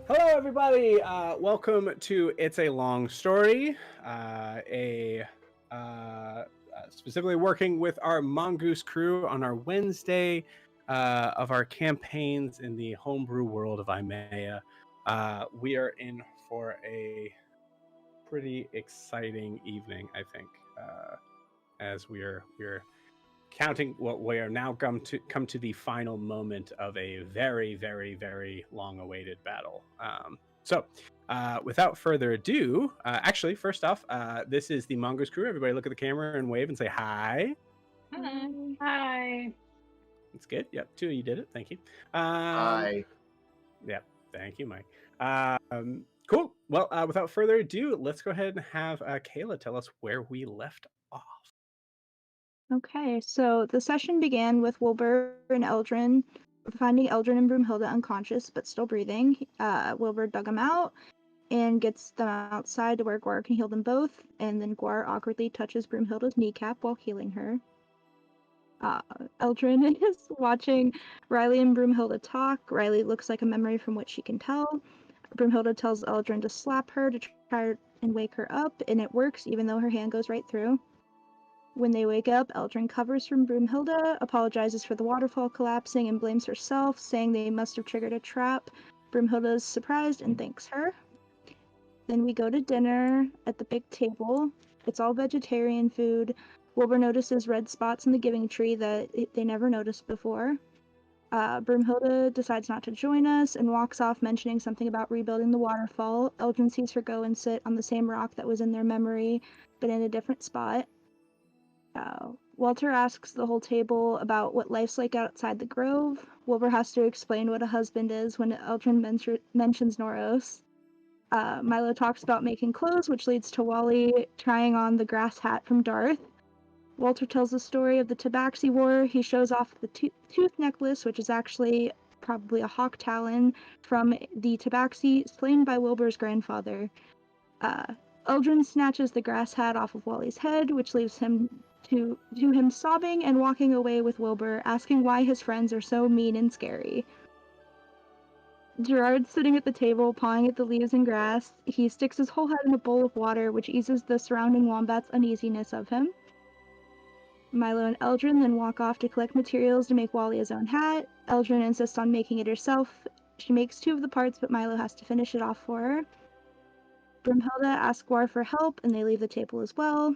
Hello, everybody. Welcome to It's a Long Story, specifically working with our Mongoose Crew on our Wednesday of our campaigns in the homebrew world of Imea. We are in for a pretty exciting evening, I think, as we're counting what we are now come to the final moment of a very, very, very long-awaited battle. So without further ado, actually, first off, this is the Mongoose Crew. Everybody look at the camera and wave and say hi. Hi. Hi. That's good. Yep, two of you did it. Thank you. Hi. Yep. Thank you, Mike. Cool. Well, without further ado, let's go ahead and have Kayla tell us where we left off. Okay, so the session began with Wilbur and Eldrin finding Eldrin and Broomhilda unconscious but still breathing. Wilbur dug them out and gets them outside to where Guar can heal them both, and then Guar awkwardly touches Broomhilda's kneecap while healing her. Eldrin is watching Riley and Broomhilda talk. Riley looks like a memory from what she can tell. Broomhilda tells Eldrin to slap her to try and wake her up, and it works even though her hand goes right through. When they wake up, Eldrin covers from Broomhilda, apologizes for the waterfall collapsing, and blames herself, saying they must have triggered a trap. Broomhilda is surprised and thanks her. Then we go to dinner at the big table. It's all vegetarian food. Wilbur notices red spots in the giving tree that they never noticed before. Broomhilda decides not to join us and walks off, mentioning something about rebuilding the waterfall. Eldrin sees her go and sit on the same rock that was in their memory, but in a different spot. Walter asks the whole table about what life's like outside the grove. Wilbur has to explain what a husband is when Eldrin mentions Noros. Milo talks about making clothes, which leads to Wally trying on the grass hat from Darth. Walter tells the story of the Tabaxi War. He shows off the tooth necklace, which is actually probably a hawk talon from the Tabaxi slain by Wilbur's grandfather. Eldrin snatches the grass hat off of Wally's head, which leaves him to him sobbing and walking away with Wilbur, asking why his friends are so mean and scary. Gerard's sitting at the table, pawing at the leaves and grass. He sticks his whole head in a bowl of water, which eases the surrounding wombats' uneasiness of him. Milo and Eldrin then walk off to collect materials to make Wally his own hat. Eldrin insists on making it herself. She makes 2 of the parts, but Milo has to finish it off for her. Broomhilda asks Guar for help, and they leave the table as well.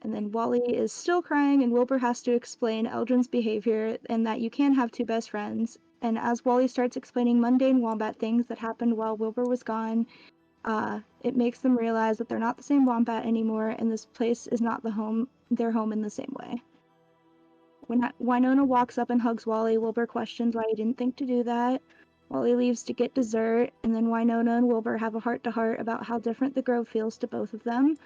And then Wally is still crying, and Wilbur has to explain Eldrin's behavior and that you can't have 2 best friends. And as Wally starts explaining mundane wombat things that happened while Wilbur was gone, it makes them realize that they're not the same wombat anymore, and this place is not their home in the same way. When Winona walks up and hugs Wally, Wilbur questions why he didn't think to do that. Wally leaves to get dessert, and then Winona and Wilbur have a heart-to-heart about how different the grove feels to both of them.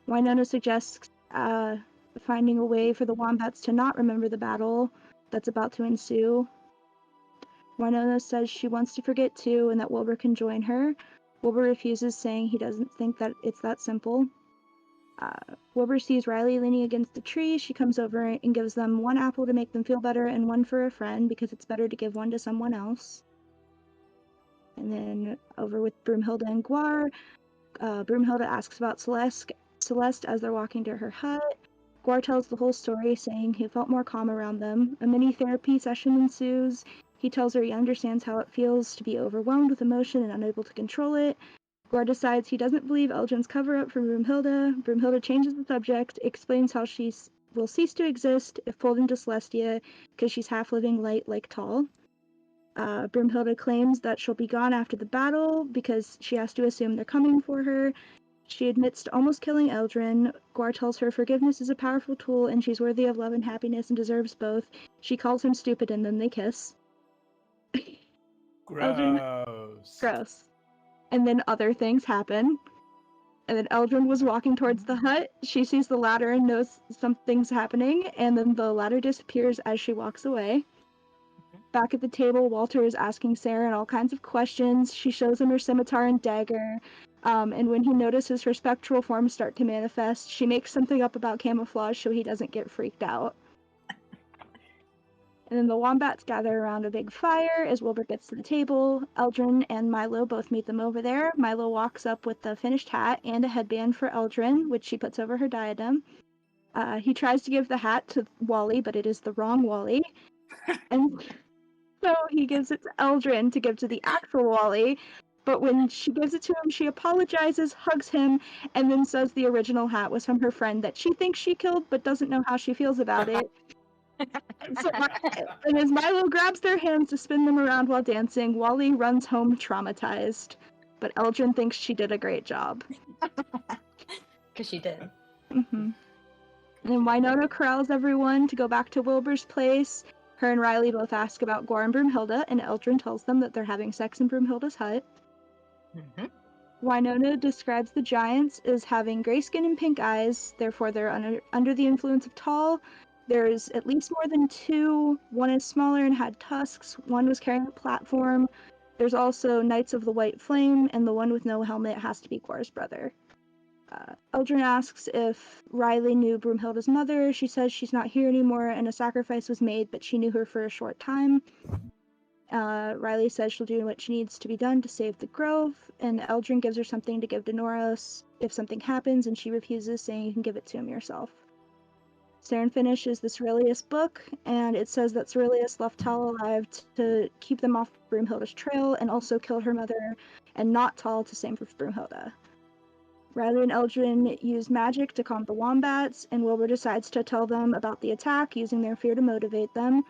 Winona suggests finding a way for the wombats to not remember the battle that's about to ensue. Winona says she wants to forget too, and that Wilbur can join her. Wilbur refuses, saying he doesn't think that it's that simple. Wilbur sees Riley leaning against a tree. She comes over and gives them 1 apple to make them feel better and 1 for a friend, because it's better to give 1 to someone else. And then over with Broomhilda and Guar, Broomhilda asks about Celeste as they're walking to her hut. Guar tells the whole story, saying he felt more calm around them. A mini therapy session ensues. He tells her he understands how it feels to be overwhelmed with emotion and unable to control it. Guar decides he doesn't believe Eldrin's cover-up for Broomhilda. Broomhilda changes the subject, explains how she will cease to exist if pulled into Celestia, because she's half-living light like tall. Broomhilda claims that she'll be gone after the battle because she has to assume they're coming for her. She admits to almost killing Eldrin. Guar tells her forgiveness is a powerful tool and she's worthy of love and happiness and deserves both. She calls him stupid and then they kiss. Gross. And then other things happen. And then Eldrin was walking towards the hut. She sees the ladder and knows something's happening, and then the ladder disappears as she walks away. Back at the table, Walter is asking Saren all kinds of questions. She shows him her scimitar and dagger. And when he notices her spectral form start to manifest, she makes something up about camouflage so he doesn't get freaked out. And then the wombats gather around a big fire as Wilbur gets to the table. Eldrin and Milo both meet them over there. Milo walks up with the finished hat and a headband for Eldrin, which she puts over her diadem. He tries to give the hat to Wally, but it is the wrong Wally. And so he gives it to Eldrin to give to the actual Wally. But when she gives it to him, she apologizes, hugs him, and then says the original hat was from her friend that she thinks she killed, but doesn't know how she feels about it. And as Milo grabs their hands to spin them around while dancing, Wally runs home traumatized. But Eldrin thinks she did a great job. Because she did. Mm-hmm. And Winona corrals everyone to go back to Wilbur's place. Her and Riley both ask about Gwar and Broomhilda, and Eldrin tells them that they're having sex in Broomhilda's hut. Mm-hmm. Winona describes the giants as having gray skin and pink eyes, therefore they're under the influence of Tall. There's at least more than two. One is smaller and had tusks. One was carrying a platform. There's also Knights of the White Flame, and the one with no helmet has to be Gwar's brother. Eldrin asks if Riley knew Broomhilda's mother. She says she's not here anymore and a sacrifice was made, but she knew her for a short time. Riley says she'll do what she needs to be done to save the grove, and Eldrin gives her something to give to Noros if something happens, and she refuses, saying you can give it to him yourself. Saren finishes the Cerilius book, and it says that Cerilius left Tal alive to keep them off Broomhilda's trail, and also killed her mother, and not Tal to save for Broomhilda. Riley and Eldrin use magic to calm the wombats, and Wilbur decides to tell them about the attack, using their fear to motivate them.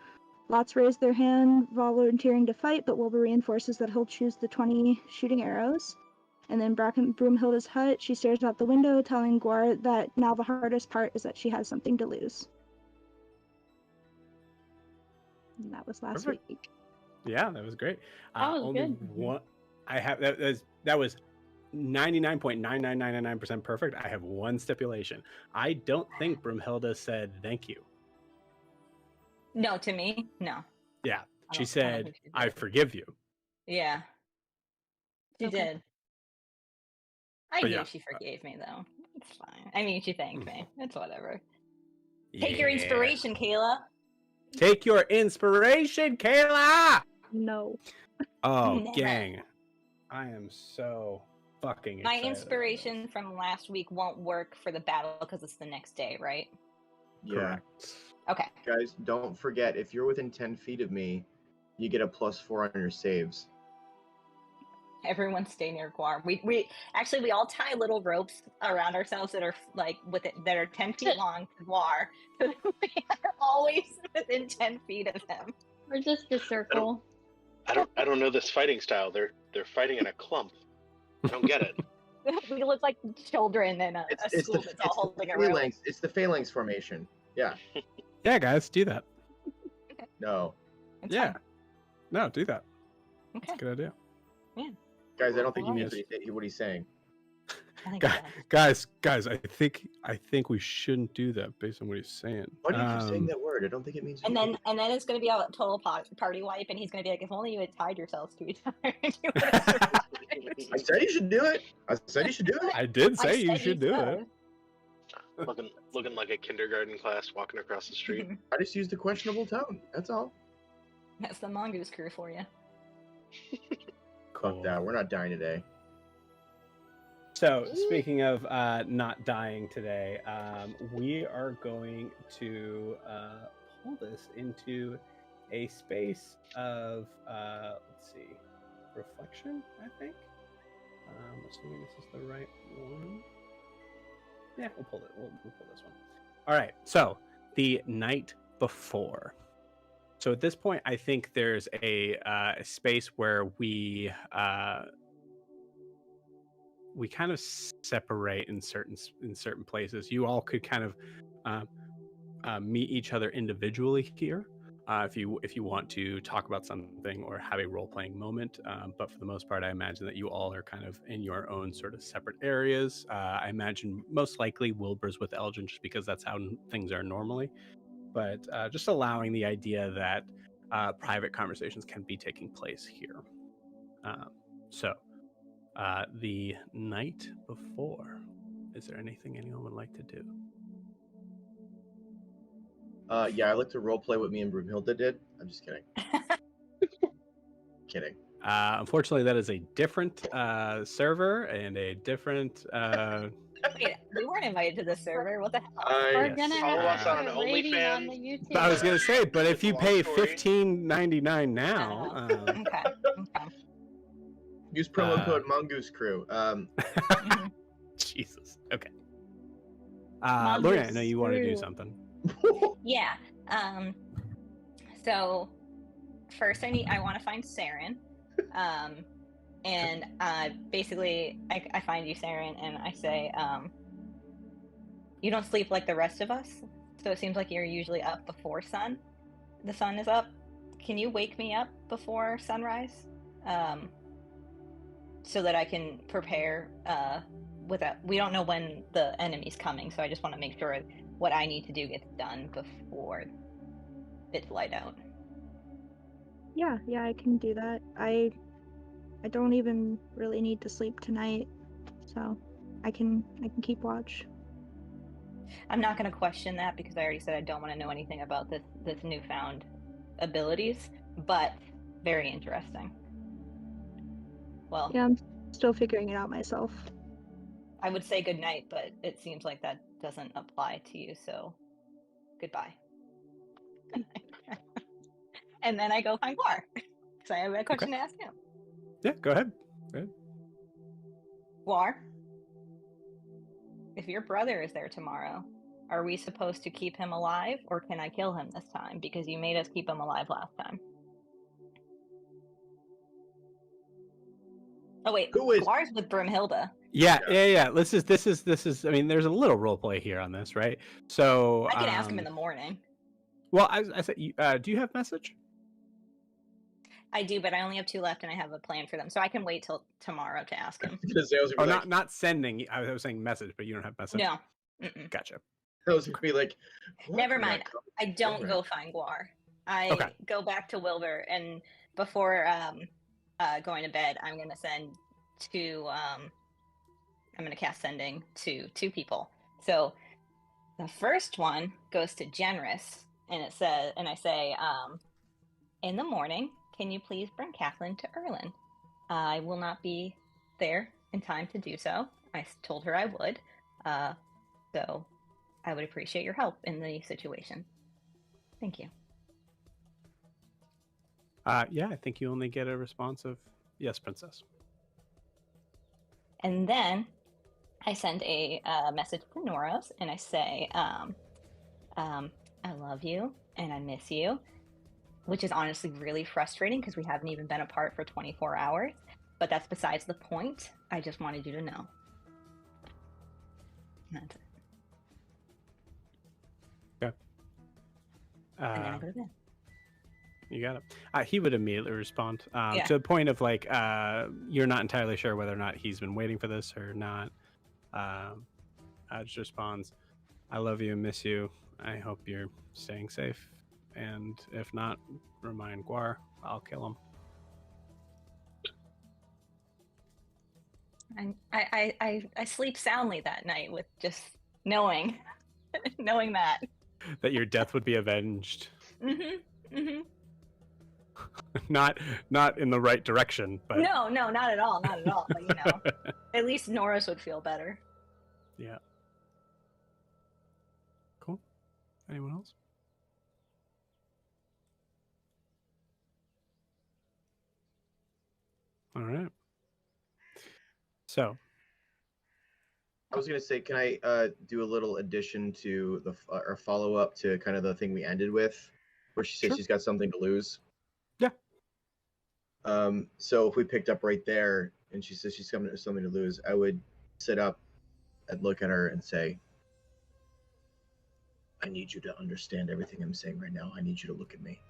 Lots raise their hand, volunteering to fight, but Wilbur reinforces that he'll choose the 20 shooting arrows. And then back in Broomhilda's hut, she stares out the window, telling Gwar that now the hardest part is that she has something to lose. And that was last Perfect. week. Yeah, that was great. That was only good. one. I have that was 99.99999% perfect. I have one stipulation. I don't think Broomhilda said thank you. No, to me, no. Yeah, I she don't said, think she did. "I forgive you." Yeah. She Okay. did. I But knew yeah. she forgave me, though. It's fine. I mean, she thanked me. It's whatever. Take your Yeah. inspiration, Kayla. Take your inspiration, Kayla. No. Oh, Never. gang, I am so fucking My excited. inspiration from last week won't work for the battle because it's the next day, right? Yeah. Correct. Okay. Guys, don't forget, if you're within 10 feet of me, you get a +4 on your saves. Everyone stay near Gwar. We all tie little ropes around ourselves that are like that are 10 feet long to Gwar, so that we are always within 10 feet of him. Or just a circle. I don't know this fighting style. They're fighting in a clump. I don't get it. We look like children in a school that's all holding a rope. phalanx. It's the phalanx formation. Yeah. Yeah, guys, do that. No. It's Yeah. fine. No, do that. Okay. That's a good idea. Guys, I don't think you Yes. mean what he's saying. I think Guys, I think we shouldn't do that based on what he's saying. Why do you keep saying that word? I don't think it means. And then it's going to be a total party wipe, and he's going to be like, if only you had tied yourselves to each other. You would have survived." I said you should do it. I said you should do it. I did I say you said should do it. Looking like a kindergarten class walking across the street. I just used a questionable tone. That's all. That's the Mongoose Crew for you. Fuck that. We're not dying today. So, speaking of not dying today, we are going to pull this into a space of, let's see, reflection, I think. Assuming this is the right one. Yeah, we'll pull it. We'll pull this one. All right. So, the night before. So at this point, I think there's a space where we kind of separate in certain places. You all could kind of meet each other individually here, if you want to talk about something or have a role-playing moment. But for the most part, I imagine that you all are kind of in your own sort of separate areas. I imagine most likely Wilbur's with Eldrin, just because that's how things are normally. But just allowing the idea that private conversations can be taking place here. The night before, is there anything anyone would like to do? Yeah, I like to roleplay what me and Broomhilda did. I'm just kidding. Kidding. Unfortunately, that is a different server and a different... Wait, we weren't invited to the server. What the hell? We're Yes. gonna Follow us have on a rating on the OnlyFans. YouTube. I was going to say, but if you Long pay story. $15.99 now... Okay. Use promo code Mongoose Crew. Jesus. Okay. Mongoose Lorena, I know you want to do Crew. something. Yeah. So first I want to find Saren. And basically I find you, Saren, and I say, you don't sleep like the rest of us, so it seems like you're usually up before sun. the sun is up, can you wake me up before sunrise? So that I can prepare we don't know when the enemy's coming, so I just want to make sure what I need to do gets done before it's light out. Yeah, I can do that. I don't even really need to sleep tonight, so I can keep watch. I'm not going to question that because I already said I don't want to know anything about this newfound abilities, but very interesting. Well, Yeah, I'm still figuring it out myself. I would say good night, but it seems like that doesn't apply to you, so goodbye. And then I go find Guar, because I have a question to ask him. Yeah, go ahead. Guar, if your brother is there tomorrow, are we supposed to keep him alive, or can I kill him this time? Because you made us keep him alive last time. Oh wait, Guar's with Brimhilda. Yeah. This is. I mean, there's a little role play here on this, right? So I can ask him in the morning. Well, I said, do you have message? I do, but I only have 2 left, and I have a plan for them, so I can wait till tomorrow to ask him. Oh, not sending. I was saying message, but you don't have message. No. Gotcha. I was gonna be like, never mind. I don't go find Guar. I go back to Wilbur, and before going to bed, I'm gonna send 2. I'm gonna cast sending to 2 people. So the first one goes to Generous, and it says, and I say, in the morning, can you please bring Kathleen to Erlin? I will not be there in time to do so. I told her I would, so I would appreciate your help in the situation. Thank you. Yeah, I think you only get a response of yes, princess. And then I send a message to Noros, and I say, I love you, and I miss you, which is honestly really frustrating because we haven't even been apart for 24 hours, but that's besides the point. I just wanted you to know. And that's it. Okay. And then I go to bed. You got it. He would immediately respond to the point of like, you're not entirely sure whether or not he's been waiting for this or not. Just responds, I love you and miss you. I hope you're staying safe. And if not, remind Guar, I'll kill him. I sleep soundly that night with just knowing that your death would be avenged. Mm-hmm. Not in the right direction, but no, not at all. But at least Norris would feel better. Yeah. Cool. Anyone else? All right. So, I was gonna say, can I do a little addition to the or follow up to kind of the thing we ended with, where she said she's got something to lose? Yeah. So if we picked up right there, and she says she's coming to something to lose, I would sit up and look at her and say, I need you to understand everything I'm saying right now. I need you to look at me.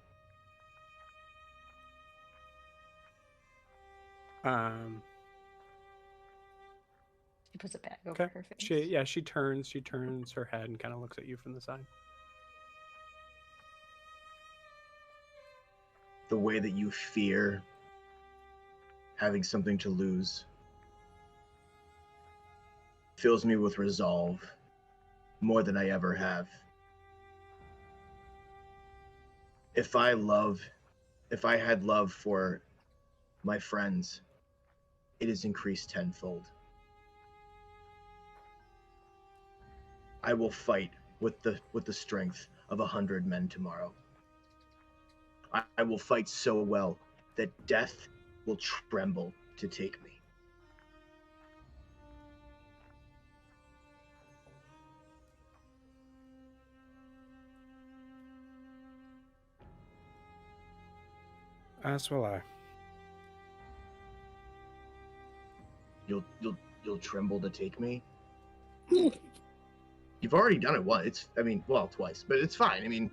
She puts it back over her face. She turns her head and kind of looks at you from the side. The way that you fear having something to lose fills me with resolve more than I ever have. If I had love for my friends, it is increased tenfold. I will fight with the strength of 100 men tomorrow. I will fight so well that death will tremble to take me. As will I. You'll tremble to take me? You've already done it once. Twice, but it's fine.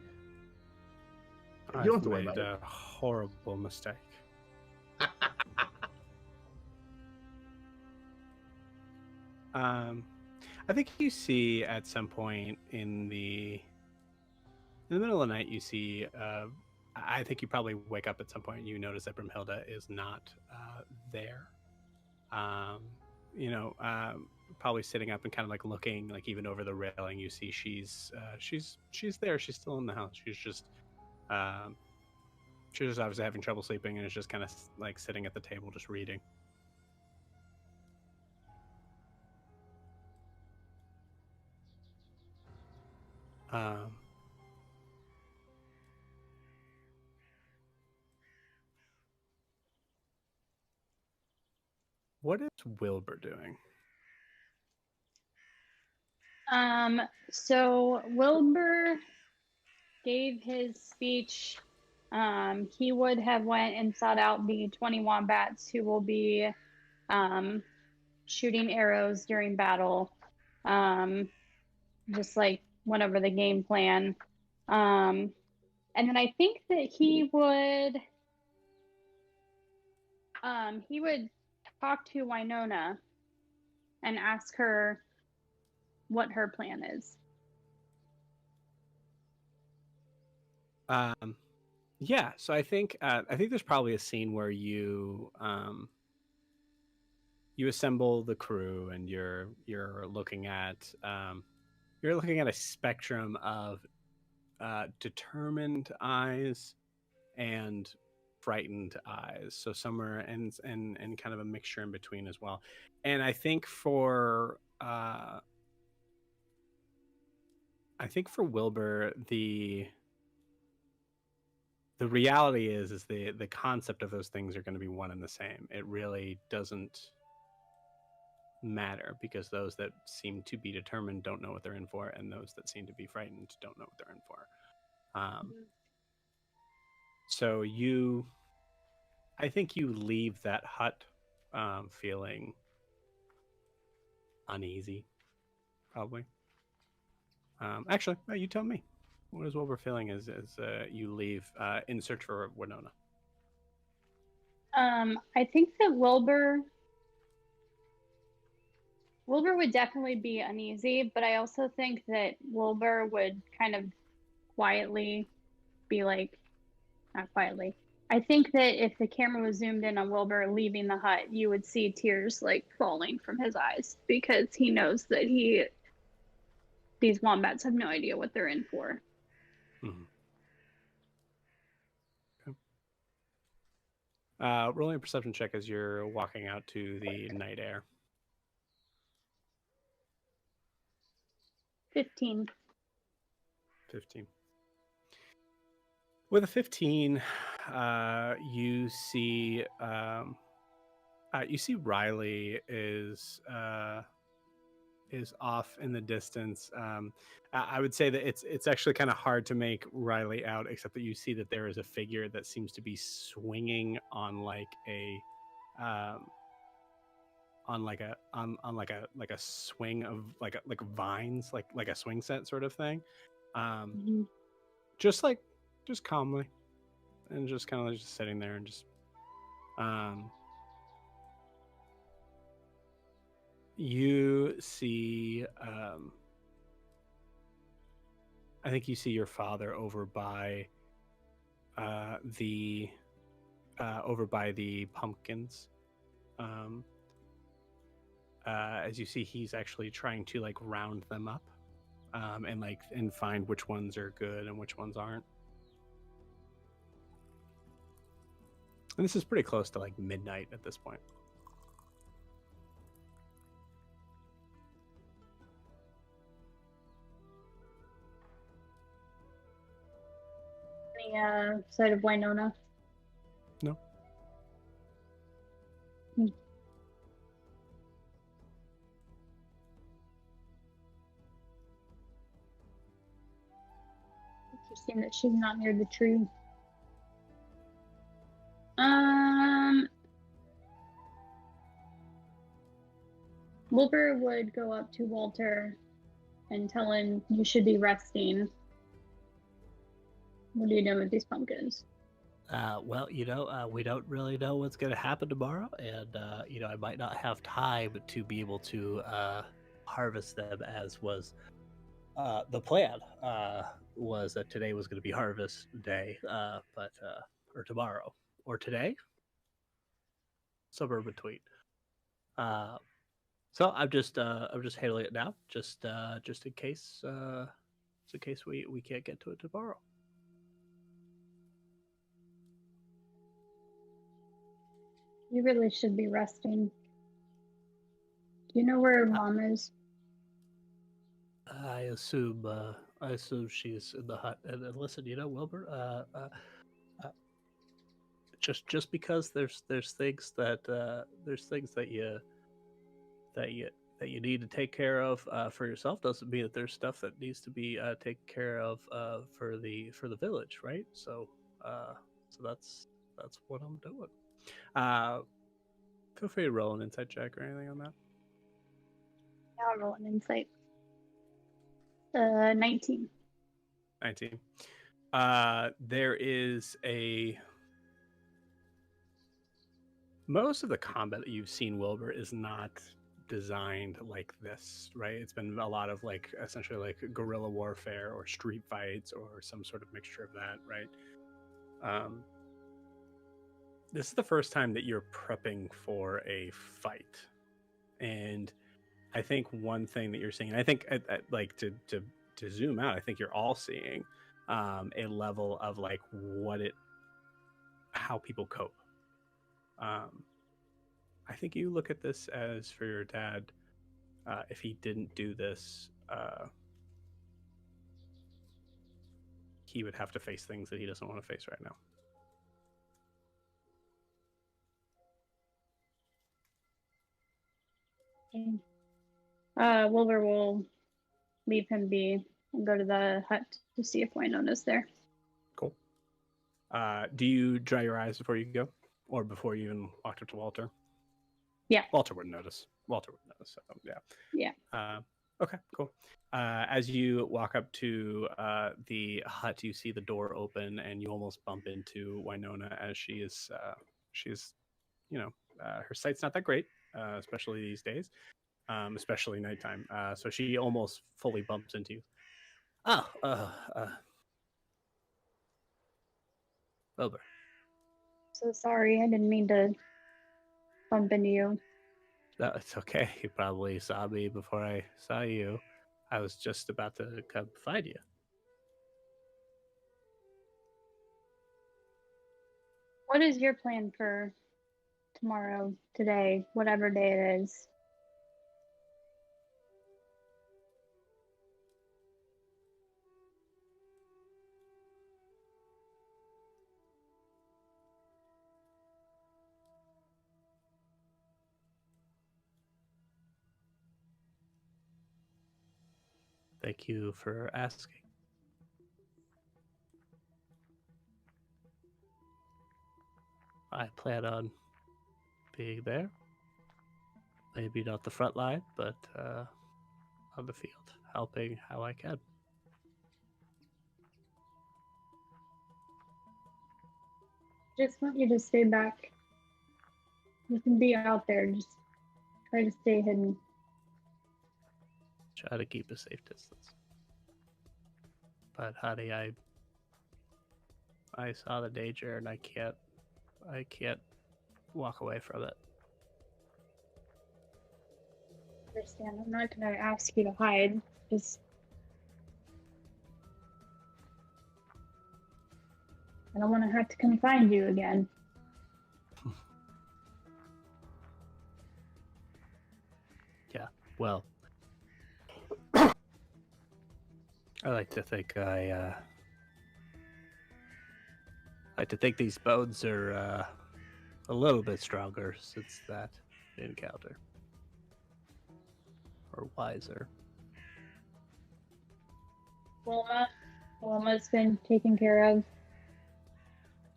You don't have to worry made about a horrible mistake. it. I think you see at some point in the middle of the night, you see. I think you probably wake up at some point and you notice that Brimhilda is not there. You know, probably sitting up and kind of like looking, like even over the railing. You see she's there. She's still in the house. She's just obviously having trouble sleeping and is just kind of like sitting at the table, just reading. What is Wilbur doing? So Wilbur gave his speech. He would have went and sought out the 20 wombats who will be shooting arrows during battle, just like went over the game plan. And then I think that he would talk to Winona and ask her what her plan is. Yeah, so I think there's probably a scene where you you assemble the crew and you're looking at a spectrum of determined eyes and frightened eyes. So somewhere and kind of a mixture in between as well. And I think for Wilbur, the reality is the concept of those things are going to be one and the same. It really doesn't matter because those that seem to be determined don't know what they're in for, and those that seem to be frightened don't know what they're in for. So I think you leave that hut feeling uneasy, probably. Actually, you tell me. What is Wilbur feeling as you leave in search for Winona? I think that Wilbur would definitely be uneasy, but I also think that Wilbur would kind of quietly be like, not quietly. I think that if the camera was zoomed in on Wilbur leaving the hut, you would see tears like falling from his eyes because he knows that these wombats have no idea what they're in for. Mm-hmm. Okay. Rolling a perception check as you're walking out to the night air. 15. 15. With a 15, you see Riley is off in the distance. I would say that it's actually kind of hard to make Riley out, except that you see that there is a figure that seems to be swinging on like a swing of like vines, like a swing set sort of thing. Just calmly, and just kind of just sitting there and just you see I think you see your father over by the pumpkins. As you see, he's actually trying to like round them up and find which ones are good and which ones aren't. And this is pretty close to like midnight at this point. Any sight of Winona? No. Interesting that she's not near the tree. Wilbur would go up to Walter and tell him you should be resting. What are you doing with these pumpkins? Well, we don't really know what's going to happen tomorrow, and I might not have time to be able to harvest them as was the plan. Was that today was going to be harvest day, but or tomorrow or today, somewhere in between. So I'm just handling it now, just in case we can't get to it tomorrow. You really should be resting. Do you know where Mom is? I assume she's in the hut. And listen, Wilbur, just because there's things that you need to take care of for yourself doesn't mean that there's stuff that needs to be taken care of for the village, right? So that's what I'm doing. Feel free to roll an insight check or anything on that. Yeah, I'll roll an insight. 19. 19. There is most of the combat that you've seen, Wilbur, is not designed like this, right? It's been a lot of essentially like guerrilla warfare or street fights or some sort of mixture of that, right? This is the first time that you're prepping for a fight, and I think one thing that you're seeing, and I think like to zoom out, I think you're all seeing a level of how people cope. I think you look at this as, for your dad, if he didn't do this, he would have to face things that he doesn't want to face right now. Wilbur will leave him be and go to the hut to see if Wynona's there. Cool. Do you dry your eyes before you go? Or before you even walked up to Walter? Yeah. Walter wouldn't notice. So yeah. Yeah. Okay, cool. As you walk up to the hut, you see the door open, and you almost bump into Wynonna as she's her sight's not that great, especially these days, especially nighttime. So she almost fully bumps into you. Wilbur. So sorry, I didn't mean to bump into you. No, it's okay. You probably saw me before I saw you. I was just about to come find you. What is your plan for tomorrow, today, whatever day it is? Thank you for asking. I plan on being there. Maybe not the front line, but on the field, helping how I can. Just want you to stay back. You can be out there, just try to stay hidden. Try to keep a safe distance. But honey, I saw the danger and I can't walk away from it. I understand. I'm not gonna ask you to hide. Just I don't want to have to come find you again. Yeah, well, I like to think these bones are a little bit stronger since that encounter, or wiser. Wilma's been taken care of.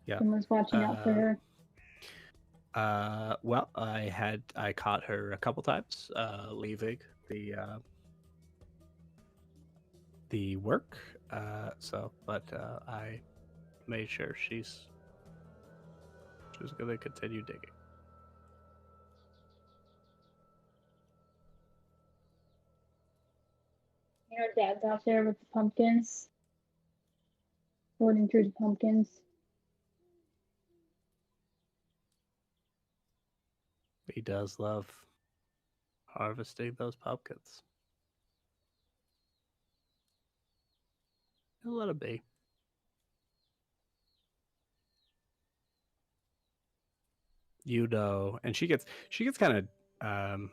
Yeah. Someone's watching out for her. Well, I caught her a couple times leaving the work. But made sure she's going to continue digging. You know, Dad's out there with the pumpkins, sorting through the pumpkins. He does love harvesting those pumpkins. He'll let him be. You know, and she gets kind of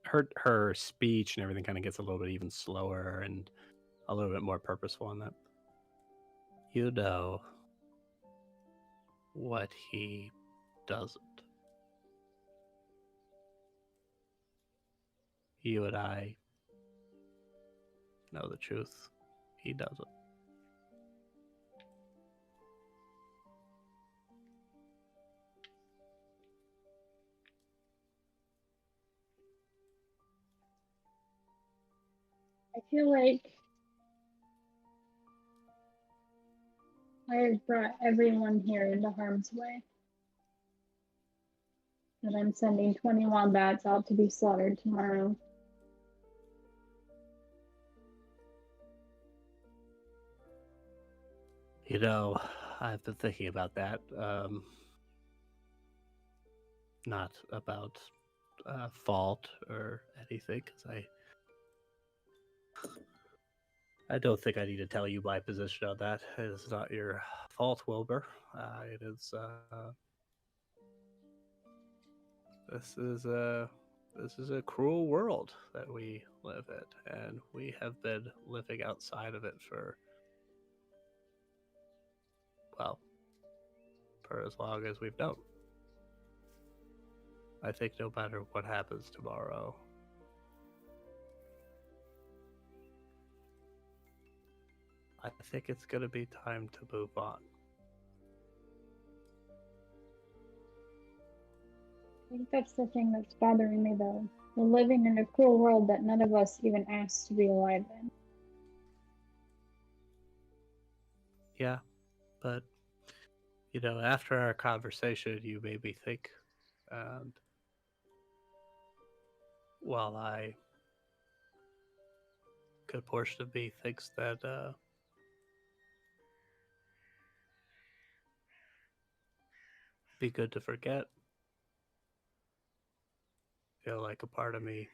her speech and everything kind of gets a little bit even slower and a little bit more purposeful in that. You know what he doesn't. You and I know the truth. He doesn't. I feel like I have brought everyone here into harm's way. That I'm sending 20 wombats out to be slaughtered tomorrow. You know, I've been thinking about that. Not about fault or anything, because I don't think I need to tell you my position on that. It is not your fault, Wilbur. It is. This is a cruel world that we live in, and we have been living outside of it for as long as we've known. I think no matter what happens tomorrow, I think it's going to be time to move on. I think that's the thing that's bothering me, though. We're living in a cruel world that none of us even asked to be alive in. Yeah, but, you know, after our conversation, you made me think, and while a good portion of me thinks that be good to forget, I feel like a part of me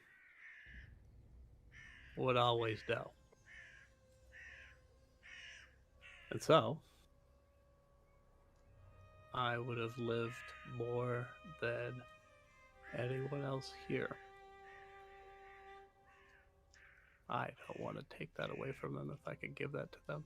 would always know. And so, I would have lived more than anyone else here. I don't want to take that away from them if I could give that to them.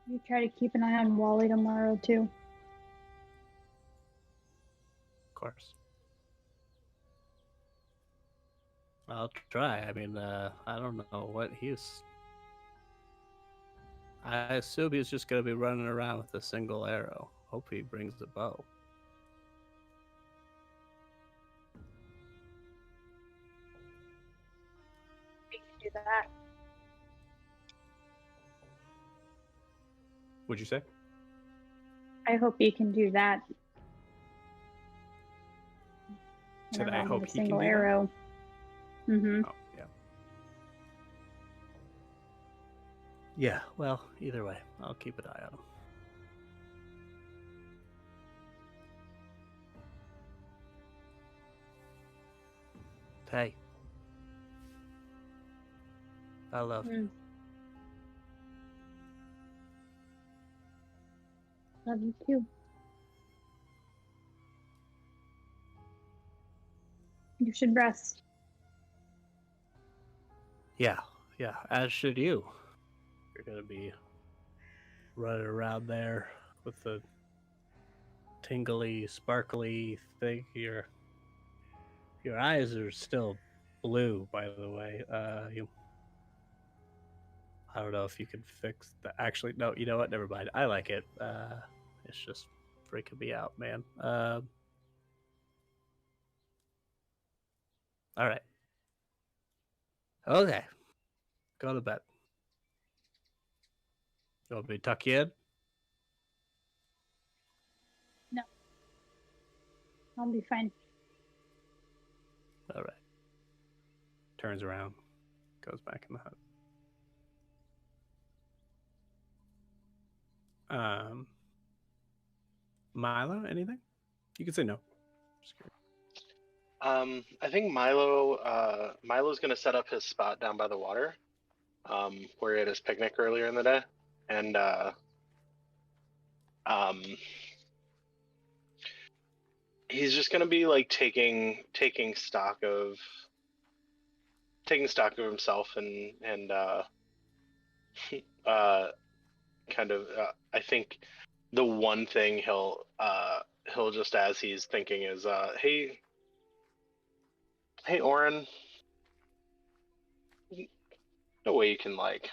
You try to keep an eye on Wally tomorrow, too. Of course. I'll try. I mean, I don't know what he's... I assume he's just going to be running around with a single arrow. Hope he brings the bow. We can do that. What'd you say? I hope you can do that. Said I hope he can do single that? arrow. Mm-hmm. Oh, yeah. Yeah, well, either way, I'll keep an eye on him. Hey. I love you. Love you, too. You should rest. Yeah, as should you. You're going to be running around there with the tingly, sparkly thing. Your eyes are still blue, by the way. I don't know if you can fix that. Actually, no. You know what? Never mind. I like it. It's just freaking me out, man. All right. Okay. Go to bed. You want me to tuck you in? No. I'll be fine. All right. Turns around, goes back in the hut. Milo, anything? You can say no. Just kidding. I think Milo's gonna set up his spot down by the water, where he had his picnic earlier in the day, and he's just gonna be like taking stock of himself and kind of I think the one thing he'll just, as he's thinking, is hey Oren, no way you can, like,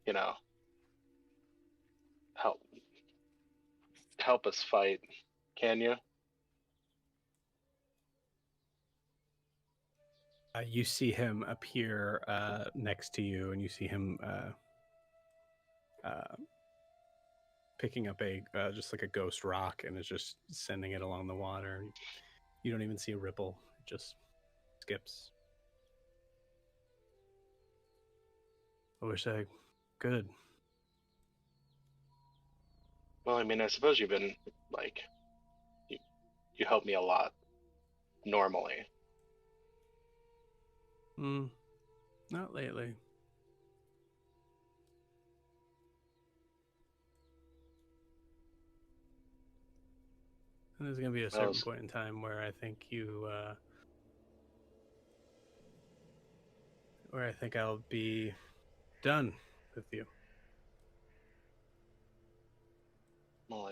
you know, help us fight, can you? You see him appear next to you, and you see him picking up a just like a ghost rock, and is just sending it along the water. You don't even see a ripple; it just skips. I wish I could. Well, I mean, I suppose you've been like, you help me a lot normally. Not lately. And there's gonna be a certain point in time where I think where I think I'll be done with you. Well,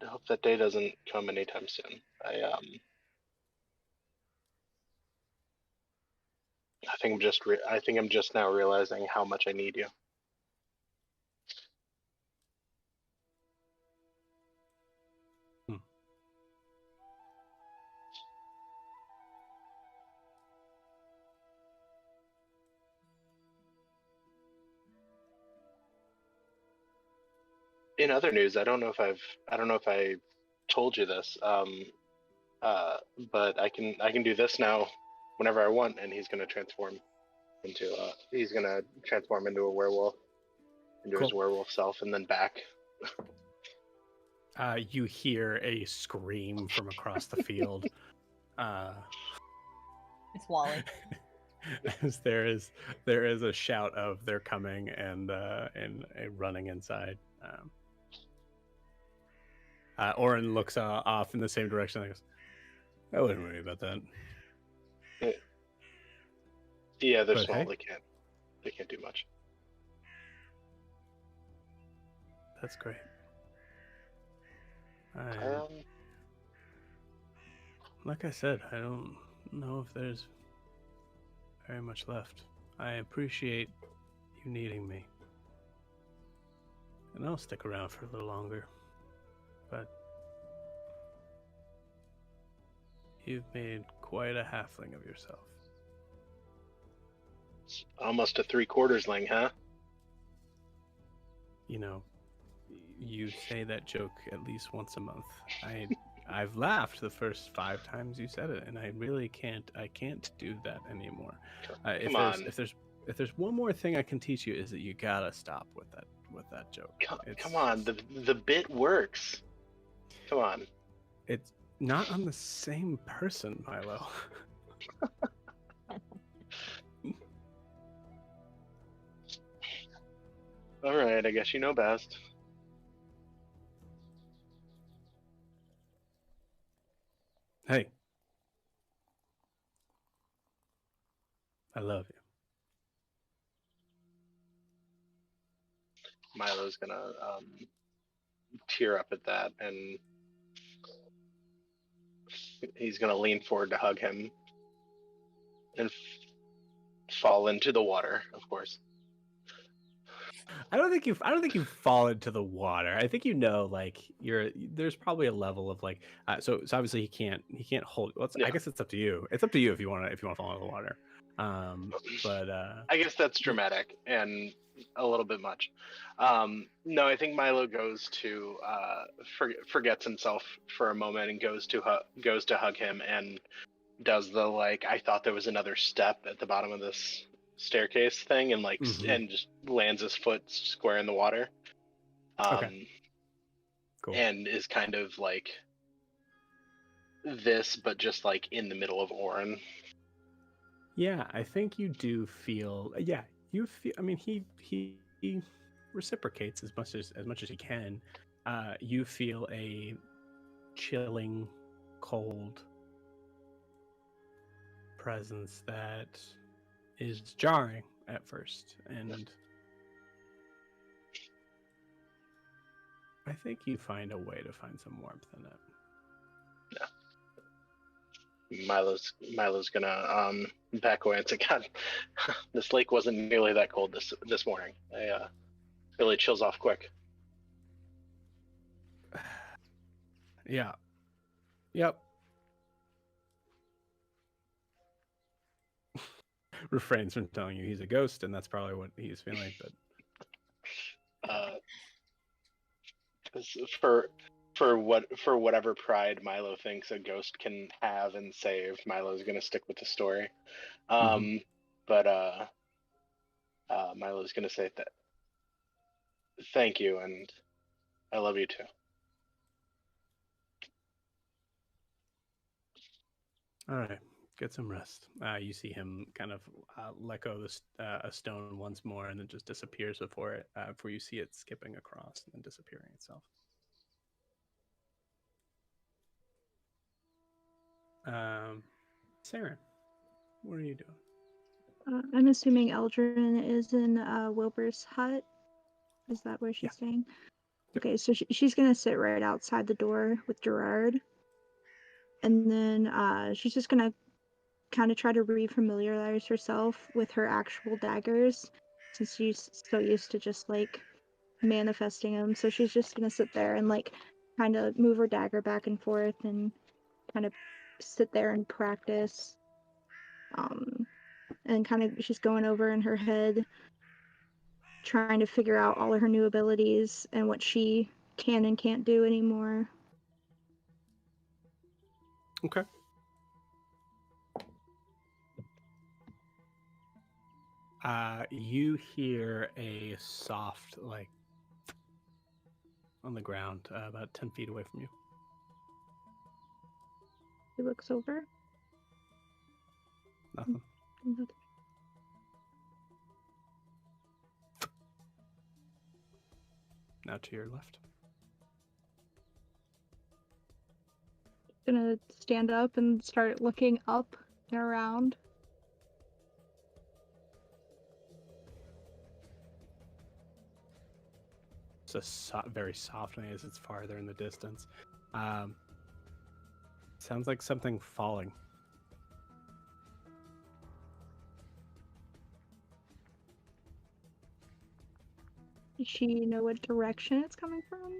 I hope that day doesn't come anytime soon. I think I'm just now realizing how much I need you. In other news, I don't know if I told you this, but I can do this now whenever I want, and he's gonna transform into a werewolf, into his werewolf self, and then back. You hear a scream from across the field. It's Wally. As there is a shout of they're coming and running inside. Oren looks off in the same direction. And goes, I wouldn't worry about that. Yeah, they're small. Hey, they can't do much. That's great. Like I said, I don't know if there's very much left. I appreciate you needing me. And I'll stick around for a little longer. But you've made quite a halfling of yourself. Almost a 3/4ling, huh? You know, you say that joke at least once a month. I've laughed the first 5 times you said it, and I really can't do that anymore. If there's one more thing I can teach you, is that you gotta stop with that joke. Come on, the bit works. Come on. It's not on the same person, Milo. All right, I guess you know best. Hey. I love you. Milo's gonna tear up at that, and he's gonna lean forward to hug him and fall into the water, of course. I don't think you've fallen to the water. I think like there's probably a level of like so obviously he can't hold. Well, I Yeah. guess it's up to you. It's up to you if you want to fall into the water. But I guess that's dramatic and a little bit much. No, I think Milo goes to forgets himself for a moment and goes to hug him and does the like I thought there was another step at the bottom of this staircase thing and like and just lands his foot square in the water. Okay. Cool. And is kind of like this, but just like in the middle of Orin. Yeah, I think you do feel. Yeah, you feel. I mean, he reciprocates as much as he can. You feel a chilling, cold presence that is jarring at first, and I think you find a way to find some warmth in it. Yeah. Milo's gonna back away and say, God, this lake wasn't nearly that cold this morning. Really chills off quick. Yeah. Yep. Refrains from telling you he's a ghost, and that's probably what he's feeling. But for whatever pride Milo thinks a ghost can have and save, Milo's gonna stick with the story. But Milo's gonna say that thank you, and I love you too. All right, get some rest. You see him kind of let go of a stone once more, and then just disappears before you see it skipping across and then disappearing itself. Sarah, what are you doing? I'm assuming Eldrin is in Wilbur's hut. Is that where she's staying? Okay, so she's gonna sit right outside the door with Gerard, and then she's just gonna kind of try to refamiliarize herself with her actual daggers, since she's so used to just like manifesting them. So she's just gonna sit there and like kind of move her dagger back and forth and kind of sit there and practice. And kind of she's going over in her head, trying to figure out all of her new abilities and what she can and can't do anymore. Okay. You hear a soft, like, on the ground, about 10 feet away from you. She looks over. Nothing. Now to your left. Gonna stand up and start looking up and around. It's a very soft noise. It's farther in the distance. Sounds like something falling. Does she know what direction it's coming from?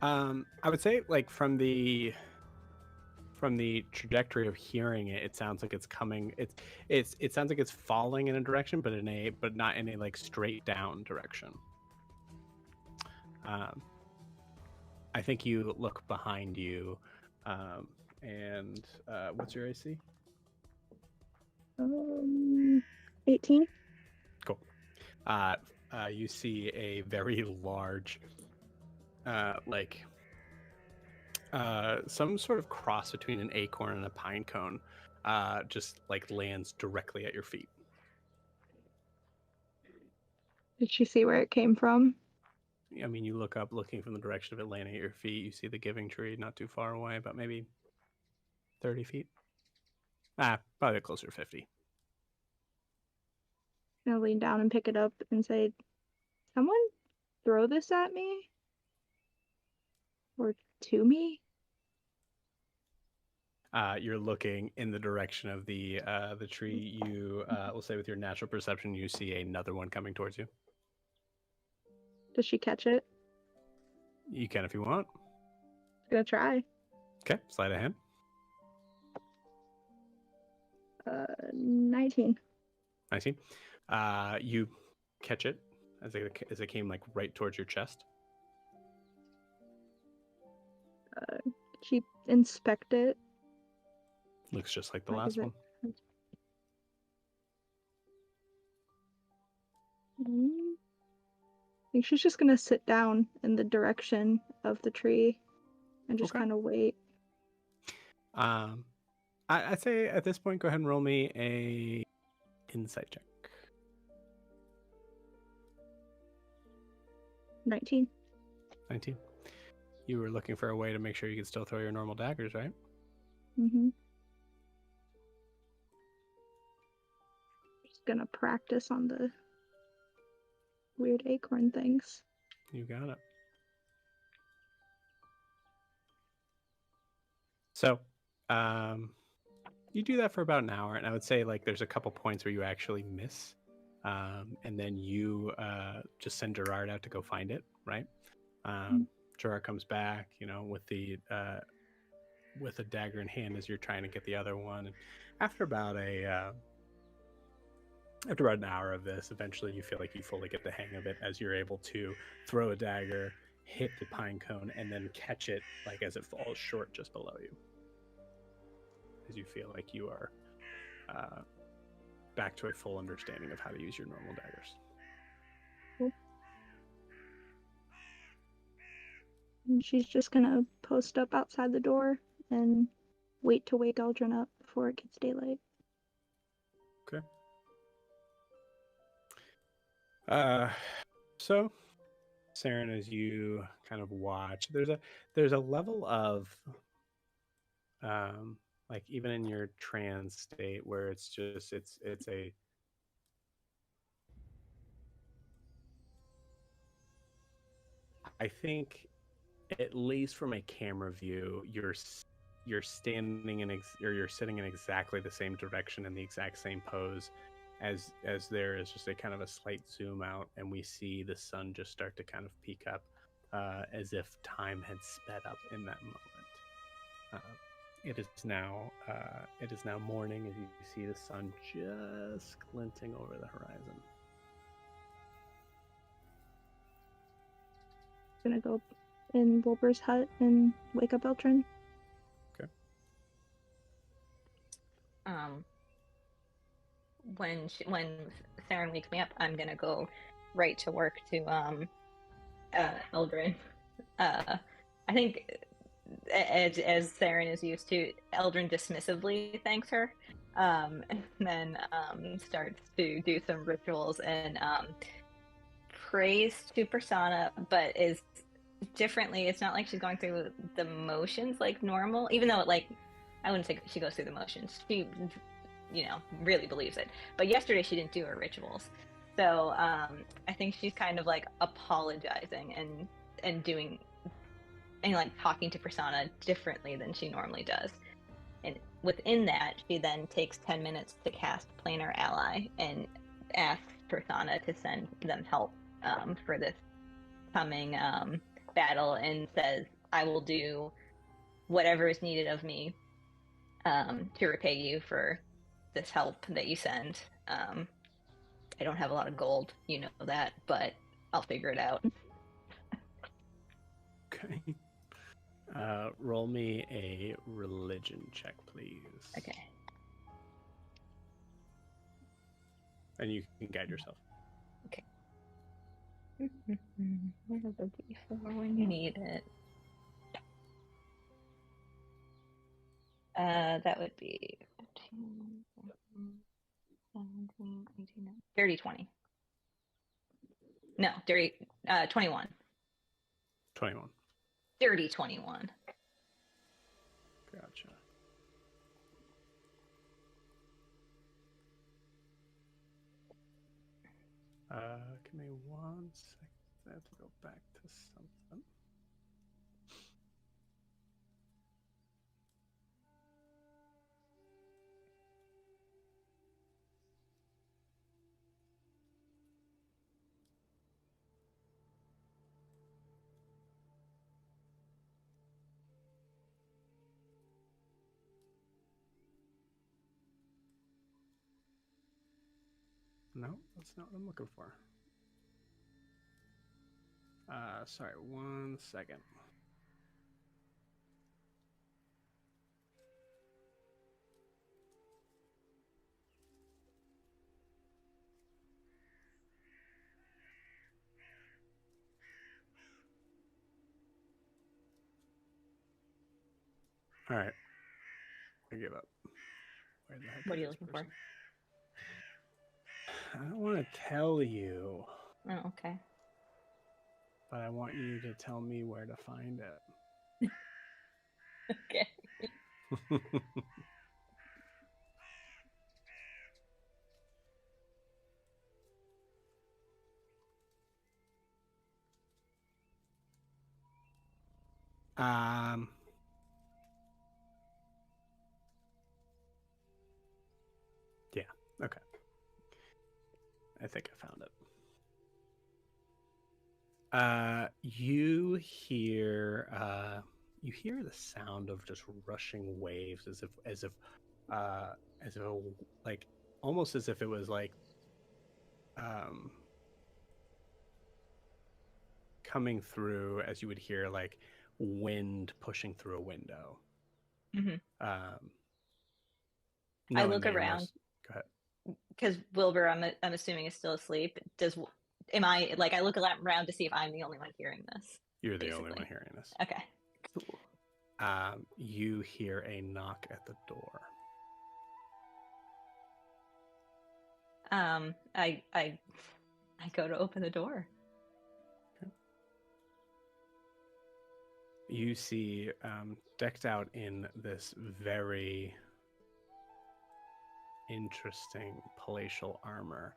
I would say, like, from the trajectory of hearing it, it sounds like it's coming. It sounds like it's falling in a direction, but not in a like straight down direction. I think you look behind you, and what's your AC? 18. Cool. You see a very large, some sort of cross between an acorn and a pine cone, just like lands directly at your feet. Did she see where it came from? I mean, you look up, looking from the direction of it landing at your feet. You see the giving tree not too far away, but maybe 30 feet. Probably closer to 50. I'll lean down and pick it up and say, "Someone throw this at me? Or to me?" You're looking in the direction of the tree. You will say with your natural perception, you see another one coming towards you. Does she catch it? You can if you want. Gonna try. Okay, sleight of hand. 19. 19. You catch it as it came like right towards your chest. She inspect it. Looks just like the Like, last is it- one. I think she's just gonna sit down in the direction of the tree and just Okay. kind of wait. I'd say at this point, go ahead and roll me a insight check. 19. 19. You were looking for a way to make sure you could still throw your normal daggers, right? Mm-hmm. Just gonna practice on the weird acorn things. You got it. So, you do that for about an hour, and I would say like there's a couple points where you actually miss, and then you just send Gerard out to go find it, right? Gerard comes back, with a dagger in hand as you're trying to get the other one. And after about an hour of this, eventually you feel like you fully get the hang of it as you're able to throw a dagger, hit the pine cone, and then catch it like as it falls short just below you. As you feel like you are back to a full understanding of how to use your normal daggers. Cool. And she's just gonna post up outside the door and wait to wake Eldrin up before it gets daylight. Okay. So, Saren, as you kind of watch, there's a level of like even in your trance state where it's just it's a I think at least from a camera view you're standing in or you're sitting in exactly the same direction in the exact same pose as there is just a kind of a slight zoom out, and we see the sun just start to kind of peak up as if time had sped up in that moment. It is now morning as you see the sun just glinting over the horizon. Gonna go in Wilbur's hut and wake up Eldrin. Okay. When Saren wakes me up, I'm gonna go right to work to Eldrin. I think as Saren is used to, Eldrin dismissively thanks her, and then starts to do some rituals and prays to Persona, but is differently. It's not like she's going through the motions like normal, even though I wouldn't say she goes through the motions. She really believes it. But yesterday she didn't do her rituals, so I think she's kind of like apologizing and doing and like talking to Persona differently than she normally does. And within that, she then takes 10 minutes to cast Planar Ally and asks Persona to send them help for this coming battle, and says, I will do whatever is needed of me to repay you for this help that you send. I don't have a lot of gold, you know that, but I'll figure it out. Okay. Roll me a religion check, please. Okay. And you can guide yourself. Okay. Where's the D4 when you need it? That would be 15, 17, 18, dirty 20. No, dirty 21. 21. Dirty 21. Gotcha. Give me 1 second. I have to go back to something. No, that's not what I'm looking for. Sorry, 1 second. All right, I give up. Where the heck What are is you this looking person? I don't want to tell you, for? Oh, okay. but I want you to tell me where to find it. Okay. um. Yeah. Okay. I think I found it. You hear the sound of just rushing waves, like almost as if it was like coming through, as you would hear like wind pushing through a window. Mhm. I look around. Go ahead. Because Wilbur, I'm assuming, is still asleep. Am I like I look around to see if I'm the only one hearing this? You're the only basically. one hearing this. Okay. Cool. You hear a knock at the door. I go to open the door. Okay. You see, decked out in this very interesting palatial armor,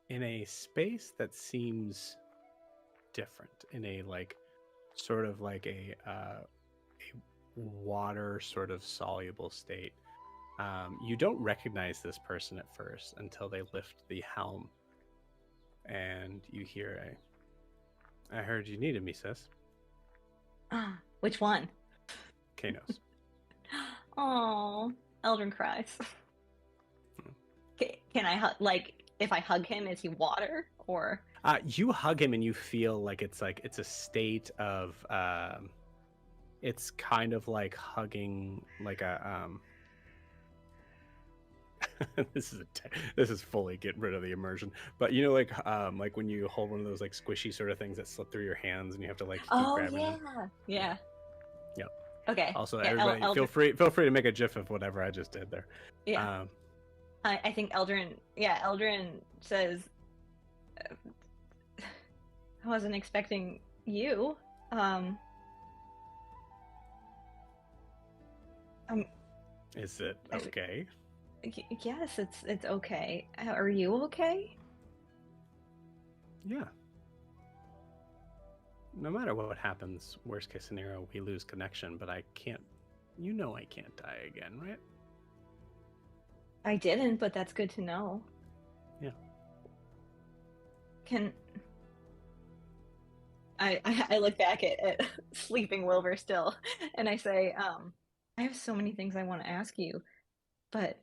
in a space that seems different, in a like sort of like a water sort of soluble state. You don't recognize this person at first until they lift the helm, and you hear I heard you needed me, sis. Which one? Kanos. Oh, Eldrin cries. Can I like if I hug him, is he water or? You hug him and you feel like it's a state of it's kind of like hugging like a this is fully getting rid of the immersion, but you know, like when you hold one of those like squishy sort of things that slip through your hands and you have to like keep grabbing them. Yeah. Yep. Okay. Also, yeah, everybody feel free to make a gif of whatever I just did there. Yeah. I think Eldrin says, I wasn't expecting you. Is it okay? Yes, it's okay. Are you okay? Yeah. No matter what happens, worst case scenario, we lose connection, but I can't die again, right? I didn't, but that's good to know. Yeah. I look back at sleeping Wilbur still, and I say, I have so many things I want to ask you, but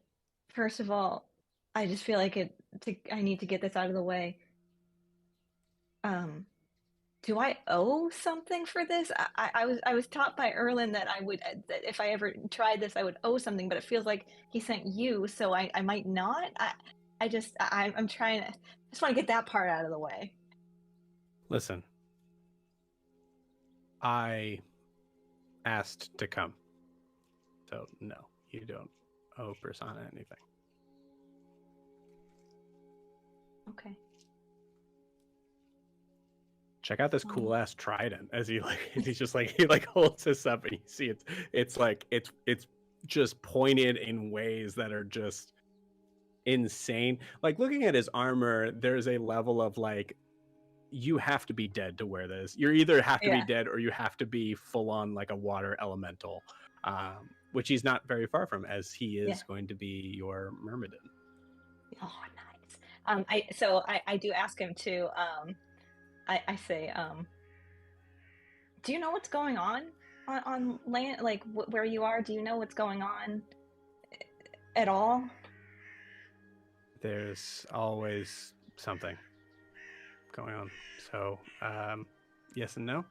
first of all, I just feel like I need to get this out of the way. Do I owe something for this? I was taught by Erlen that that if I ever tried this, I would owe something, but it feels like he sent you, so I might not. I'm trying to just want to get that part out of the way. Listen, I asked to come, so no, you don't owe Persona anything. Okay. Check out this cool ass trident as he's just like he holds this up and you see it's just pointed in ways that are just insane. Like looking at his armor, there's a level of like you have to be dead to wear this. You either have to be dead or you have to be full on like a water elemental, which he's not very far from, as he is going to be your myrmidon. Oh, nice. I do ask him to. I say, do you know what's going on land, like where you are? Do you know what's going on at all? there's always something going on. So, yes and no.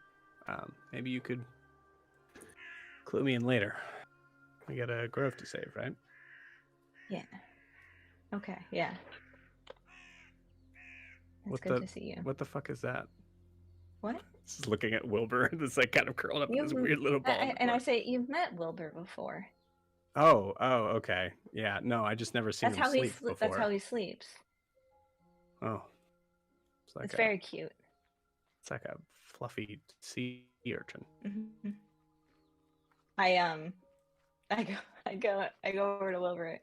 Maybe you could clue me in later. We got a grove to save, right? Yeah. Okay, yeah. It's good to see you. What the fuck is that? What? Just looking at Wilbur, that's like kind of curled up in this You've- weird little ball. and I say, you've met Wilbur before. Oh, okay. Yeah, no, I just never seen That's him how sleep before. That's how he sleeps. Oh. It's very cute. It's like a fluffy sea urchin. Mm-hmm. I go over to Wilbur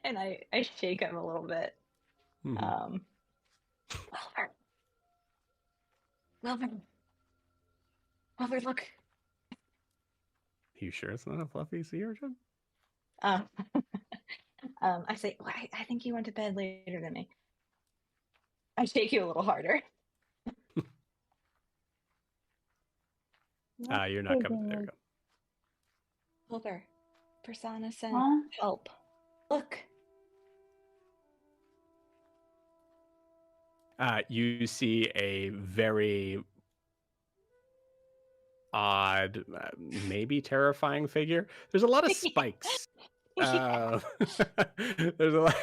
and I shake him a little bit. Mm-hmm. Wilbur, look. You sure it's not a fluffy sea urchin? I say, well, I think you went to bed later than me. I shake you a little harder. You're not coming. There you go. Wilbur, Persona sent help. Look. You see a very odd, maybe terrifying figure. There's a lot of spikes. There's a lot.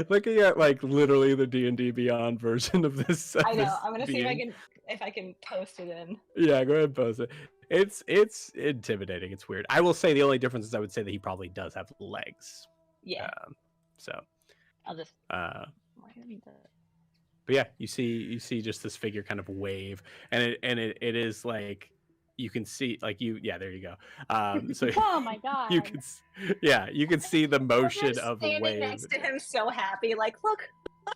Looking at like literally the D&D Beyond version of this. I know. I'm gonna see if I can post it in. Yeah, go ahead and post it. It's intimidating. It's weird. I will say the only difference is I would say that he probably does have legs. Yeah. So. I'll just. But yeah, you see just this figure kind of wave, and it is like you can see like there you go. So oh my god, you can see the motion of the wave. Next to him, so happy, like look who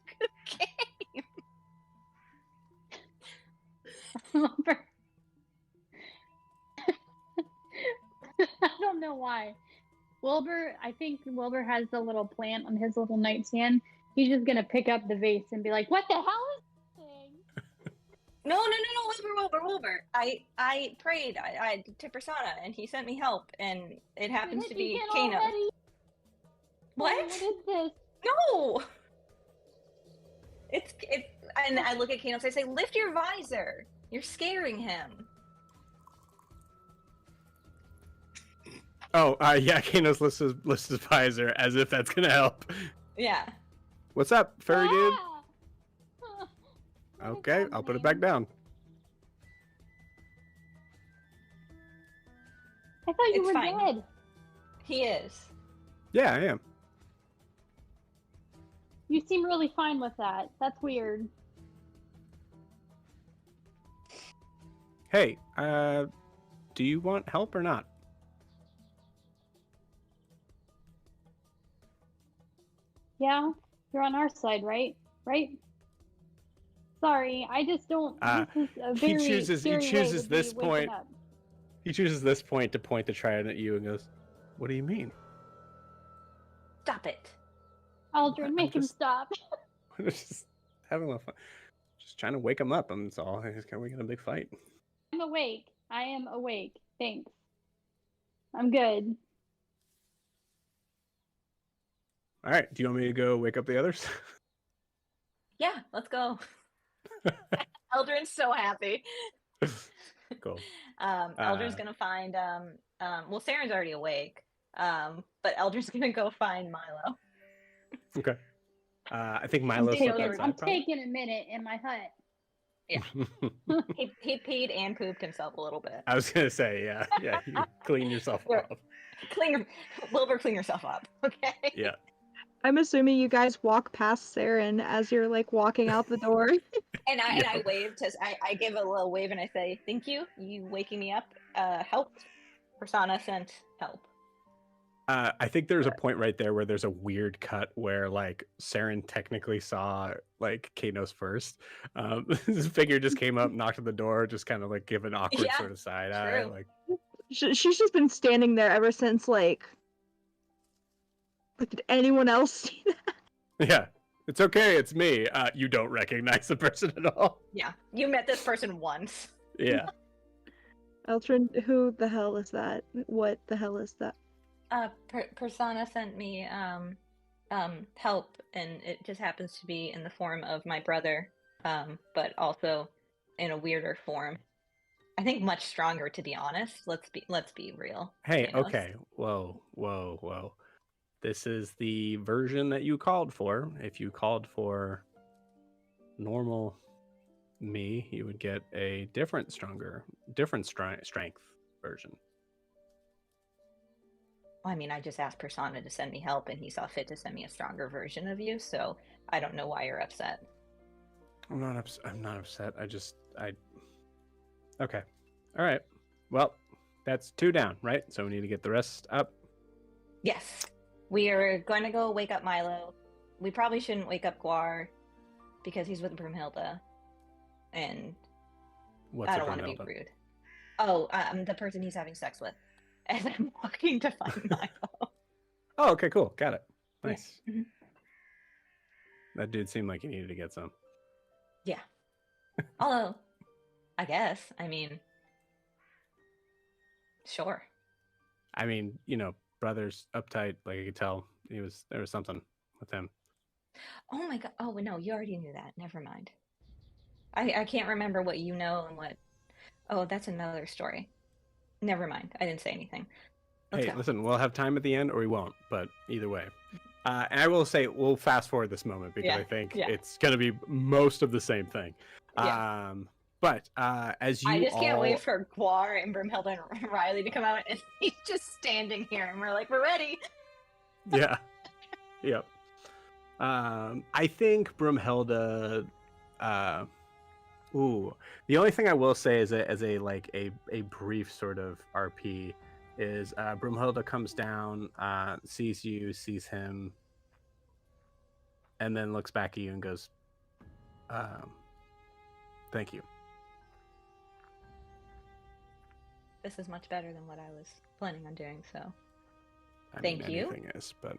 came. I don't know why. Wilbur, I think Wilbur has the little plant on his little nightstand. He's just gonna pick up the vase and be like, "What the hell is this thing?" No, Wilbur. I prayed to Persona, and he sent me help, and it happens to be Kano. What? What is this? No. It's and I look at Kano and I say, "Lift your visor. You're scaring him." Oh, yeah, Kano's lifts his visor as if that's gonna help. Yeah. What's up, furry dude? Okay, I'll put it back down. I thought you were fine. dead. He is. Yeah, I am. You seem really fine with that. That's weird. Hey, do you want help or not? Yeah, you're on our side, right? Right? Sorry, I just don't. This is a very he chooses this point. Up. He chooses this point to point the trident at you and goes, "What do you mean?" Stop it. Aldrin, make him stop. Just having a little fun. Just trying to wake him up. That's all. We got a big fight. I'm awake. I am awake. Thanks. I'm good. All right. Do you want me to go wake up the others? Yeah, let's go. Eldrin's so happy. Cool. Eldrin's gonna find well, Saren's already awake. But Eldrin's gonna go find Milo. Okay. I think Milo's I'm taking a minute in my hut. Yeah. he peed and pooped himself a little bit. I was gonna say, yeah. You clean yourself up. Wilbur, clean yourself up. Okay. Yeah. I'm assuming you guys walk past Saren as you're like walking out the door. And I wave to I give a little wave and I say, "Thank you. You waking me up helped. Persona sent help." I think there's a point right there where there's a weird cut where like Saren technically saw like Kano's first. This figure just came up, knocked on the door, just kind of like give an awkward sort of side eye. Like she's just been standing there ever since like did anyone else see that? Yeah. It's okay, it's me. You don't recognize the person at all. Yeah. You met this person once. Yeah. Eltrin, who the hell is that? What the hell is that? Persona sent me help, and it just happens to be in the form of my brother, but also in a weirder form. I think much stronger, to be honest. Let's be real. Hey, Thanos. okay. Whoa. This is the version that you called for. If you called for normal me, you would get a different strength version. I mean, I just asked Persona to send me help, and he saw fit to send me a stronger version of you. So I don't know why you're upset. I'm not upset. Okay. All right. Well, that's 2 down, right? So we need to get the rest up. Yes, we are going to go wake up Milo. We probably shouldn't wake up Guar because he's with Broomhilda, and What's I don't want to be rude. Oh, the person he's having sex with. As I'm walking to find Milo. Oh, okay, cool. Got it. Nice. Mm-hmm. That dude seemed like he needed to get some. Yeah. Although, I guess, I mean, sure. I mean, brother's uptight. Like I could tell there was something with him. Oh my god. Oh no, you already knew that. Never mind. I can't remember what you know and what. Oh, that's another story. Never mind. I didn't say anything. Let's go. Listen, we'll have time at the end or we won't, but either way. And I will say we'll fast forward this moment because I think it's going to be most of the same thing. Yeah. But as you I just can't wait for Guar and Broomhilda and Riley to come out, and he's just standing here, and we're like, we're ready. Yeah. Yep. I think Broomhilda. The only thing I will say is as a brief sort of RP is Broomhilda comes down, sees you, sees him, and then looks back at you and goes, "Thank you." This is much better than what I was planning on doing, so Thank you. Anything is, but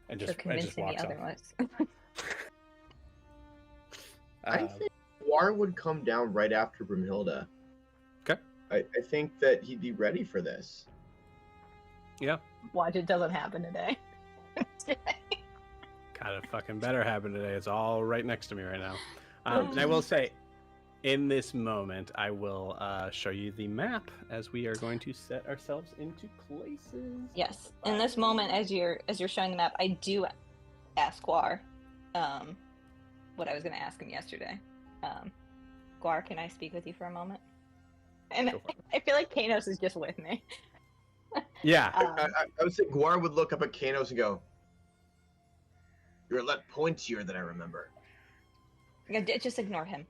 I just me otherwise. I think Guar would come down right after Broomhilda. Okay. I think that he'd be ready for this. Yeah. Watch, it doesn't happen today. Gotta fucking better happen today. It's all right next to me right now. And I will say, in this moment, I will show you the map as we are going to set ourselves into places. Yes. In this moment, as you're showing the map, I do ask Guar what I was going to ask him yesterday. Guar, can I speak with you for a moment? And I feel like Kanos is just with me. Yeah. I would say Guar would look up at Kanos and go, "You're a lot pointier than I remember." Just ignore him.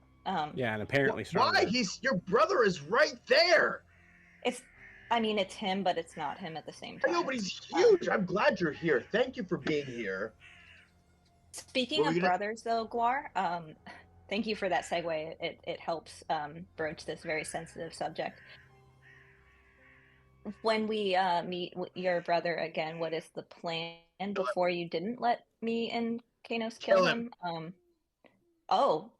Yeah, and apparently stronger. Why? Your brother is right there. It's him, but it's not him at the same time. I know, but he's huge. I'm glad you're here. Thank you for being here. Speaking of brothers, though, Guar, thank you for that segue. It helps broach this very sensitive subject. When we meet your brother again, what is the plan before you didn't let me and Kanos kill him? Oh,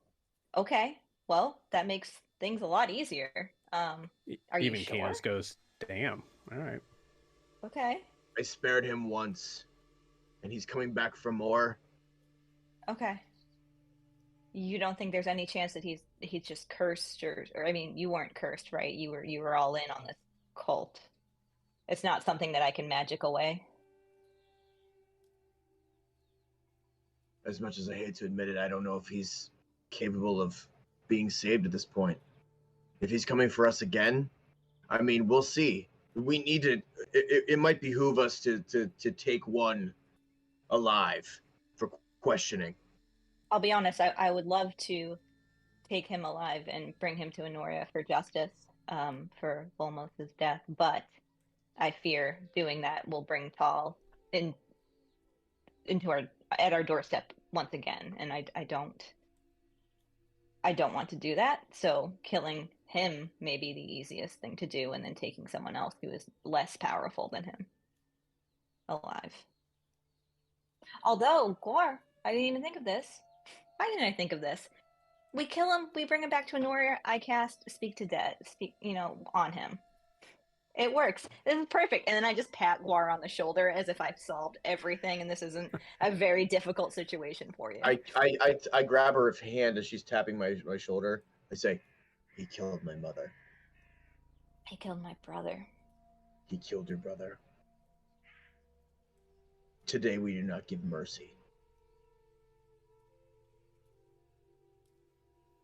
okay. Well, that makes things a lot easier. Are Even you sure? Kanos goes, "Damn, all right." Okay. I spared him once, and he's coming back for more. Okay. You don't think there's any chance that he's just cursed, or I mean, you weren't cursed, right? You were all in on this cult. It's not something that I can magic away. As much as I hate to admit it, I don't know if he's capable of being saved at this point. If he's coming for us again, I mean, we'll see. We need to. It might behoove us to take one alive for questioning. I'll be honest. I would love to take him alive and bring him to Honoria for justice, for Volmos's death, but I fear doing that will bring Tal into our doorstep once again, and I don't want to do that. So killing him may be the easiest thing to do, and then taking someone else who is less powerful than him alive. Although, Guar, I didn't even think of this. Why didn't I think of this? We kill him, we bring him back to Honoria, I cast Speak to Dead, on him. It works. This is perfect. And then I just pat Guar on the shoulder as if I've solved everything, and this isn't a very difficult situation for you. I grab her hand as she's tapping my shoulder. I say, "He killed my mother. He killed my brother. He killed your brother. Today we do not give mercy.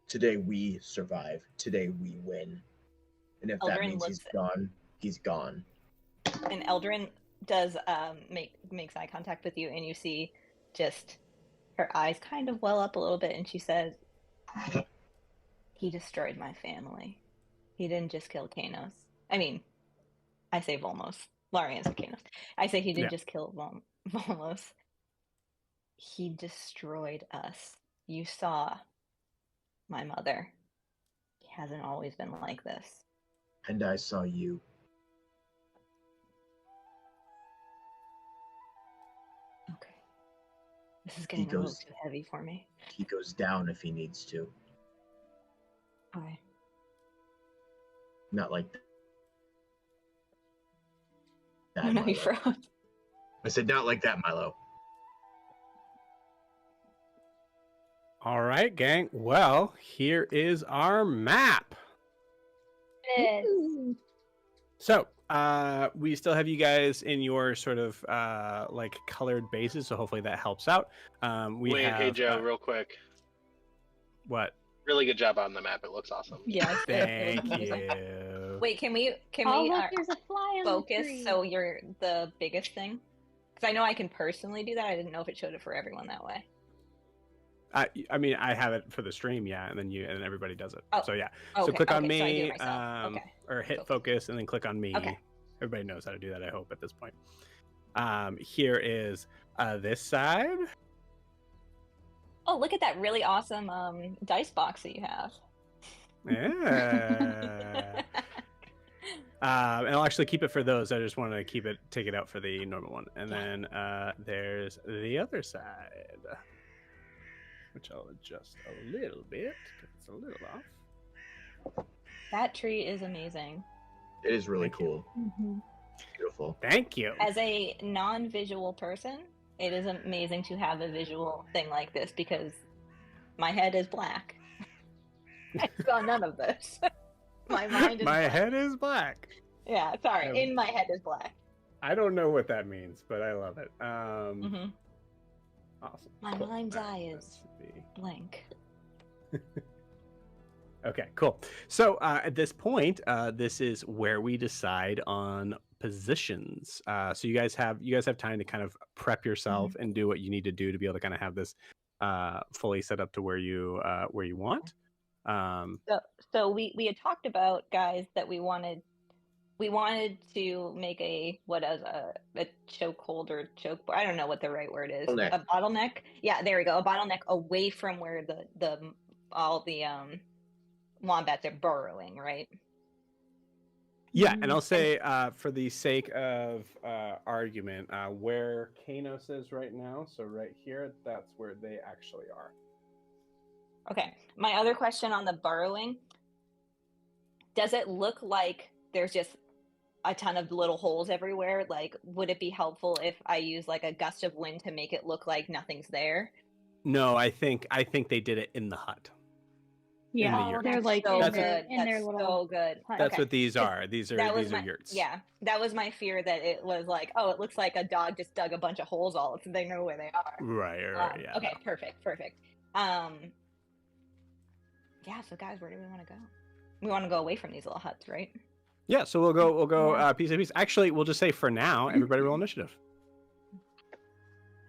Today we survive. Today we win. And if that Eldrin means he's gone, he's gone." And Eldrin does makes eye contact with you, and you see just her eyes kind of well up a little bit, and she says, "He destroyed my family. He didn't just kill Kanos. I mean, I say Volmos. Larian said Kanos. I say he didn't just kill Volmos. He destroyed us. You saw my mother. He hasn't always been like this. And I saw you. Okay. This is getting a little too heavy for me. He goes down if he needs to. Okay. Not like that. No, you froze. I said, not like that, Milo. All right, gang. Well, here is our map. So, we still have you guys in your sort of like colored bases, so hopefully that helps out. Wait, hey Joe, real quick. What? Really good job on the map. It looks awesome. Yes. Thank you. Wait, can we look, there's a fly on focus the tree. so you're the biggest thing? Because I know I can personally do that. I didn't know if it showed it for everyone that way. I mean, I have it for the stream, yeah, and then everybody does it. Oh. So yeah, Okay, so click on okay, so I do me, it myself. Okay. or hit focus, and then click on me. Okay. Everybody knows how to do that, I hope, at this point. Here is this side. Oh, look at that really awesome dice box that you have. Yeah. And I'll actually keep it for those. I just want to take it out for the normal one. And then there's the other side, which I'll adjust a little bit because it's a little off. That tree is amazing. It is really cool. Mm-hmm. Beautiful. Thank you. As a non-visual person, it is amazing to have a visual thing like this because my head is black. I saw none of this. My mind is black. head is black. Yeah, sorry. In my head is black. I don't know what that means, but I love it. Mm-hmm. Awesome. My Cool. mind's All right, eye that is should be- blank. Okay, cool. So at this point, this is where we decide on positions. So you guys have time to kind of prep yourself and do what you need to do to be able to kind of have this fully set up to where you want. So we had talked about, guys, that we wanted to make a chokehold or choke. I don't know what the right word is. Bottleneck. A bottleneck. Yeah, there we go. A bottleneck away from where all the wombats are burrowing, right? Yeah, and I'll say for the sake of argument, where Kanos is right now, so right here, that's where they actually are. Okay. My other question on the burrowing, does it look like there's just a ton of little holes everywhere? Like, would it be helpful if I use like a gust of wind to make it look like nothing's there? No, I think they did it in the hut. Yeah, yurt. they're like so in good. their That's little so good. hut. That's Okay. what these are. These are yurts. Yeah, that was my fear, that it was like, oh, it looks like a dog just dug a bunch of holes all so they know where they are. Right. Yeah. Okay, perfect. Yeah, so guys, where do we want to go? We want to go away from these little huts, right? Yeah. So we'll go piece by piece. Actually, we'll just say for now, everybody roll initiative.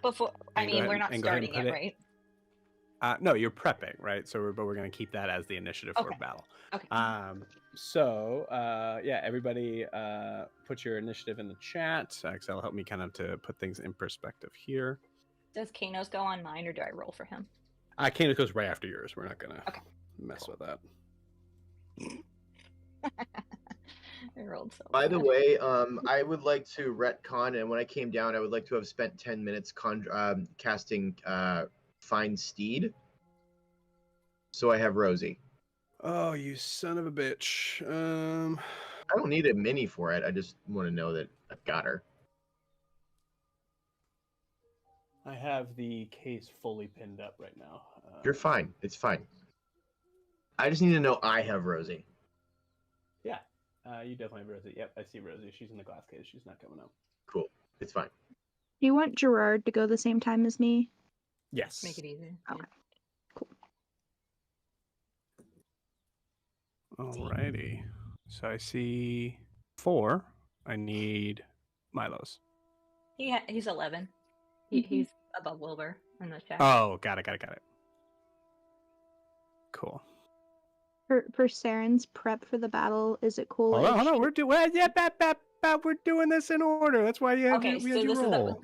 Before, And go ahead- we're not and go ahead and starting put it, it- right? No, you're prepping, right? So but we're going to keep that as the initiative for Okay. battle. Okay. Yeah, everybody put your initiative in the chat, because that'll help me kind of to put things in perspective here. Does Kanos go on mine, or do I roll for him? Kanos goes right after yours. We're not going to Okay. mess with that. I rolled so By the bad. way, I would like to retcon, and when I came down, I would like to have spent 10 minutes casting Find Steed. So I have Rosie. Oh, you son of a bitch. I don't need a mini for it. I just want to know that I've got her. I have the case fully pinned up right now. You're fine. It's fine. I just need to know I have Rosie. Yeah, you definitely have Rosie. Yep, I see Rosie. She's in the glass case. She's not coming up. Cool. It's fine. Do you want Gerard to go the same time as me? Yes. Make it easy. Okay. Cool. Alrighty. So I see 4. I need Milo's. He's 11. Mhm. He's above Wilbur in the chat. Oh, got it. Cool. For Saren's prep for the battle, is it cool? Hold if on. she- We're doing this in order. That's why you have Okay, you so had this your roll.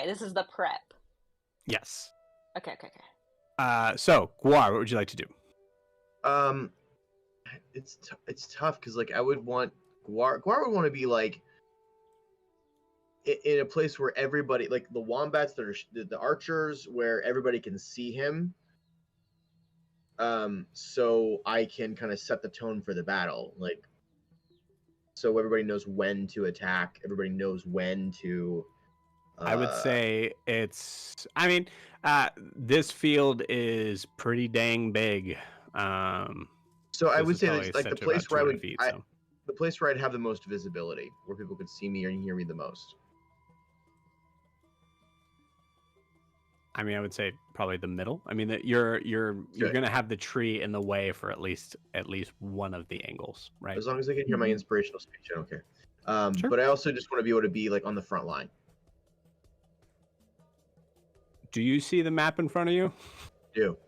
this is the prep. Yes. Okay. So Guar, what would you like to do? It's tough because like I would want Guar would want to be like in a place where everybody, like the wombats that are the archers, where everybody can see him. So I can kind of set the tone for the battle, like so everybody knows when to attack. Everybody knows when to. I would say it's. I mean, this field is pretty dang big. So I this would is say probably that's like set the to place about where I 200 would feet, so. the place where I'd have the most visibility, where people could see me and hear me the most. I mean, I would say probably the middle. I mean, that you're Good. gonna have the tree in the way for at least one of the angles, right? As long as I can hear my inspirational speech, I don't care. Sure. But I also just want to be able to be like on the front line. Do you see the map in front of you? Do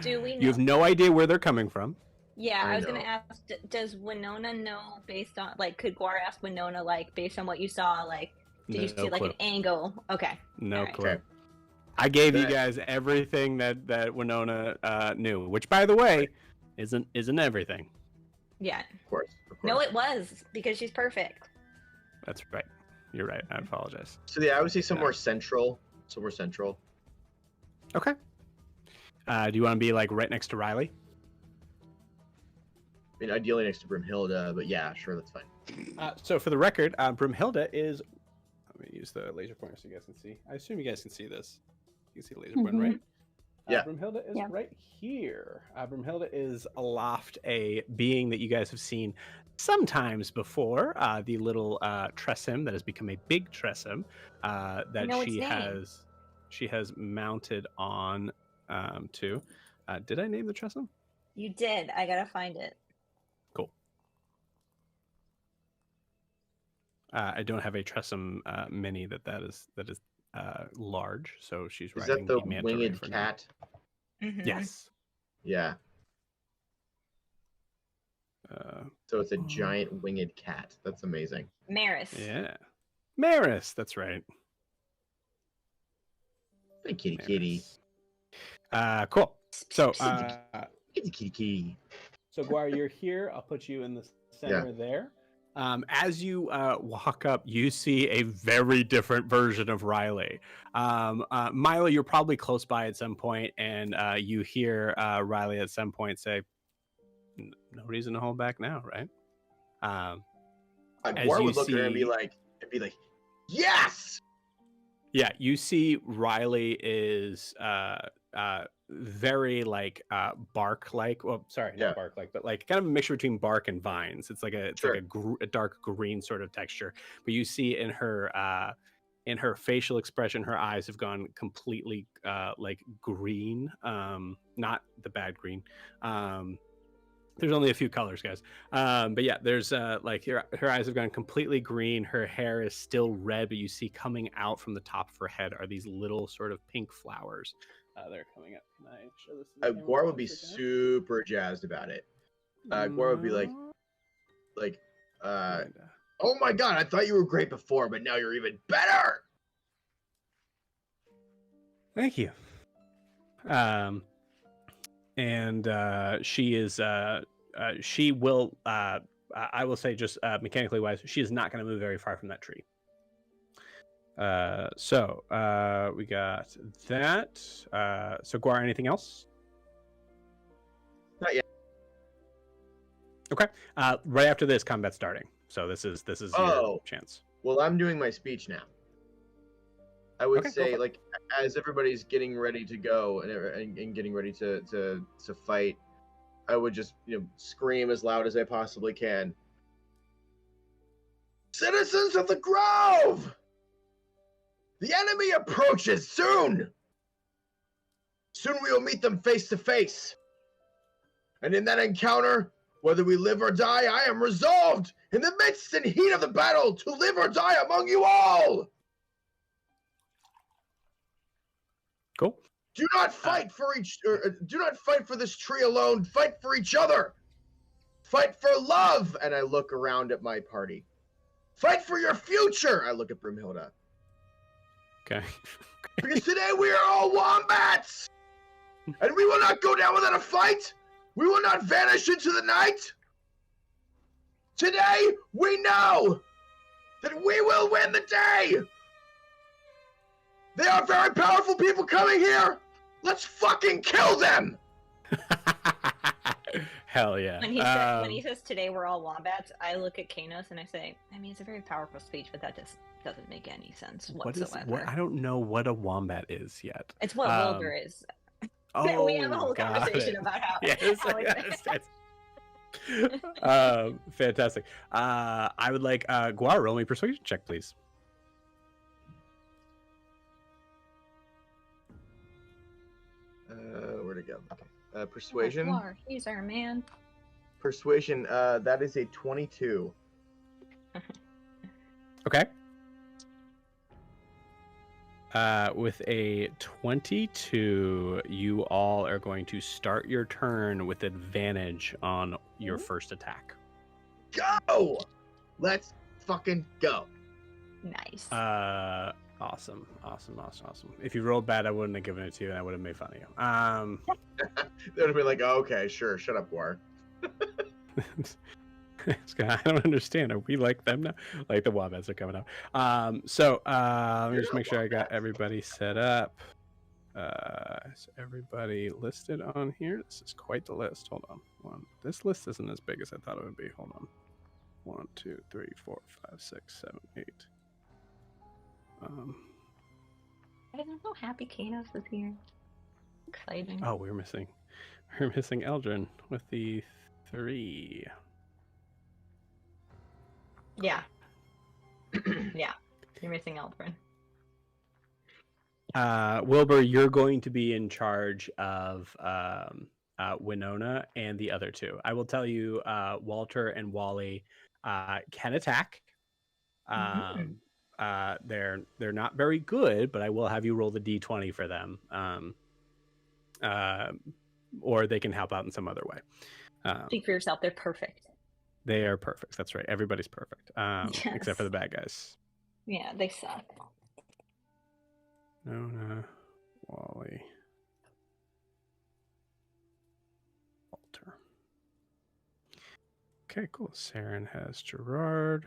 Do we know? You have no idea where they're coming from. Yeah, I I was gonna know. ask. Does Winona know based on like? Could Guar ask Winona like based on what you saw? Like, did you No see like clue. an angle? Okay. No Alright. clue. Okay. I gave you That- guys everything that Winona knew, which, by the way, isn't everything. Yeah. of course. No, it was because she's perfect. That's right. You're right. I apologize. So yeah, I would say somewhere central. Okay. Do you want to be like right next to Riley? I mean, ideally next to Brimhilda, but yeah, sure, that's fine. So for the record, Brimhilda is. Let me use the laser pointer so you guys can see. I assume you guys can see this. You can see the laser pointer, right? Yeah. Brimhilda is Yeah. right here. Brimhilda is aloft a being that you guys have seen sometimes before. The little Tressym that has become a big Tressym that know its she name. has mounted on to. Did I name the Tressym? You did. I gotta find it. Cool. I don't have a Tressym mini that is large, so she's Is riding that the manta ray winged for now. cat? Mhm. Yes. Yeah. So it's a Oh. giant winged cat. That's amazing. Maris. Yeah. Maris, that's right. Hey, kitty. Cool. So, Kitty. so Guar, you're here. I'll put you in the center there. As you walk up, you see a very different version of Riley. Milo, you're probably close by at some point, and you hear Riley at some point say, "No reason to hold back now, right?" as Guar you would look at her and be see- like, yes! Yeah, you see Riley is very like bark like. Well, sorry, Yeah. not bark like, but like kind of a mixture between bark and vines. It's like Sure. a dark green sort of texture. But you see in her facial expression, her eyes have gone completely like green. Not the bad green. There's only a few colors, guys. But yeah, there's like her eyes have gone completely green. Her hair is still red, but you see coming out from the top of her head are these little sort of pink flowers. They're coming up. Can I show this? To the camera Guar would be once again? super jazzed about it. Guar would be like, oh my god, I thought you were great before, but now you're even better! Thank you. And she is she will I will say just mechanically wise, she is not going to move very far from that tree. So we got that. So Guar, anything else? Not yet. Okay. Right after this, combat starting. So this is your chance. Well, I'm doing my speech now. I would Okay, go say, for it. like, as everybody's getting ready to go and getting ready to fight, I would just scream as loud as I possibly can. Citizens of the Grove! The enemy approaches soon! Soon we will meet them face to face. And in that encounter, whether we live or die, I am resolved in the midst and heat of the battle to live or die among you all! Cool. Do not fight do not fight for this tree alone. Fight for each other. Fight for love. And I look around at my party. Fight for your future. I look at Brimhilda. Okay. Because today we are all wombats, and we will not go down without a fight. We will not vanish into the night. Today we know that we will win the day. They are very powerful people coming here. Let's fucking kill them. Hell yeah. When he says today we're all wombats, I look at Kanos and I say, I mean, it's a very powerful speech, but that just doesn't make any sense whatsoever. I don't know what a wombat is yet. It's what Wilbur is. Oh, we have a whole conversation about how. Yes, yes. Fantastic. I would like Guar, roll me persuasion check, please. Where'd it go? Okay. Persuasion. Guar, he's our man. Persuasion. That is a 22. Okay. With a 22, you all are going to start your turn with advantage on your first attack. Go! Let's fucking go. Nice. Awesome. If you rolled bad, I wouldn't have given it to you, and I would have made fun of you. They would have been like, oh, okay, sure, shut up, Guar. I don't understand. Are we like them now? Like the wombats are coming up. Let me just make sure I got everybody set up. Is everybody listed on here? This is quite the list. Hold on. This list isn't as big as I thought it would be. Hold on. 1, 2, 3, 4, 5, 6, 7, 8. I'm so happy Kanos is here. Exciting. Oh, we're missing Eldrin with the 3. Yeah. Yeah. You're missing Eldrin. Wilbur, you're going to be in charge of Winona and the other two. I will tell you, Walter and Wally can attack. They're not very good, but I will have you roll the d20 for them. Or they can help out in some other way. Speak for yourself. They're perfect. They are perfect. That's right. Everybody's perfect, Yes. except for the bad guys. Yeah, they suck. Winona, Wally, Walter. Okay, cool. Saren has Gerard.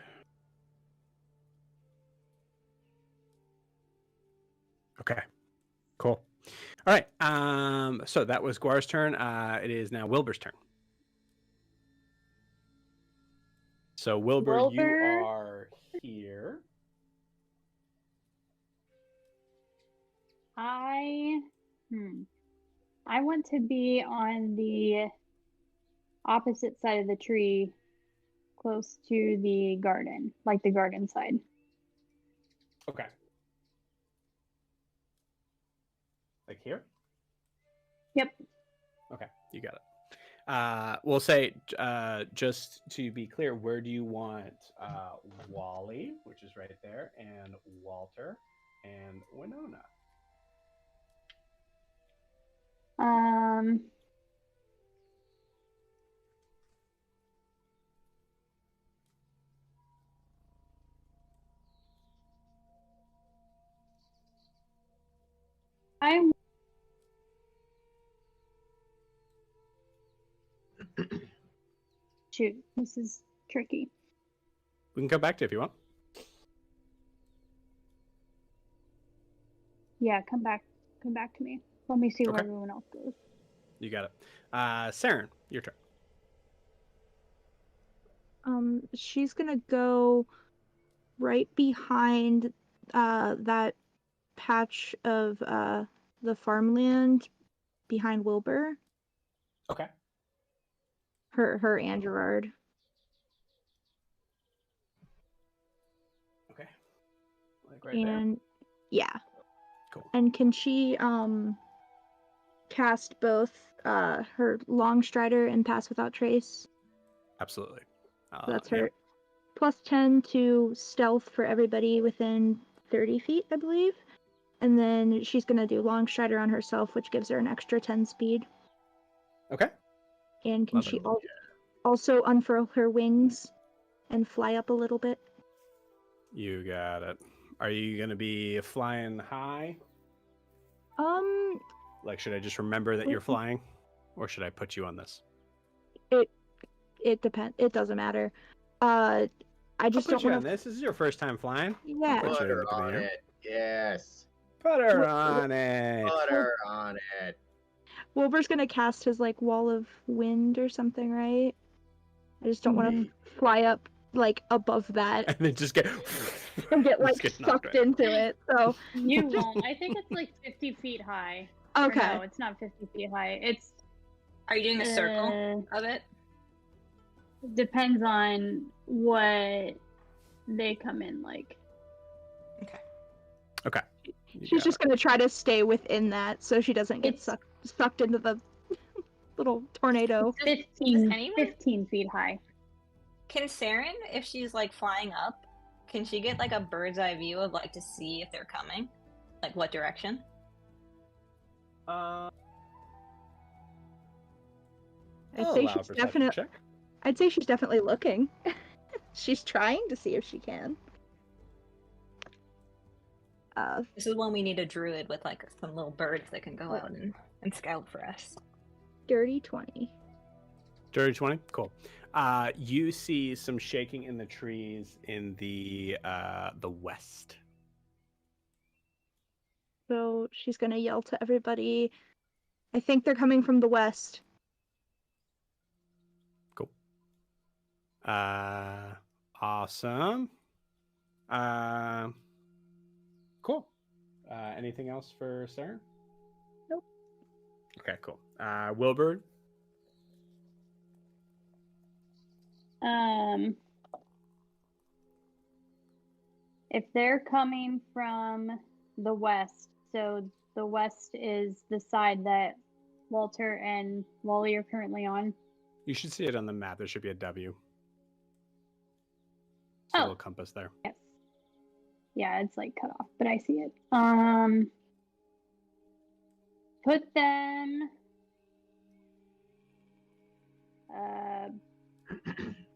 Okay, cool. All right. So that was Guar's turn. It is now Wilbur's turn. So Wilbur, you are here. I want to be on the opposite side of the tree, close to the garden, like the garden side. Okay. Like here? Yep. Okay, you got it. We'll say, just to be clear, where do you want Wally, which is right there, and Walter, and Winona? I shoot, this is tricky. We can come back to it if you want. Yeah, come back to me. Let me see where Okay. everyone else goes. You got it. Saren, your turn. She's gonna go right behind that patch of the farmland behind Wilbur. Okay. Her and Gerard. Okay. Like right there. And yeah. Cool. And can she cast both her long strider and pass without trace? Absolutely. So that's her Yeah. plus 10 to stealth for everybody within 30 feet, I believe. And then she's going to do long strider on herself, which gives her an extra 10 speed. Okay. And can Love she it. also unfurl her wings and fly up a little bit? You got it. Are you gonna be flying high? Like, should I just remember that you're flying, or should I put you on this? It depends. It doesn't matter. I just I'll put don't you want on this. This is your first time flying. Yeah. Put Put you in her the on air. it. Yes. Put her What- on it. Put her on it. Wilbur's gonna cast his like wall of wind or something, right? I just don't want to fly up like above that And then just get and get like just knocked sucked right. into it. So You won't. I think it's like 50 feet high. Or okay. no, it's not 50 feet high. It's Are you doing a circle of it? depends on what they come in like. Okay. You She's got just gonna try to stay within that so she doesn't get It's- sucked into the little tornado. 15, anyone- 15 feet high. Can Saren, if she's like flying up, can she get like a bird's eye view of like to see if they're coming? Like what direction? it. I'd I'll say allow a she's perception definitely. check. I'd say she's definitely looking. She's trying to see if she can. This is when we need a druid with like some little birds that can go out and scout for us. Dirty 20. Dirty 20? Cool. You see some shaking in the trees in the west. So she's gonna yell to everybody. I think they're coming from the west. Cool. Awesome. Cool. Anything else for Sarah? Nope. Okay, cool. Wilbur? If they're coming from the west, so the west is the side that Walter and Wally are currently on. You should see it on the map. There should be a W. It's a Oh. little compass there. Yes. Yeah, it's like cut off, but I see it. Put them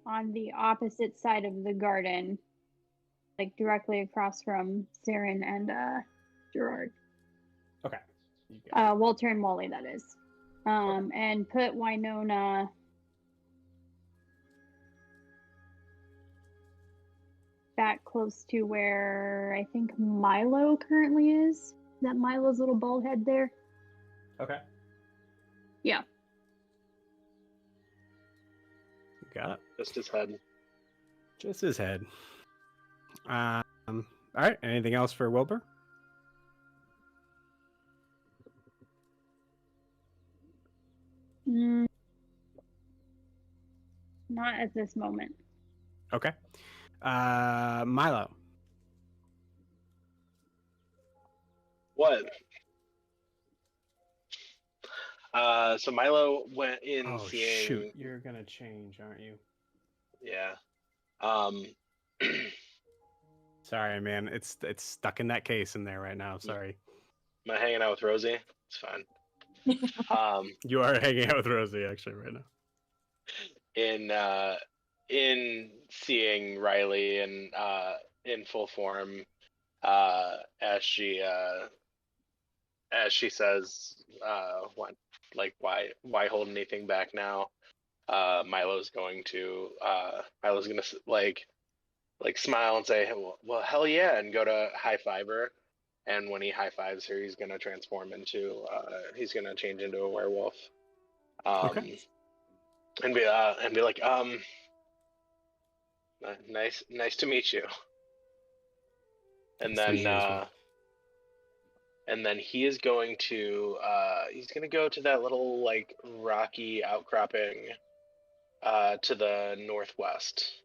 on the opposite side of the garden, like directly across from Saren and Gerard. Okay. You got it. Walter and Wally, that is. And put Winona back close to where I think Milo currently is. That Milo's little bald head there. Okay. Yeah. You got it. Just his head. Just his head. All right. Anything else for Wilbur? Not at this moment. Okay. Milo. What? So Milo went in Oh seeing. shoot! You're gonna change, aren't you? Yeah. Sorry, man. It's stuck in that case in there right now. Sorry. Am I hanging out with Rosie? It's fine. You are hanging out with Rosie actually right now. In seeing Riley in full form, as she says, why hold anything back now? Milo's gonna smile and say, well, hell yeah, and go to high five her. And when he high fives her, he's gonna transform into he's gonna change into a werewolf. Okay. And be like, Nice to meet you. And Nice to meet then you as well. and then he is going to he's gonna go to that little like rocky outcropping to the northwest.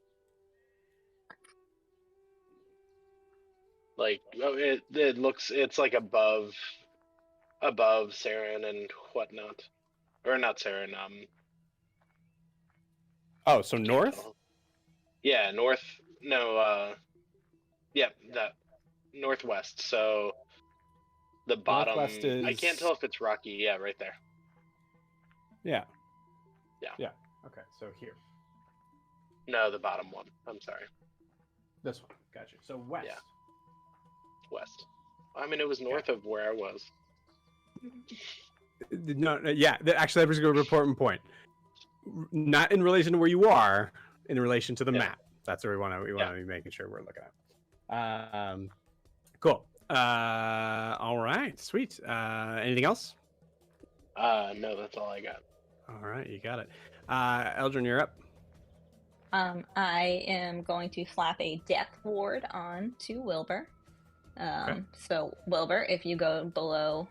Like it looks, it's like above Saren and whatnot, or not Saren. Oh, so Can't north? tell. Yeah, north. No. Yeah, that northwest. So the bottom. Northwest is. I can't tell if it's rocky. Yeah, right there. Yeah. Yeah. Yeah. Okay, so here. No, the bottom one. I'm sorry. This one. Gotcha. So west. Yeah. West. I mean, it was north of where I was. No, yeah. Actually, that was a good important point. Not in relation to where you are, in relation to the map. That's where we want to be making sure we're looking at. Cool. All right. Sweet. Anything else? No, that's all I got. All right, you got it. Eldrin, you're up. I am going to slap a depth ward on to Wilbur. Okay. So Wilbur, if you go below,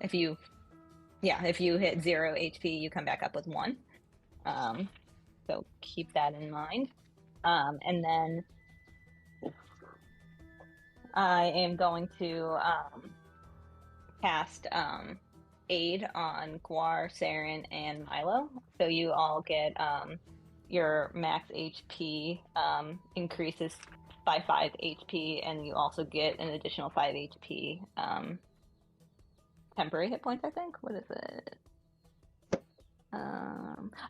if you hit 0 HP, you come back up with 1. So keep that in mind. And then I am going to cast aid on Guar, Saren, and Milo. So you all get your max HP increases by 5 HP, and you also get an additional 5 HP temporary hit points, I think. What is it?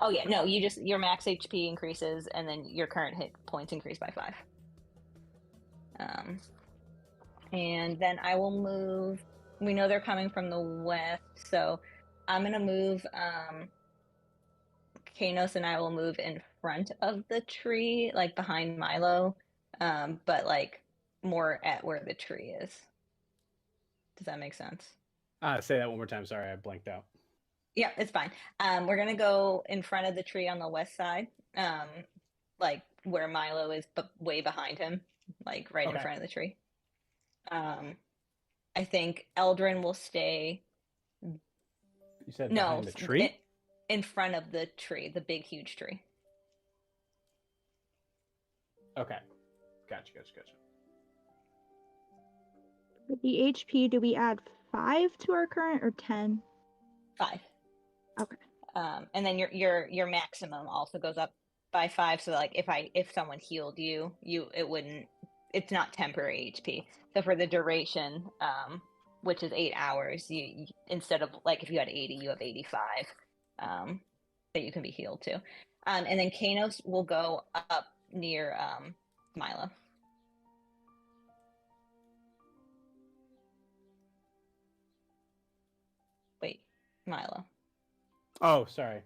Oh yeah, no, your max HP increases, and then your current hit points increase by 5. And then I will move. We know they're coming from the west, so I'm gonna move. Kanos and I will move in front of the tree, like behind Milo, but like more at where the tree is. Does that make sense? Say that one more time. Sorry, I blanked out. Yeah, it's fine. We're gonna go in front of the tree on the west side, like where Milo is, but way behind him, like right in front of the tree. I think Eldrin will stay. You said behind the tree? In front of the tree, the big, huge tree. Okay. Gotcha. For the HP, do we add 5 to our current or 10? 5. Okay. And then your maximum also goes up by 5. So like if someone healed you, it's not temporary HP. So for the duration, which is 8 hours, you instead of like if you had 80, you have 85. That you can be healed to. And then Kanos will go up near Milo. Wait, Milo. Oh, sorry.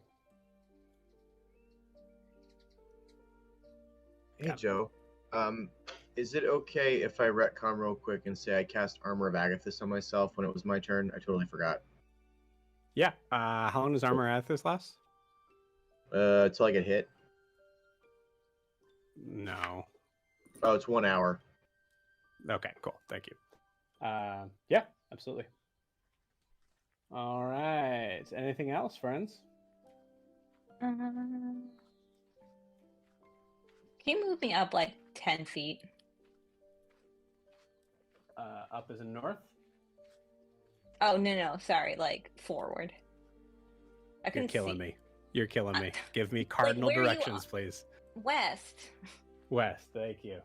Hey, Joe. Is it okay if I retcon real quick and say I cast Armor of Agathis on myself when it was my turn? I totally forgot. Yeah. How long does Armor Agathis last? Until I get hit. No. Oh, it's 1 hour. Okay, cool. Thank you. Yeah, absolutely. All right. Anything else, friends? Can you move me up like 10 feet? Up as in north? Oh, no. Sorry, like forward. You're killing me. You're killing me. Give me cardinal directions, please. West. West, thank you.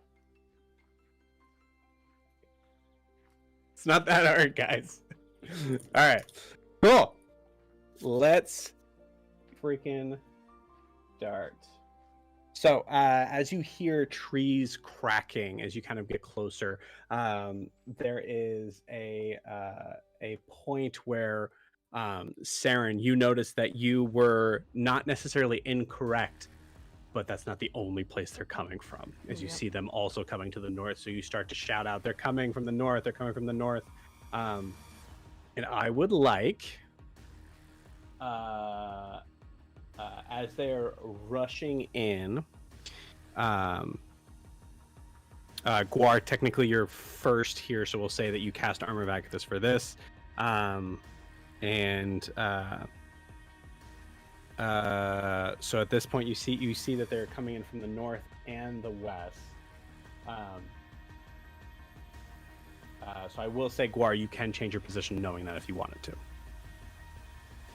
It's not that hard, guys. All right, cool. Let's freaking start. So as you hear trees cracking as you kind of get closer, there is a point where Saren, you notice that you were not necessarily incorrect, but that's not the only place they're coming from, as you see them also coming to the north. So you start to shout out, they're coming from the north, they're coming from the north. And I would like, as they're rushing in, Guar, technically you're first here, so we'll say that you cast Armor of Agathis for this. So at this point, you see that they're coming in from the north and the west. So I will say, Guar, you can change your position knowing that if you wanted to.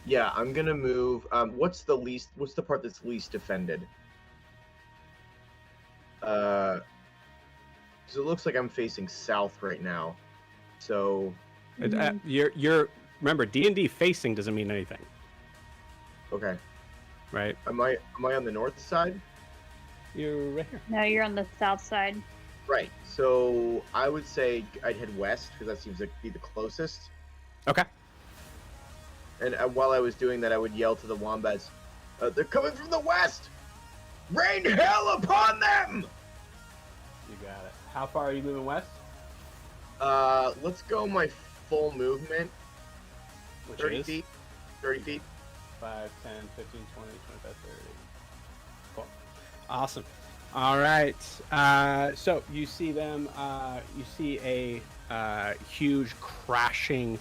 Yeah, I'm gonna move. What's the part that's least defended? So it looks like I'm facing south right now. So You're remember, D&D facing doesn't mean anything. Okay. Right? Am I on the north side? You're right here. No, you're on the south side. Right. So I would say I'd head west because that seems like be the closest. Okay. And while I was doing that, I would yell to the wombats, "They're coming from the west! Rain hell upon them!" You got it. How far are you moving west? Let's go my full movement. Which 30 is? feet. 30 feet. 5, 10, 15, 20, 25, 30. Cool. Awesome. All right. So you see them. You see a huge crashing.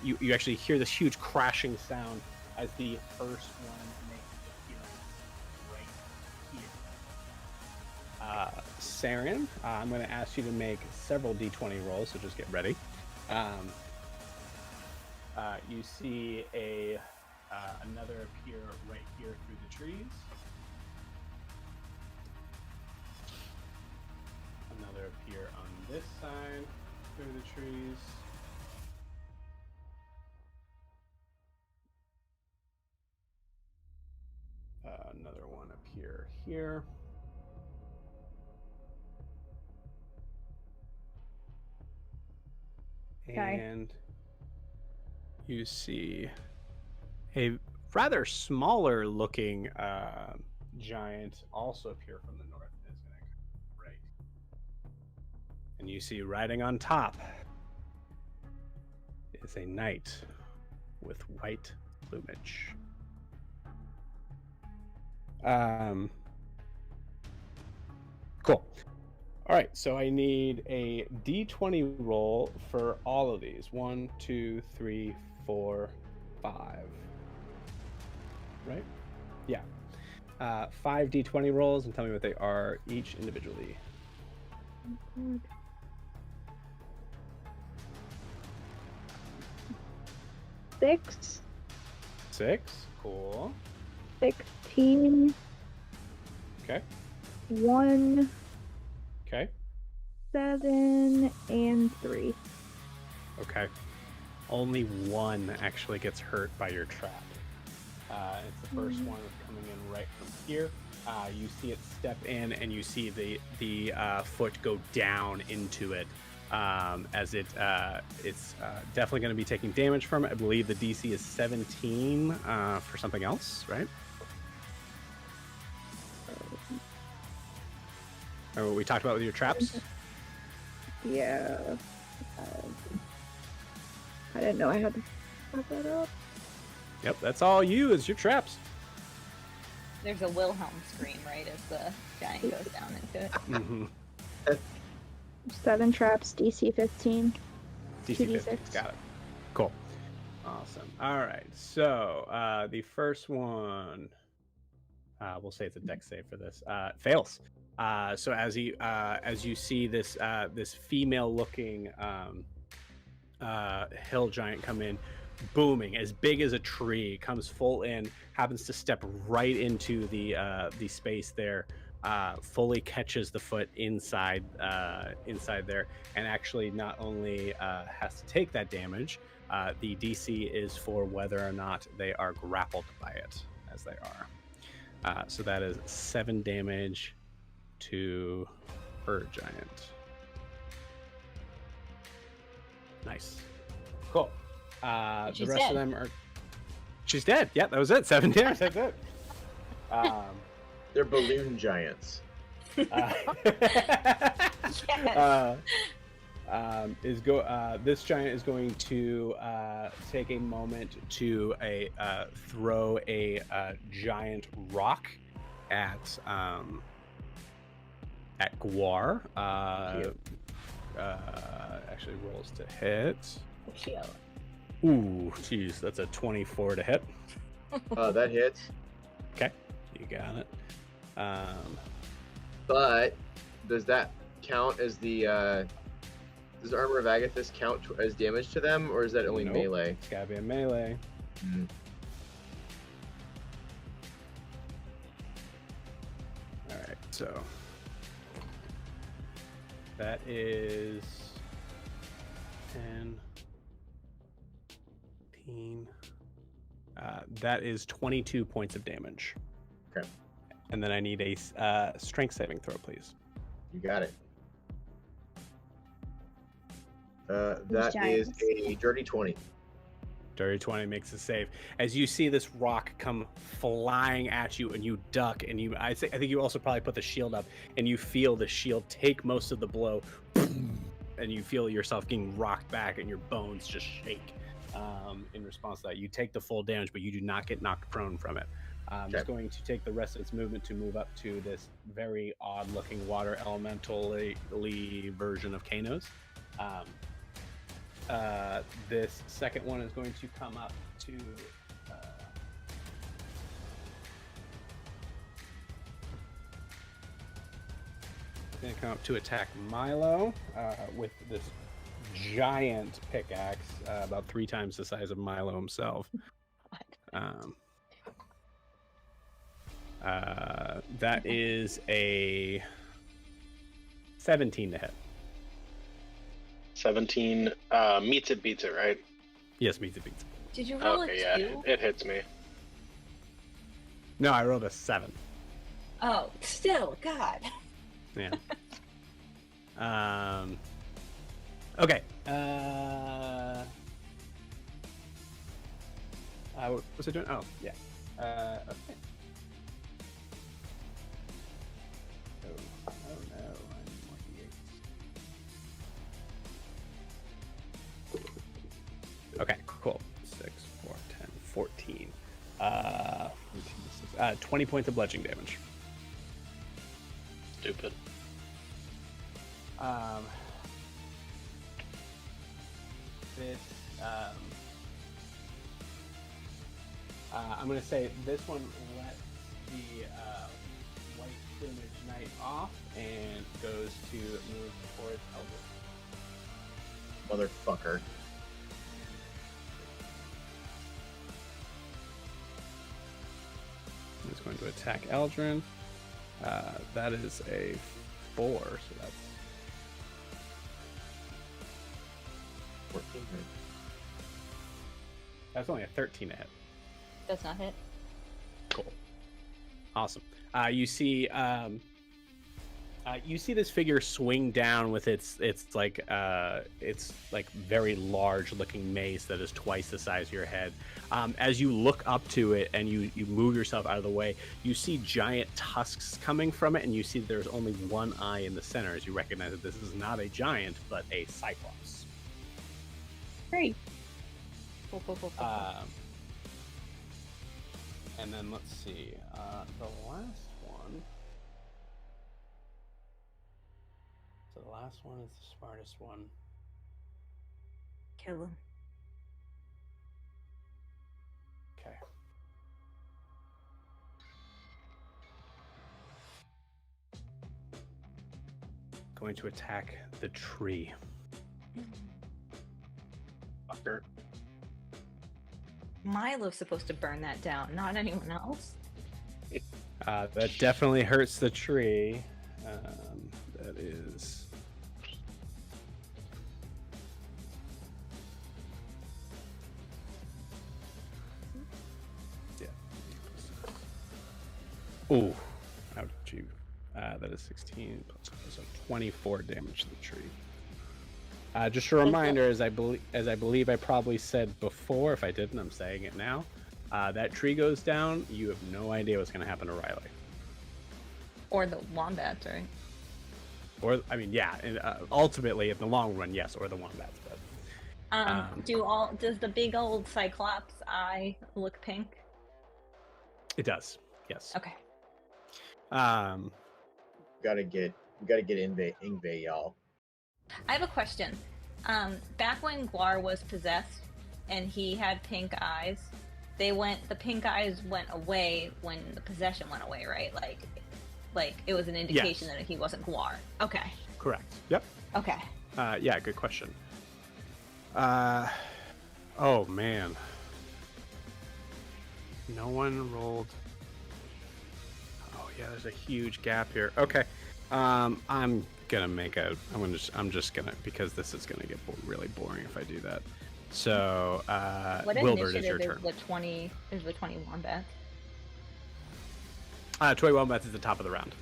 You actually hear this huge crashing sound as the first one makes an appearance right here. Saren, I'm going to ask you to make several d20 rolls, so just get ready. You see another appear right here through the trees. Another appear on this side through the trees. Another one appear here. Okay. And you see a rather smaller looking giant also appear from the north. It's going to come right. And you see riding on top is a knight with white plumage. Cool. All right, so I need a d20 roll for all of these. 1, 2, 3, 4, 5. Right? Yeah. 5 d20 rolls, and tell me what they are each individually. Six. 6. Cool. 16. Okay. 1, Okay. 7, and 3. Okay. Only one actually gets hurt by your trap. It's the first one that's coming in right from here. You see it step in, and you see the foot go down into it as it's definitely going to be taking damage from it. I believe the DC is 17 for something else, right? Or what we talked about with your traps? Yeah. I didn't know I had to pop that up. Yep, that's all you is your traps. There's a Wilhelm scream right as the giant goes down into it. Mm-hmm. 7 traps, DC 15. DC 15. Got it. Cool. Awesome. All right. So the first one, we'll say it's a dex save for this. Fails. So as you see this female-looking hill giant come in, booming, as big as a tree, comes full in, happens to step right into the space there, fully catches the foot inside there, and actually not only has to take that damage, the DC is for whether or not they are grappled by it, as they are. So that is 7 damage to her giant. Nice. Cool. The rest of them are... She's dead. Yeah, that was it. 7 damage. That's it. They're balloon giants. This giant is going to take a moment to throw a giant rock at at Guar. Actually rolls to hit. Shield. Ooh, geez, that's a 24 to hit. That hits. Okay, you got it. But does that count as the does Armor of Agathis count as damage to them, or is that only Nope. melee? It's gotta be a melee. Mm. All right, so that is 10, 15. That is 22 points of damage. Okay. And then I need a strength saving throw, please. You got it. That giants. is a dirty 20. Dirty 20 makes a save. As you see this rock come flying at you, and you duck, and I think you also probably put the shield up, and you feel the shield take most of the blow, and you feel yourself getting rocked back, and your bones just shake. In response to that, you take the full damage, but you do not get knocked prone from it. It's going to take the rest of its movement to move up to this very odd-looking water elemental-y version of Kanos. This second one is going to come up to attack Milo with this giant pickaxe, about 3 times the size of Milo himself. That is a 17 to hit. 17 meets it, beats it, right? Yes, meets it, beats it. Did you roll Okay, a yeah, 2? it hits me. No, I rolled a 7. Oh, still, God. Yeah. Okay. What was I doing? Oh, yeah. Okay. Oh no, I need more D8s. Okay, cool. 6, 4, 10, 14. 20 points of bludgeoning damage. Stupid. I'm going to say this one lets the white plumage knight off and goes to move towards Elder. Motherfucker. He's going to attack Eldrin. That is a 4, so that's 14. that's only a 13 to hit. Does not hit. Cool. Awesome. You see this figure swing down with its like very large looking mace that is twice the size of your head. As you look up to it and you move yourself out of the way, you see giant tusks coming from it, and you see there's only one eye in the center, as you recognize that this is not a giant but a cyclops. Great. And then let's see, the last one. So the last one is the smartest one. Kill him. Okay. Going to attack the tree. Fucker. Milo's supposed to burn that down, not anyone else. That definitely hurts the tree. That is... Yeah. Ooh. How did you... that is 16 plus, so 24 damage to the tree. Just a reminder, as I believe I probably said before, if I didn't, I'm saying it now. That tree goes down, you have no idea what's going to happen to Riley. Or the wombats, right? Or, I mean, yeah, and, ultimately, in the long run, yes, or the wombats. But Does the big old cyclops eye look pink? it does, yes. Okay. Gotta get We gotta get Ingve, y'all. I have a question. Back when Guar was possessed and he had pink eyes, the pink eyes went away when the possession went away, right? Like it was an indication that he wasn't Guar. Okay. Correct. Yep. Okay. Yeah, good question. Oh man. No one rolled. Oh yeah, there's a huge gap here. Okay. I'm just gonna, because this is gonna get really boring if I do that. So, What Wilbur, it is initiative your turn. is the 20 wombats? 20 wombats is the top of the round.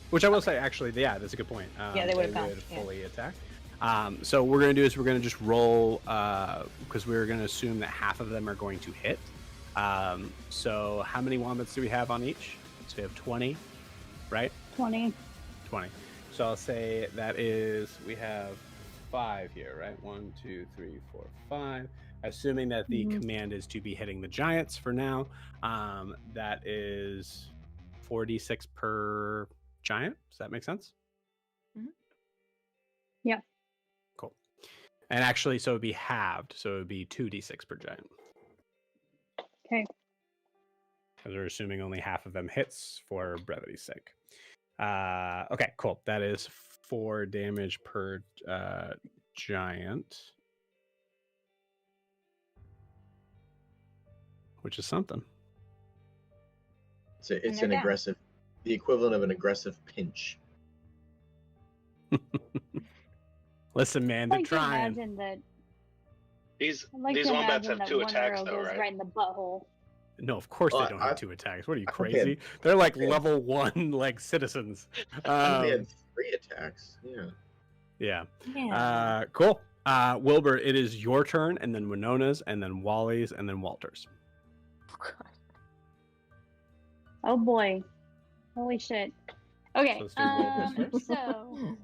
Which I will say, actually, yeah, that's a good point. Yeah, they would have fully attack. So what we're going to do is we're going to just roll, because we're going to assume that half of them are going to hit. So how many wombats do we have on each? So we have 20, right? 20. 20. So I'll say that is, we have 5 here, right? 1, 2, 3, 4, 5. Assuming that the command is to be hitting the giants for now. That is 4d6 per giant. Does that make sense? Yeah. Cool. And actually, so it would be halved. So it would be 2d6 per giant. Okay. Because we're assuming only half of them hits for brevity's sake. Okay, cool. That is 4 damage per giant. Which is something. It's an aggressive, the equivalent of an aggressive pinch. Listen, man, they're trying. Imagine that. These I'd these to wombats imagine have that 2 one attacks arrow though, goes right? right in the butthole. No, of course they don't have 2 attacks. What are you, crazy? They're like level 1 like citizens. They had 3 attacks. Yeah. Yeah. Cool. Wilbur, it is your turn, and then Winona's, and then Wally's, and then Walter's. Oh boy. Holy shit. Okay. So let's do Wilbur's first. So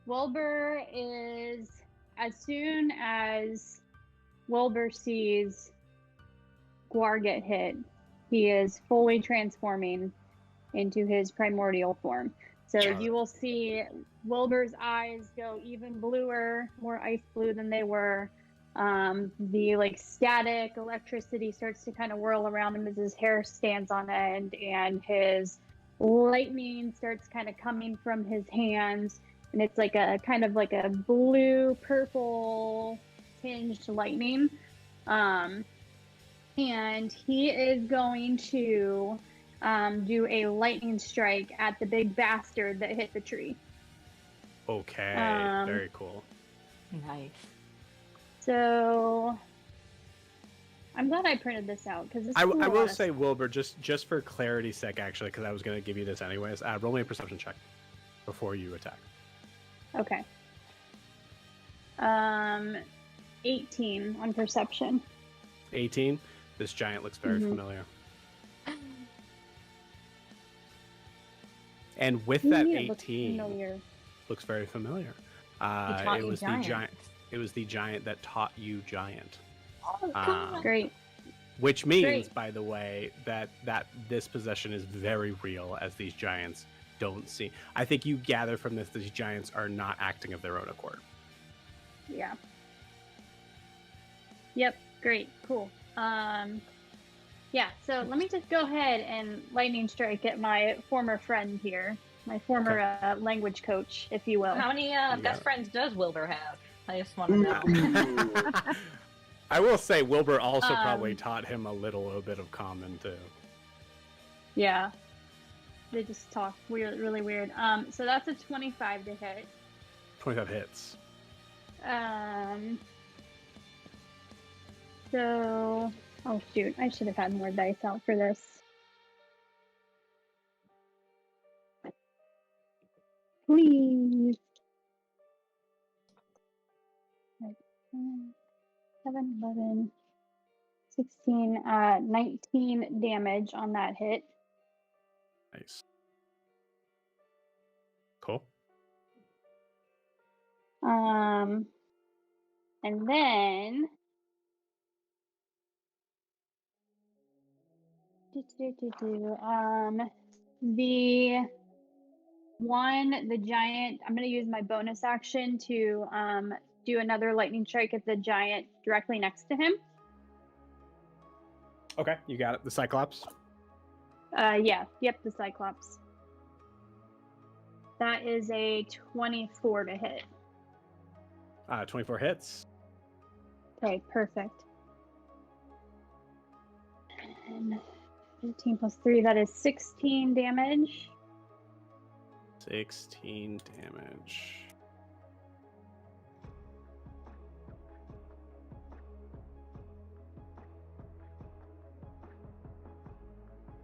Wilbur is, as soon as Wilbur sees Guar get hit, he is fully transforming into his primordial form. So you will see Wilbur's eyes go even bluer, more ice blue than they were. The like static electricity starts to kind of whirl around him as his hair stands on end, and his lightning starts kind of coming from his hands, and it's like a kind of like a blue purple tinged lightning. And he is going to do a lightning strike at the big bastard that hit the tree. Okay, very cool. Nice. So I'm glad I printed this out because I will say, Wilbur, just for clarity's sake, actually, because I was going to give you this anyways. Roll me a perception check before you attack. Okay. 18 on perception. 18. This giant looks very familiar. And with that 18, looks very familiar. It was the giant. It was the giant that taught you giant. Great. Which means, by the way, that this possession is very real, as these giants don't see. I think you gather from this that these giants are not acting of their own accord. Yeah. Yep. Great. Cool. Yeah. So let me just go ahead and lightning strike at my former friend here, my former language coach, if you will. How many best friends does Wilbur have? I just want to know. I will say Wilbur also probably taught him a little bit of common too. Yeah. They just talk weird, really weird. So that's a 25 to hit. 25 hits. So, oh shoot, I should have had more dice out for this. Please. 7, 11, 16, 19 damage on that hit. Nice. Cool. And then the the giant. I'm going to use my bonus action to do another lightning strike at the giant directly next to him. Okay, you got it. The Cyclops. Yep, the Cyclops. That is a 24 to hit. 24 hits. Okay, perfect. And 13 plus 3, that is 16 damage. 16 damage.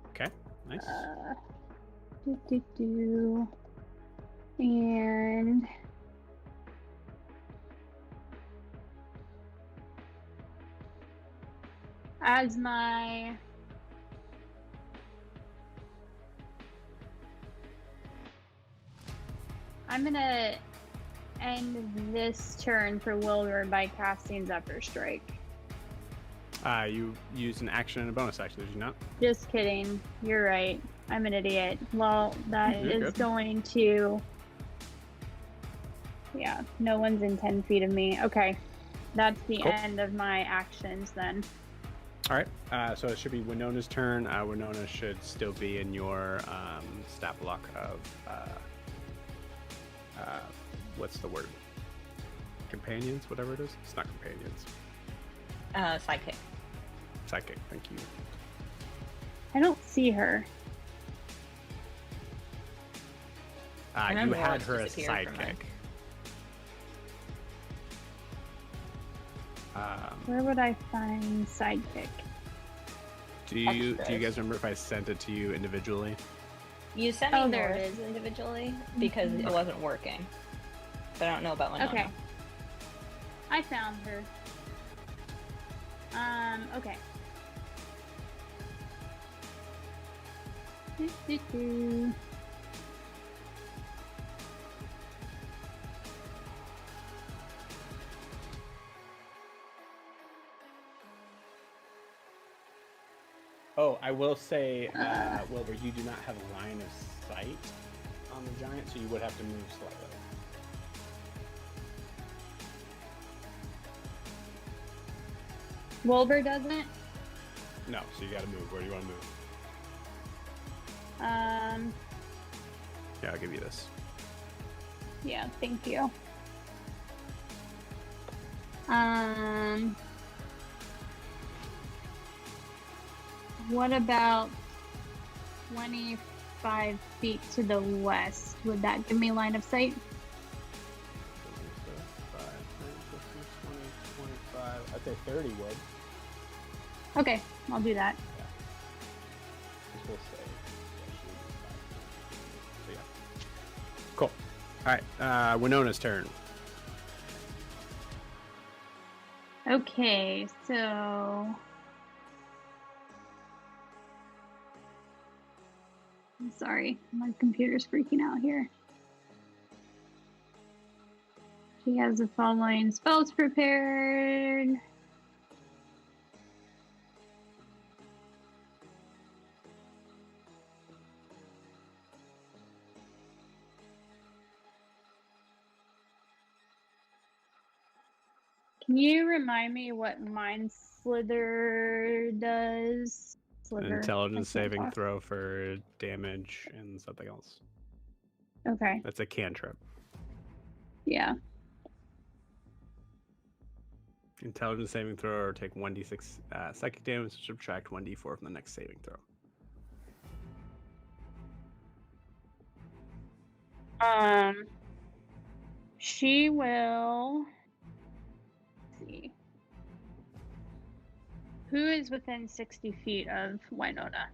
Okay, nice. And as my I'm gonna end this turn for Wilbur by casting Zephyr Strike. You used an action and a bonus action, did you not? Just kidding. You're right. I'm an idiot. Well, that You're is good. going to... Yeah, no one's in 10 feet of me. Okay. That's the Cool. end of my actions then. All right, so it should be Winona's turn. Winona should still be in your stat block of... what's the word? Companions, whatever it is? It's not companions. Sidekick. Psychic, thank you. I don't see her. You remember had once her as disappeared from sidekick. Where would I find Sidekick? Do you guys remember if I sent it to you individually? You sent me Oh, there it Norris is. individually because it wasn't working. But I don't know about Winona. Okay. I found her. Okay. Oh, I will say, Wilbur, you do not have a line of sight on the giant, so you would have to move slightly. Wilbur doesn't? No, so you gotta move. Where do you want to move? Yeah, I'll give you this. Yeah, thank you. What about 25 feet to the west? Would that give me line of sight? 5, 10, 15, 20, 25. I'd say 30 would. Okay, I'll do that. Just we'll say. So, yeah. Cool. All right, Winona's turn. Okay, so... I'm sorry, my computer's freaking out here. She has the following spells prepared. Can you remind me what Mind Slither does? Slither. Intelligence I can't saving talk. throw for damage and something else. Okay, That's a cantrip. yeah. Intelligence saving throw or take 1d6 psychic damage, subtract 1d4 from the next saving throw. She will. Let's see. Who is within 60 feet of Winona?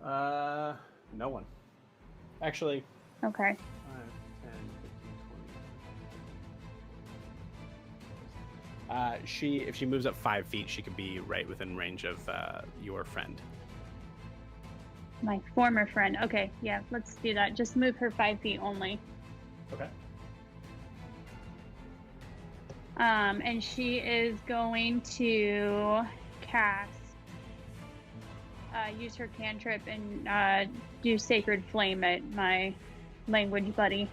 No one. Actually, Okay. 5, 10, 15, 20. If she moves up 5 feet, she could be right within range of your friend. My former friend. Okay, yeah, let's do that. Just move her 5 feet only. Okay. And she is going to cast use her cantrip and do Sacred Flame at my language buddy.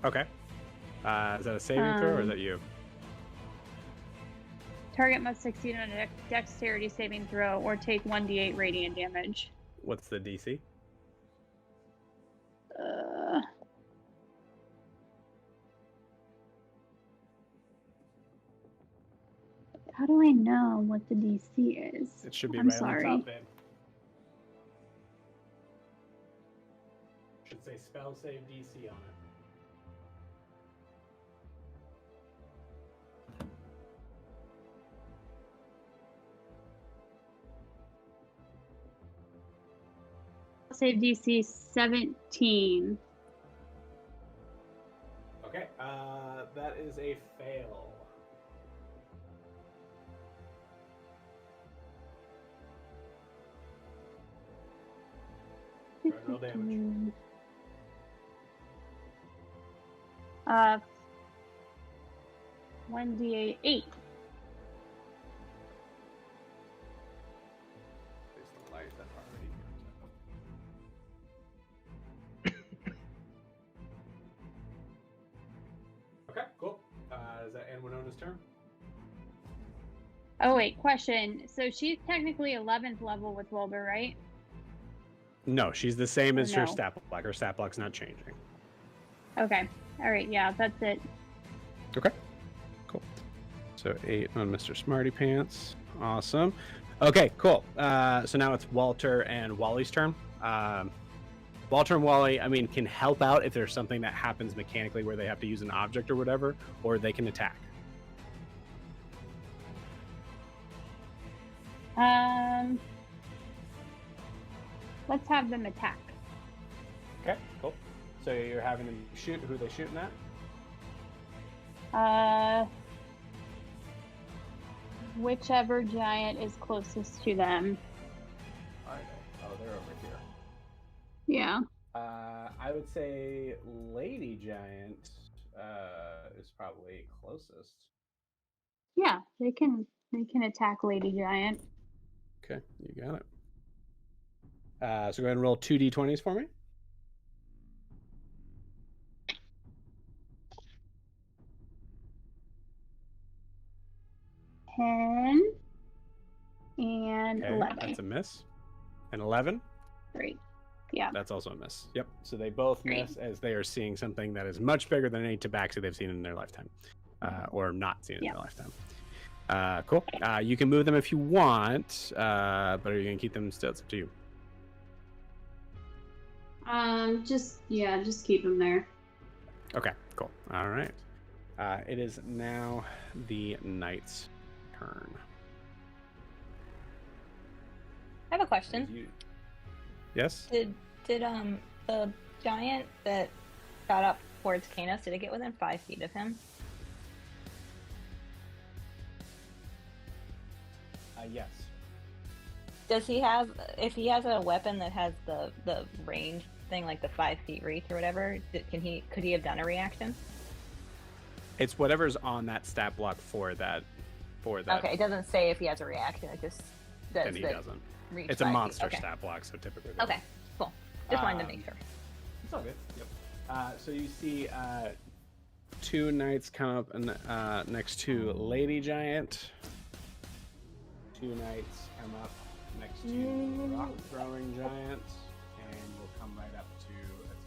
Okay. Is that a saving throw or is that you? Target must succeed on a dexterity saving throw or take 1d8 radiant damage. What's the DC? How do I know what the DC is? It should be I'm right sorry. on the top, babe. Should say spell save DC on it. Save DC 17. Okay, that is a fail. Roll damage. 1d8 8. There's the light that already Okay, cool. Is that end Winona's turn? Oh wait, question. So she's technically 11th level with Wilbur, right? No, she's the same as her No. stat block. Her stat block's not changing. Okay. All right. Yeah, that's it. Okay, cool. So 8 on Mr. Smarty Pants. Awesome. Okay, cool. So now it's Walter and Wally's turn. Walter and Wally, I mean, can help out if there's something that happens mechanically where they have to use an object or whatever, or they can attack. Let's have them attack. Okay, cool. So you're having them shoot. Who are they shooting at? Whichever giant is closest to them. Are they? Oh, they're over here. Yeah. I would say Lady Giant is probably closest. Yeah, they can attack Lady Giant. Okay, you got it. So go ahead and roll 2d20s for me. Ten and Okay, 11. that's a miss. And 11? Great. Yeah. That's also a miss. Yep. So they both Great. miss as they are seeing something that is much bigger than any tabaxi they've seen in their lifetime, or not seen in their lifetime. Cool. You can move them if you want, but are you going to keep them still? It's up to you. Just keep them there. Okay, cool. All right. It is now the knight's turn. I have a question. Yes? Did the giant that got up towards Kanos, did it get within 5 feet of him? Yes. Does he have, if he has a weapon that has the range thing, like the 5 feet reach or whatever, could he have done a reaction? It's whatever's on that stat block for that. Okay, it doesn't say if he has a reaction, it just says And he that doesn't. reach It's a 5 feet. monster Okay. stat block, so typically. Okay, cool. Just wanted to make sure. It's all good. Yep. So you see 2 knights come up and next to Lady Giant. 2 knights come up next to Rock Throwing Giant, and will come right up to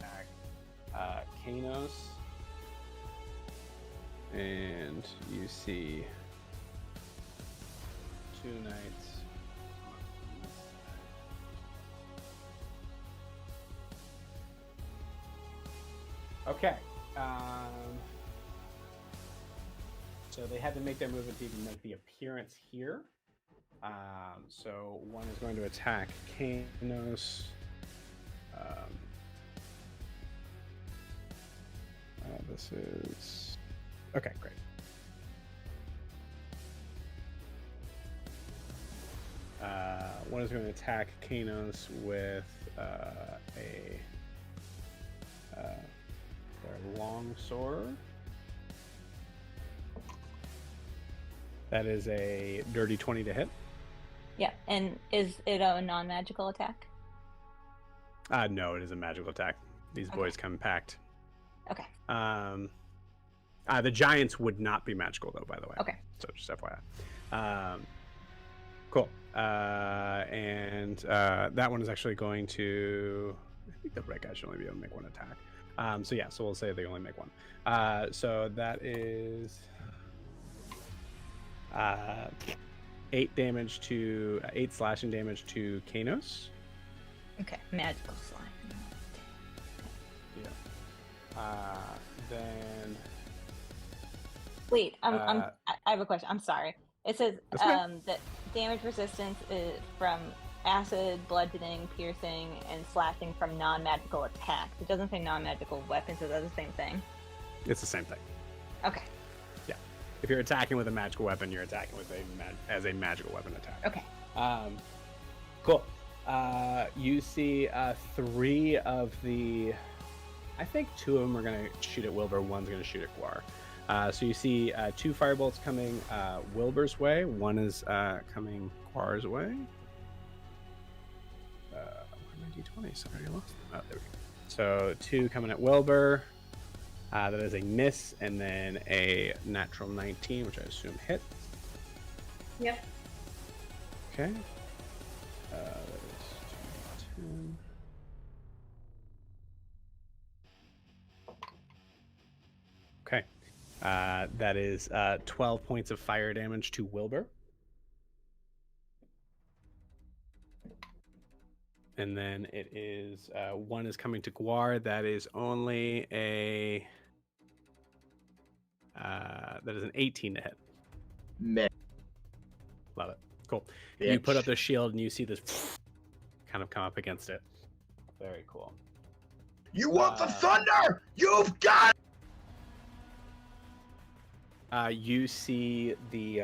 attack Kanos. And you see 2 knights. Okay. So they had to make their movement to even make the appearance here. So one is going to attack Kanos. This is... Okay, great. One is going to attack Kanos with their long sword. That is a dirty 20 to hit. Yeah, and is it a non-magical attack? No, it is a magical attack. These boys come packed. Okay. The giants would not be magical though, by the way. Okay. So just FYI. Cool. And that one is actually going to. I think the red guy should only be able to make one attack. So we'll say they only make one. So that is 8 slashing damage to Kanos. Okay, magical slime. Yeah. Then. Wait, I have a question. I'm sorry. It says okay. that damage resistance is from acid, bludgeoning, piercing, and slashing from non-magical attacks. It doesn't say non-magical weapons. Is that the same thing? It's the same thing. Okay. Yeah. If you're attacking with a magical weapon, you're attacking with as a magical weapon attack. Okay. Cool. You see 3 of the. I think 2 of them are going to shoot at Wilbur. One's going to shoot at Guar. So you see 2 firebolts coming Wilbur's way. One is coming Guar's way. Where's my d20? Sorry, I lost. Oh, there we go. So 2 coming at Wilbur. That is a miss, and then a natural 19, which I assume hit. Yep. Okay. That is 10. Okay. That is 12 points of fire damage to Wilbur. And then it is 1 is coming to Guar. That is only a that is an 18 to hit. Man. Love it. Cool. Bitch. You put up the shield and you see this kind of come up against it. Very cool. You want the thunder? You've got. You see the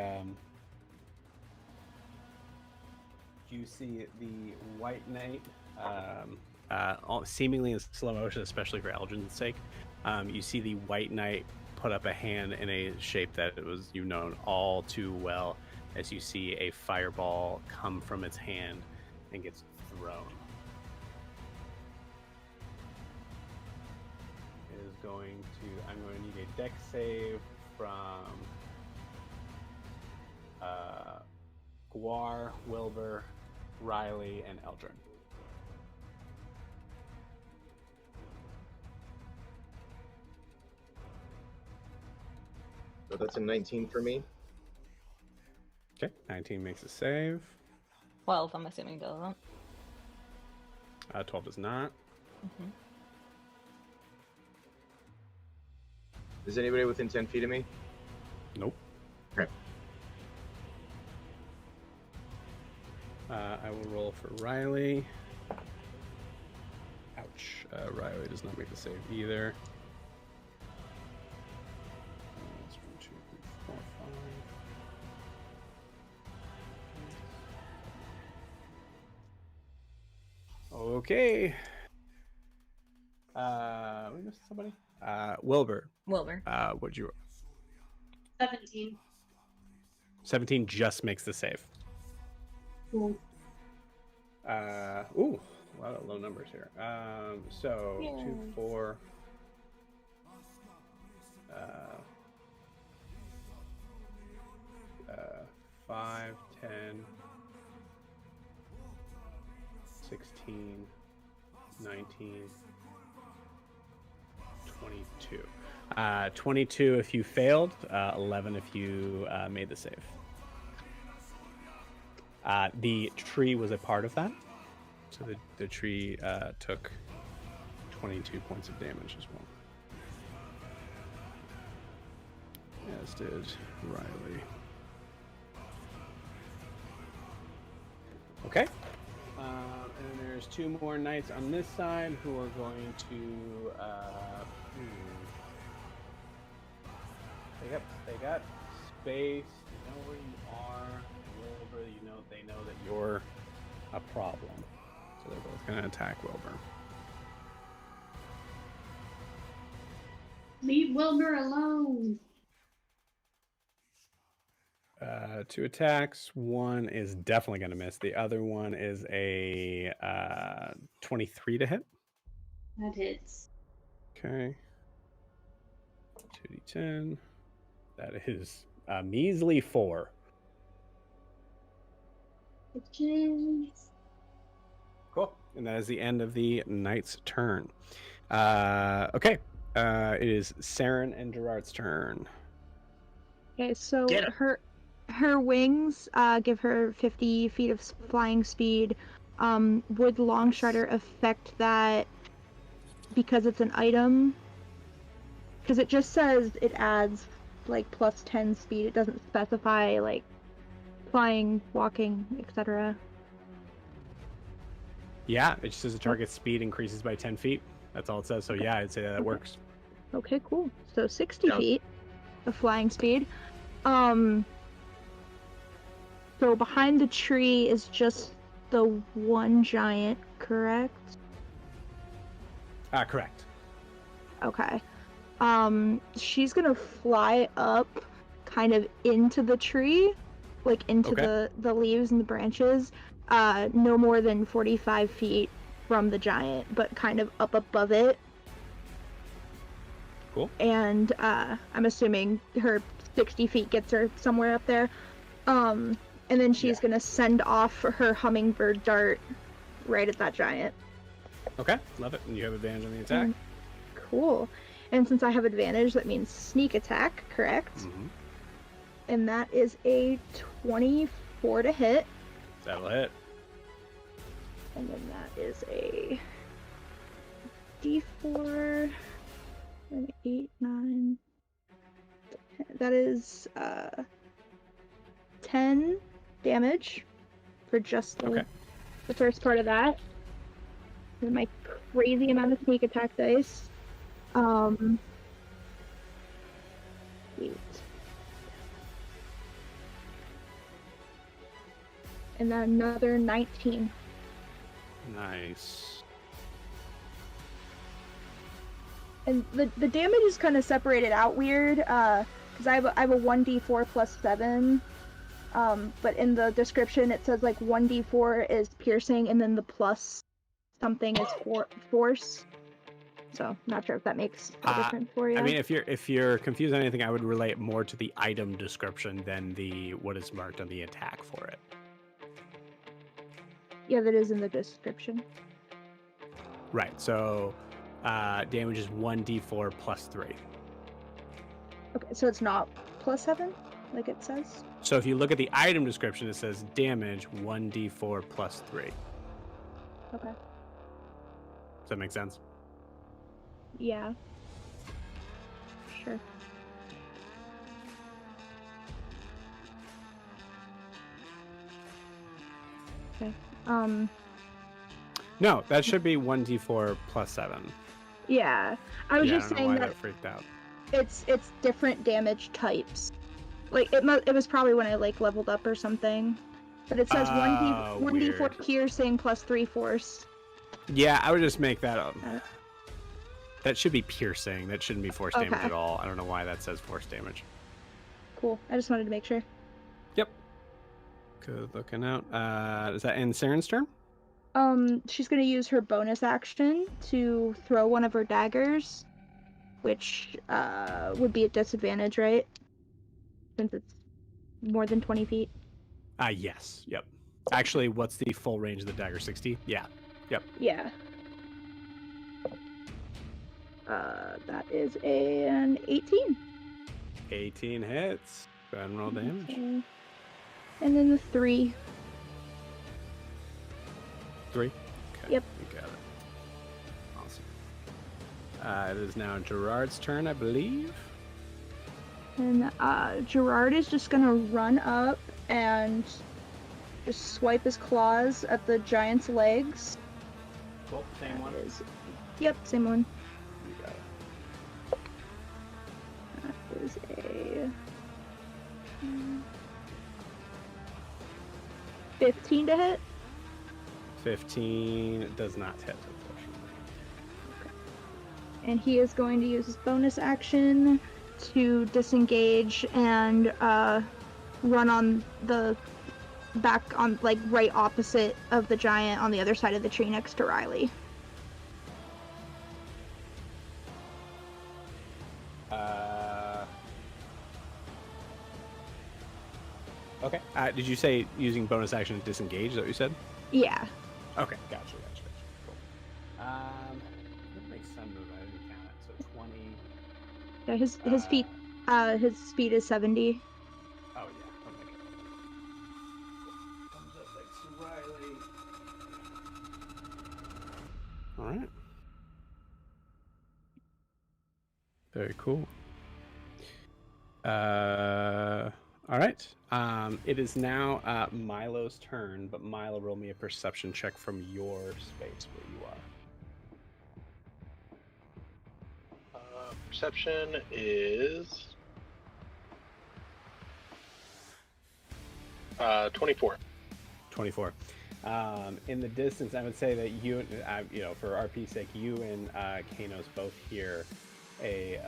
White Knight, seemingly in slow motion, especially for Eldrin's sake. You see the White Knight put up a hand in a shape that it was known all too well, as you see a fireball come from its hand and gets thrown. It is going to. I'm going to need a dex save from Guar, Wilbur, Riley, and Eldrin. So that's a 19 for me. Okay, 19 makes a save. 12, I'm assuming, doesn't. 12 does not. Mm-hmm. Is anybody within 10 feet of me? Nope. Okay. I will roll for Riley. Ouch. Riley does not make the save either. That's 1, 2, 3, 4, 5. Okay. We missed somebody. Wilbur. Wilbur. What'd you roll? 17. 17 just makes the save. Cool. Ooh, a lot of low numbers here. So 2, 4. 5, 10, 16, 19, 22. 22 if you failed, 11 if you made the save. The tree was a part of that, so the tree took 22 points of damage as well. As did Riley. Okay. And there's 2 more knights on this side who are going to. They got space. You know where you are. Wilbur, they know that you're a problem. So they're both going to attack Wilbur. Leave Wilbur alone. 2 attacks. One is definitely going to miss. The other one is a 23 to hit. That hits. Okay. 2d10. That is a measly 4. Cool. And that is the end of the knight's turn. Okay. It is Saren and Gerard's turn. Okay, so Get it. her wings give her 50 feet of flying speed. Would Longstrider affect that because it's an item? Because it just says it adds like plus 10 speed. It doesn't specify like flying, walking, etc. Yeah, it just says the target's speed increases by 10 feet. That's all it says. So yeah, I'd say that works. Okay, cool. So 60 Yeah. feet of flying speed. So behind the tree is just the one giant, correct? Correct. Okay. She's gonna fly up kind of into the tree, like into Okay. the leaves and the branches, no more than 45 feet from the giant, but kind of up above it. Cool. And I'm assuming her 60 feet gets her somewhere up there. And then she's gonna send off her hummingbird dart right at that giant. Okay, love it. And you have advantage on the attack. Cool. And since I have advantage, that means sneak attack, correct? Mm-hmm. And that is a 24 to hit. That'll hit. And then that is a d4, and 8, 9, 10. That is 10 damage for just the first part of that. And my crazy amount of sneak attack dice. 8. And then another 19. Nice. And the damage is kind of separated out weird, because I have a 1d4 plus 7, but in the description it says like 1d4 is piercing, and then the plus something is force. So not sure if that makes a difference for you. I mean, if you're confused on anything, I would relate more to the item description than the what is marked on the attack for it. Yeah, that is in the description. Right. So damage is 1d4 plus 3. Okay, so it's not plus 7, like it says? So if you look at the item description, it says damage 1d4 plus 3. Okay. Does that make sense? Yeah. Sure. Okay. No, that should be 1d4 plus 7. Yeah. I was just I don't know saying why that that freaked out. it's different damage types. Like it was probably when I like leveled up or something. But it says 1d4 weird. piercing plus 3 force. Yeah, I would just make that up. That should be piercing. That shouldn't be force damage Okay. at all. I don't know why that says force damage. Cool. I just wanted to make sure. Yep. Good looking out. Is that end Saren's turn? She's gonna use her bonus action to throw one of her daggers, which would be a disadvantage, right? Since it's more than 20 feet. Yes. Yep. Actually, what's the full range of the dagger? 60? Yeah. Yep. Yeah. That is an 18. 18 hits. Go ahead and roll damage. Okay. And then the 3. 3? Okay. Yep. You got it. Awesome. It is now Gerard's turn, I believe. And Gerard is just gonna run up and just swipe his claws at the giant's legs. Cool. Same one. Yep, same one. You got it. That is a 15 to hit. 15 does not hit, unfortunately. And he is going to use his bonus action to disengage and run on the back on like right opposite of the giant on the other side of the tree next to Riley. Okay. Did you say using bonus action to disengage? Is that what you said? Yeah. Okay, gotcha. Cool. What makes some move? I didn't count it. So 20. Yeah, his speed is 70. Oh yeah. Okay. Comes up next to Riley. All right. Very cool. All right. It is now Milo's turn, but Milo, roll me a perception check from your space where you are. Perception is 24. 24. In the distance, I would say that you, for RP's sake, you and Kanos both hear a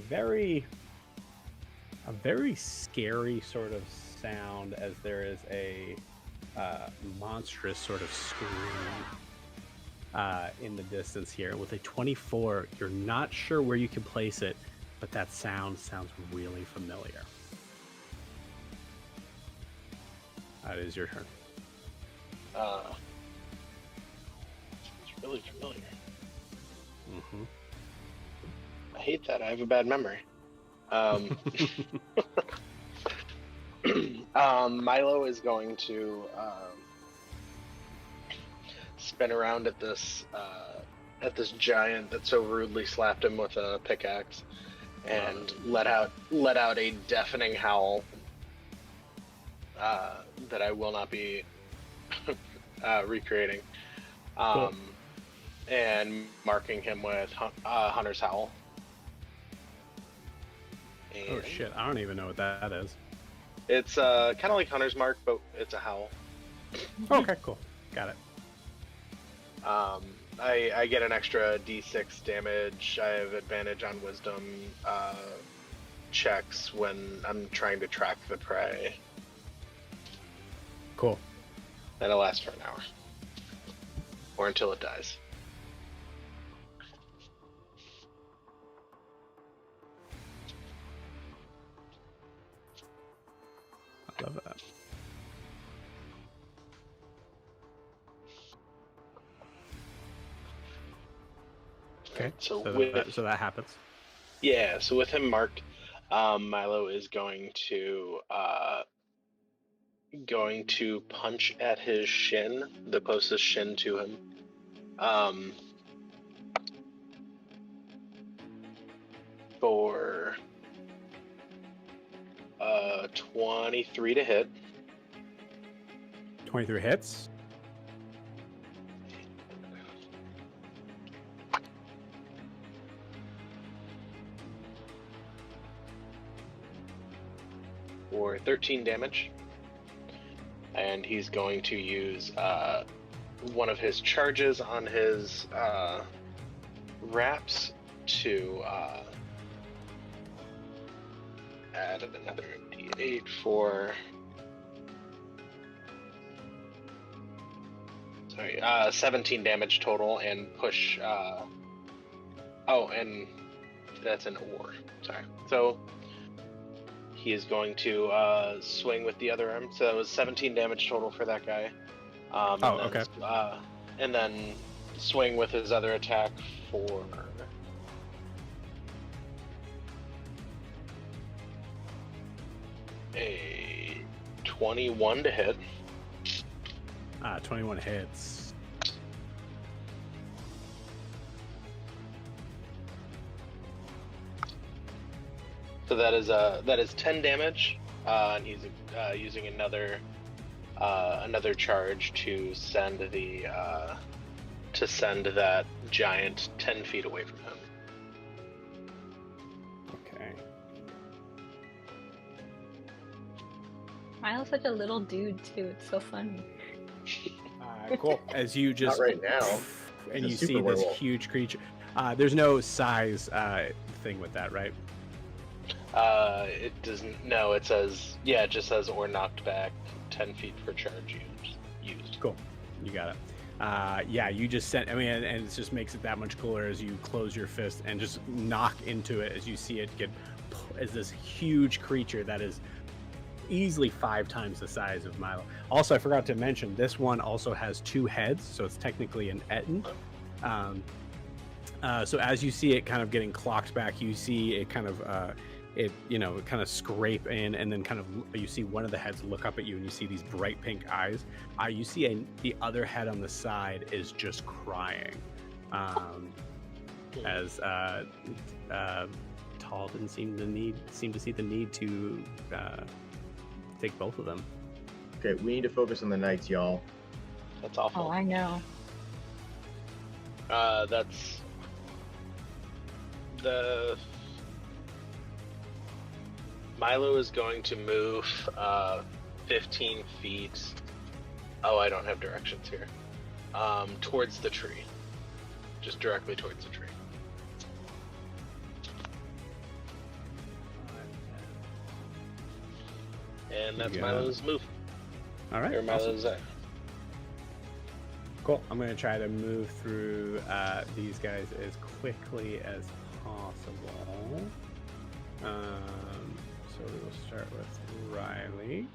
very scary sort of sound as there is a monstrous sort of scream in the distance here. With a 24, you're not sure where you can place it, but that sounds really familiar. It is your turn. It's really familiar. Mm-hmm. I hate that. I have a bad memory. Milo is going to spin around at this giant that so rudely slapped him with a pickaxe, and let out a deafening howl that I will not be recreating, Cool. and marking him with Hunter's Howl. Oh shit! I don't even know what that is. It's kind of like Hunter's Mark, but it's a howl. Okay, cool. Got it. I get an extra D6 damage. I have advantage on Wisdom checks when I'm trying to track the prey. Cool. And it lasts for an hour, or until it dies. I love that. Okay, so that happens. Yeah, so with him marked, Milo is going to punch at his shin, the closest shin to him. For 23 to hit. 23 hits. For 13 damage. And he's going to use one of his charges on his wraps to add another D8 for 17 damage total, and push and that's an or. Sorry. So he is going to swing with the other arm. So that was 17 damage total for that guy. Okay. And then swing with his other attack for a 21 to hit. 21 hits. So that is 10 damage, and he's using another charge to send that giant 10 feet away from him. Okay. Milo's such a little dude too. It's so funny. Cool. As you just Not right now. and He's a you see super this werewolf. huge creature. There's no size thing with that, right? It doesn't. No, it says. Yeah, it just says or knocked back 10 feet per charge used. Cool, you got it. Yeah, you just sent. I mean, and it just makes it that much cooler as you close your fist and just knock into it as you see it get as this huge creature that is easily 5 times the size of Milo. Also, I forgot to mention this one also has 2 heads, so it's technically an Etten. So as you see it kind of getting clocked back, you see it kind of kind of scrape in, and then kind of you see one of the heads look up at you, and you see these bright pink eyes. You see the other head on the side is just crying, as Tall didn't seem to see the need to take both of them. Okay, we need to focus on the knights, y'all. That's awful. Oh, I know. That's the Milo is going to move 15 feet. Oh, I don't have directions here. Towards the tree. Just directly towards the tree. And that's Milo's move. All right. Or Milo's awesome. Cool. I'm going to try to move through these guys as quickly as possible. So we will start with Riley.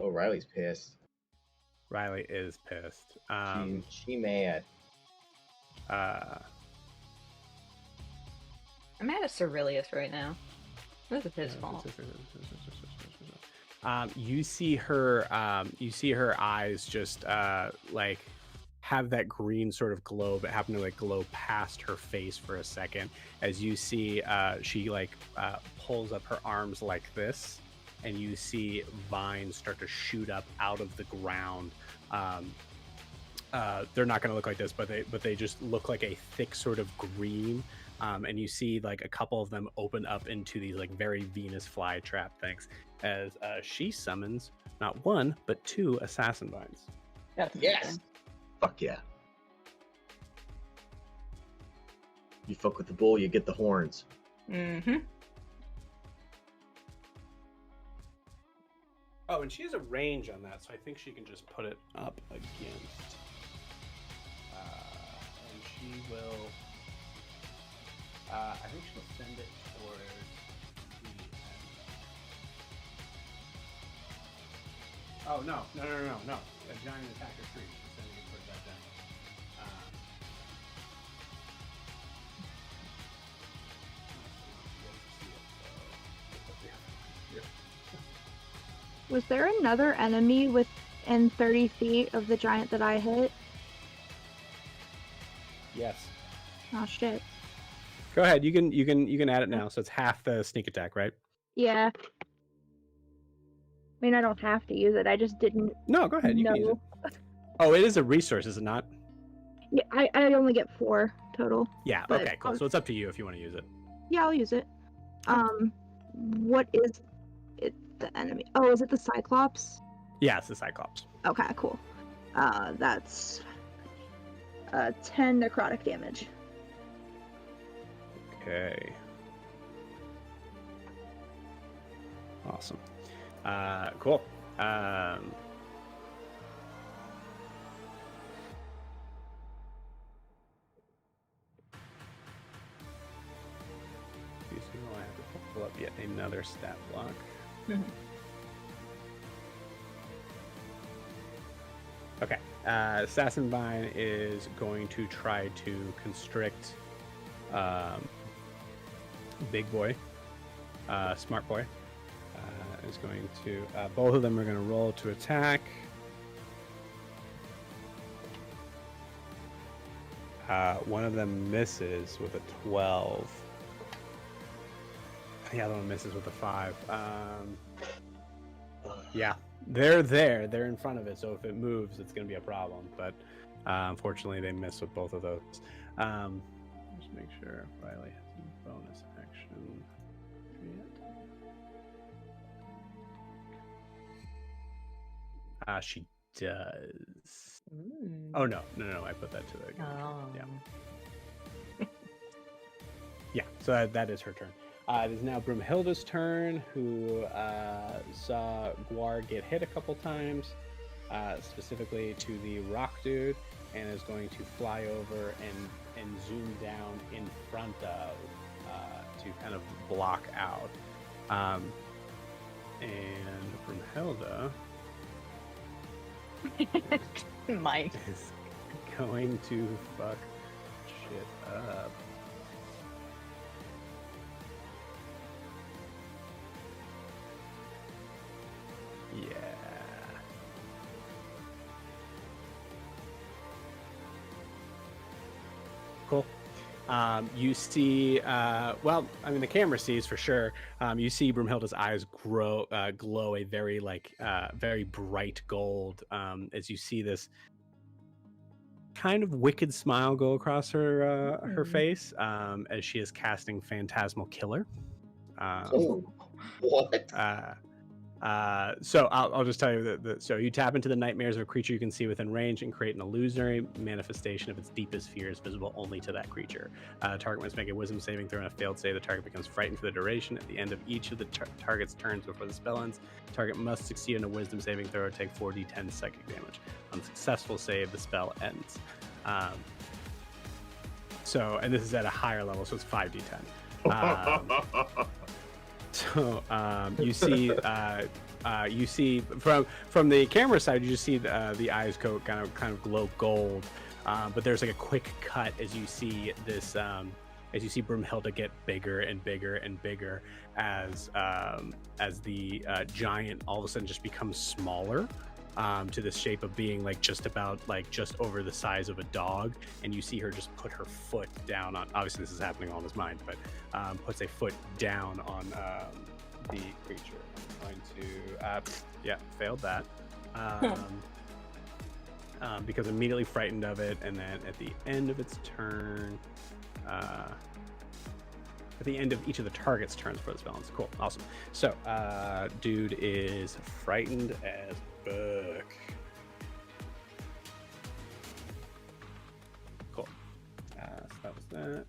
Oh, Riley's pissed. Riley is pissed. She mad. I'm mad at Cerilius right now. This is his fault. You see her eyes just like have that green sort of glow, but happen to like glow past her face for a second as you see she like pulls up her arms like this, and you see vines start to shoot up out of the ground. They're not going to look like this, but they just look like a thick sort of green. And you see like a couple of them open up into these like very Venus flytrap things as she summons not 1 but 2 assassin vines. That's Yes. amazing. Fuck yeah. You fuck with the bull, you get the horns. Mm-hmm. Oh, and she has a range on that, so I think she can just put it up against. And she will. I think she'll send it towards the end. Oh, no. A giant attacker tree. She's sending it towards that giant. Was there another enemy within 30 feet of the giant that I hit? Yes. Oh shit. Go ahead. You can add it now. So it's half the sneak attack, right? Yeah. I mean, I don't have to use it. I just didn't. No, go ahead. You can use it. Oh, it is a resource, is it not? Yeah, I only get 4 total. Yeah. But Okay. Cool. So it's up to you if you want to use it. Yeah, I'll use it. What is it? The enemy? Oh, is it the Cyclops? Yeah, it's the Cyclops. Okay, cool. That's 10 necrotic damage. Okay. Awesome. Cool. I have to pull up yet another stat block. Okay. Assassin Vine is going to try to constrict Big Boy, Smart Boy. Is going to both of them are going to roll to attack. One of them misses with a 12. The other one misses with a 5. Yeah, they're there. They're in front of it. So if it moves, it's going to be a problem. But unfortunately, they miss with both of those. Just make sure Riley has a bonus action. She does. Oh no! I put that to the. Oh. Yeah. Yeah, so that is her turn. It is now Broomhilda's turn, who saw Guar get hit a couple times, specifically to the rock dude, and is going to fly over and zoom down in front of to kind of block out. And Broomhilda Mine. is going to fuck shit up. Yeah. Cool. You see, well, I mean, the camera sees for sure. You see Broomhilda's eyes glow a very very bright gold as you see this kind of wicked smile go across her face as she is casting Phantasmal Killer. What? So I'll just tell you that so you tap into the nightmares of a creature you can see within range and create an illusionary manifestation of its deepest fears visible only to that creature. Target must make a wisdom saving throw, and a failed save, the target becomes frightened for the duration. At the end of each of the target's turns before the spell ends, target must succeed on a wisdom saving throw or take 4d10 psychic damage. On successful save, the spell ends. So, and this is at a higher level, so it's 5d10. So you see from the camera side, you just see the eyes go kind of glow gold, but there's like a quick cut as you see this as you see Broomhilda get bigger and bigger and bigger as the giant all of a sudden just becomes smaller. To the shape of being just over the size of a dog, and you see her just put her foot down on, obviously this is happening on his mind, but puts a foot down on the creature. I'm going to failed that because immediately frightened of it, and then at the end of its turn at the end of each of the target's turns for this balance. Cool, awesome. So dude is frightened as fuck. Cool. So that was that.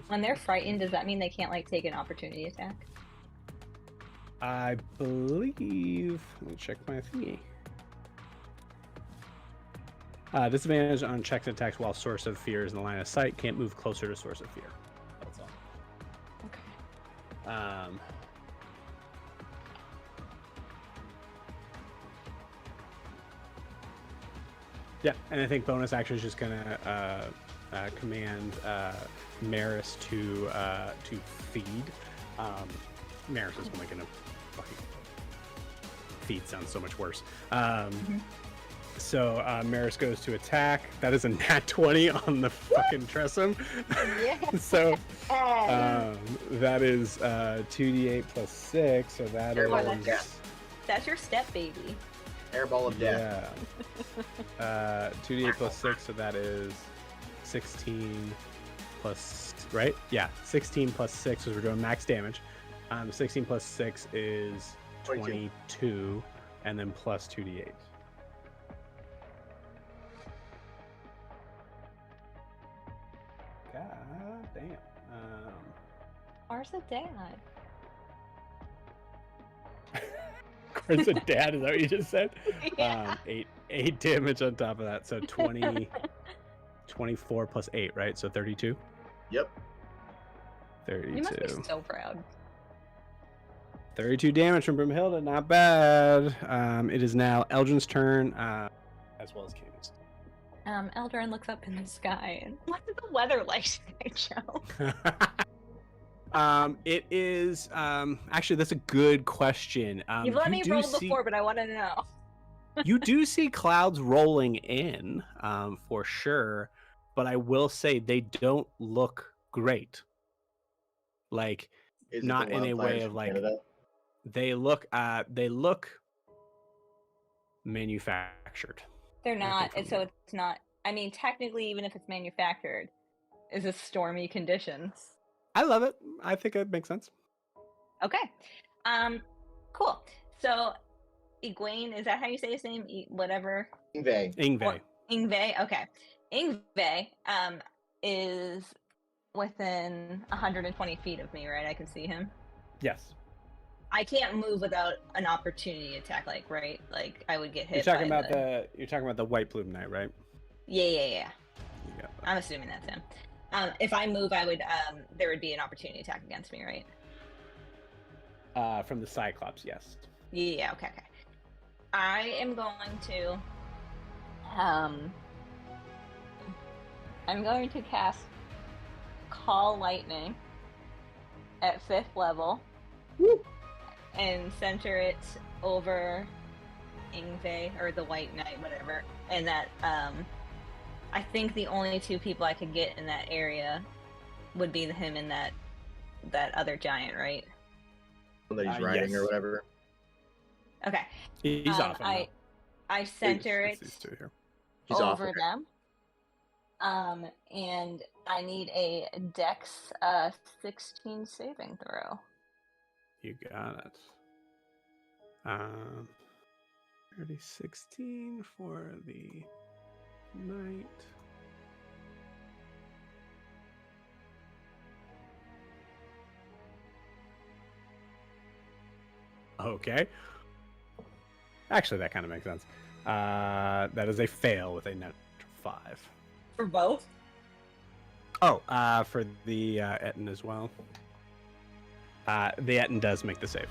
When they're frightened, does that mean they can't take an opportunity attack? I believe. Let me check my thingy. Disadvantage on checks and attacks while source of fear is in the line of sight. Can't move closer to source of fear. That's all. Okay. Yeah, and I think bonus action is just gonna command Maris to feed. Maris is only gonna fucking feed. Sounds so much worse. So Maris goes to attack. That is a nat 20 on the fucking Tressum. Yeah. So that is 2d8 plus 6. So that is. That's your step baby. Airball of death. Yeah. 2d8 plus 6, so that is 16 plus, right? Yeah, 16 plus 6, because we're doing max damage. 16 plus 6 is 22, and then plus 2d8. God damn. Ours a dad. Chris a dad, is that what you just said? Yeah. 8 damage on top of that, so 24 plus 8, right? So 32? Yep. 32. You must be so proud. 32 damage from Broomhilda, not bad. It is now Eldrin's turn, as well as King's. Eldrin looks up in the sky and what's the weather like today, Joe? It is actually that's a good question. You've let me roll before, but I want to know. You do see clouds rolling in, for sure, but I will say they don't look great. Not in a way of they look manufactured. They're not, so it's not. I mean, technically, even if it's manufactured, is it stormy conditions? I love it. I think it makes sense. Okay. Cool. So, Egwene, is that how you say his name? Whatever. Ingve. Ingve. Okay. Ingve is within 120 feet of me, right? I can see him. Yes. I can't move without an opportunity attack, like, right? Like, I would get hit. You're talking about the white plume knight, right? Yeah. I'm assuming that's him. If I move, I would. There would be an opportunity attack against me, right? From the Cyclops, yes. Yeah. Okay. I am going to. I'm going to cast Call Lightning at 5th level. Woo! And center it over Ingve, or the White Knight, whatever. And that, I think the only 2 people I could get in that area would be him and that other giant, right? That he's riding yes. or whatever. Okay. He's off. I center it these 2 here. He's over off. them. And I need a Dex 16 saving throw. You got it. 30-16 for the knight. Okay. Actually, that kind of makes sense. That is a fail with a net 5. For both? Oh, for the Etten as well. The Etten does make the save.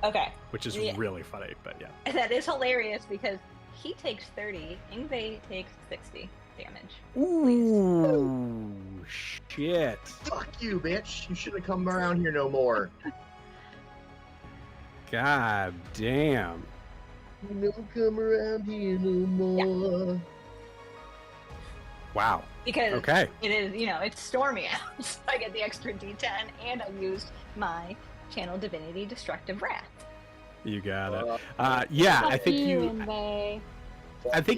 Okay. Which is really funny, but yeah. That is hilarious because he takes 30, Ingve takes 60 damage. Ooh, shit. Fuck you, bitch. You shouldn't have come around here no more. God damn. You don't come around here no more. Yeah. Wow. Because okay. It is, it's stormy out. So I get the extra D10 and I used my Channel Divinity Destructive Wrath. You got it. Yeah, I think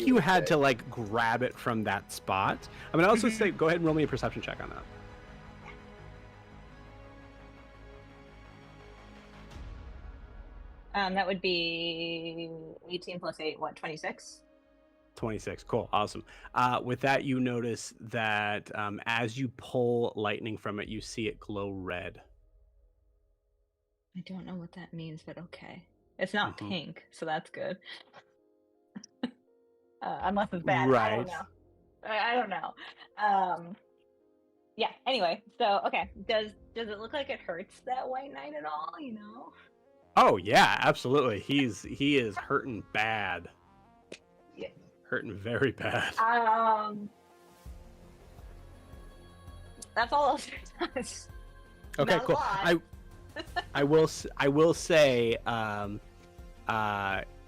you had to like grab it from that spot. I'm gonna also say, go ahead and roll me a perception check on that. That would be 18 plus 8, 26? 26. Cool. Awesome. With that, you notice that as you pull lightning from it, you see it glow red. I don't know what that means, but okay. It's not pink, so that's good. Unless it's bad. Right. I don't know. Yeah, anyway, so, okay. Does it look like it hurts that White Knight at all, Oh, yeah, absolutely. He is hurting bad. Yeah. Hurting very bad. That's all I'll say. Okay, cool. I will say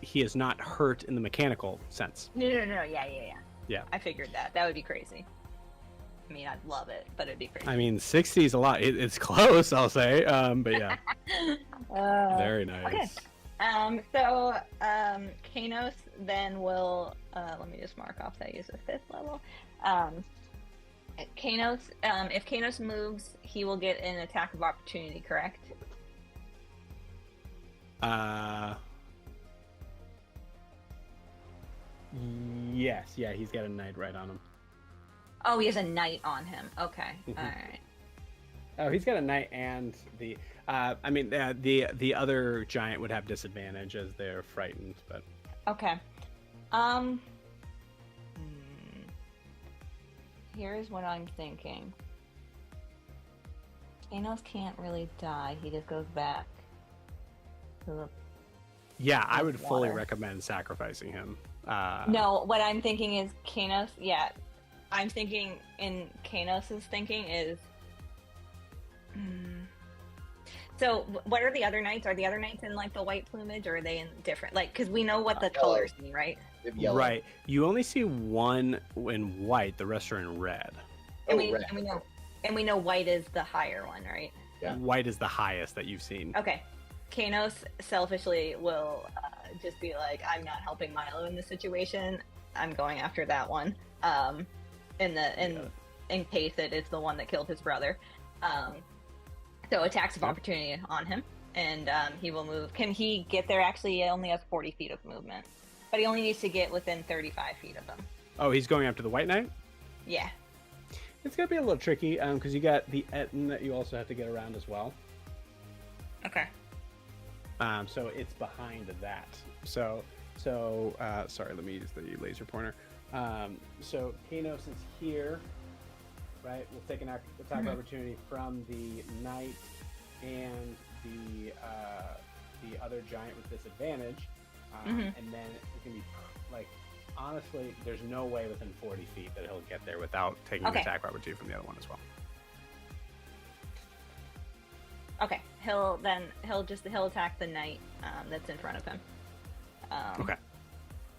he is not hurt in the mechanical sense. No. Yeah. I figured that. That would be crazy. I mean, I'd love it, but it'd be crazy. I mean, 60 is a lot. It's close, I'll say. But yeah. Very nice. Okay. So Kanos then will let me just mark off that he's a 5th level. Kanos, if Kanos moves, he will get an attack of opportunity, correct? Yes, yeah, he's got a knight right on him. Oh, he has a knight on him. Okay, all right. Oh, he's got a knight and the. I mean, the other giant would have disadvantage as they're frightened, but. Okay. Here's what I'm thinking. Kanos can't really die. He just goes back to the. Yeah, I would fully recommend sacrificing him. No, what I'm thinking is Kanos. Yeah, I'm thinking in Kanos's thinking is. So, what are the other knights? Are the other knights in like the white plumage, or are they in different? Like, because we know what the colors mean, right? Right. You only see one in white. The rest are in red. And we know white is the higher one, right? Yeah. White is the highest that you've seen. Okay. Kanos selfishly will just be like, I'm not helping Milo in this situation. I'm going after that one. In case it is the one that killed his brother. So attacks of opportunity on him, and he will move. Can he get there? Actually, he only has 40 feet of movement, but he only needs to get within 35 feet of them. Oh, he's going after the White Knight? Yeah. It's gonna be a little tricky because you got the Etten that you also have to get around as well. Okay. So it's behind that. So sorry, let me use the laser pointer. So Kanos is here, right? We'll take an attack opportunity from the knight and the other giant with disadvantage, and then it can be like, honestly, there's no way within 40 feet that he'll get there without taking an attack opportunity from the other one as well. Okay, he'll attack the knight that's in front of him.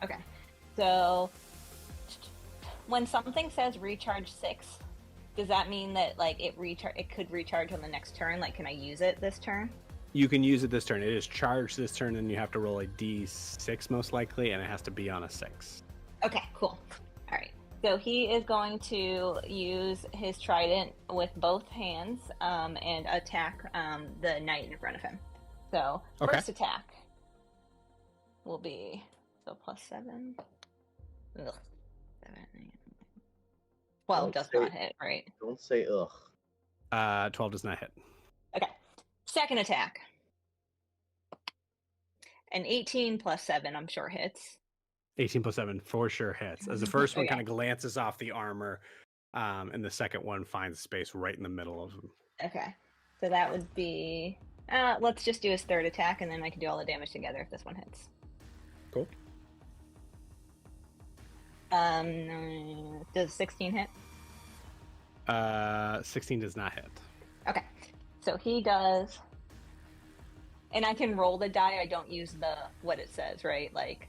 Okay. So when something says recharge 6, does that mean that like it could recharge on the next turn? Like, can I use it this turn? You can use it this turn. It is charged this turn, and you have to roll a d6 most likely, and it has to be on a 6. Okay, cool. All right. So he is going to use his trident with both hands and attack the knight in front of him. So first attack will be +7. Ugh. 7, 12 does not hit, right? Don't say ugh. 12 does not hit. Okay. Second attack. An 18 + 7, I'm sure hits. 18 + 7 for sure hits. As the first one kind of glances off the armor, and the second one finds space right in the middle of them. Okay. So that would be... let's just do his third attack, and then I can do all the damage together if this one hits. Cool. Does 16 hit? 16 does not hit. Okay. So he does... And I can roll the die, I don't use what it says, right? Like,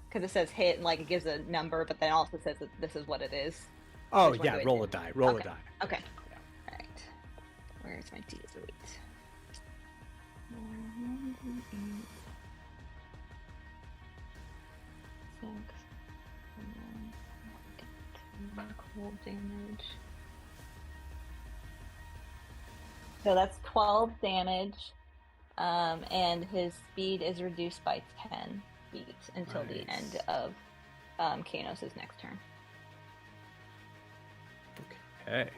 because it says hit, and like it gives a number, but then also says that this is what it is. Oh, yeah, roll a die. Roll a die. Okay. Yeah. All right. Where's my D8? Cold damage. So that's 12 damage, and his speed is reduced by 10 feet until the end of Kanos' next turn. Okay.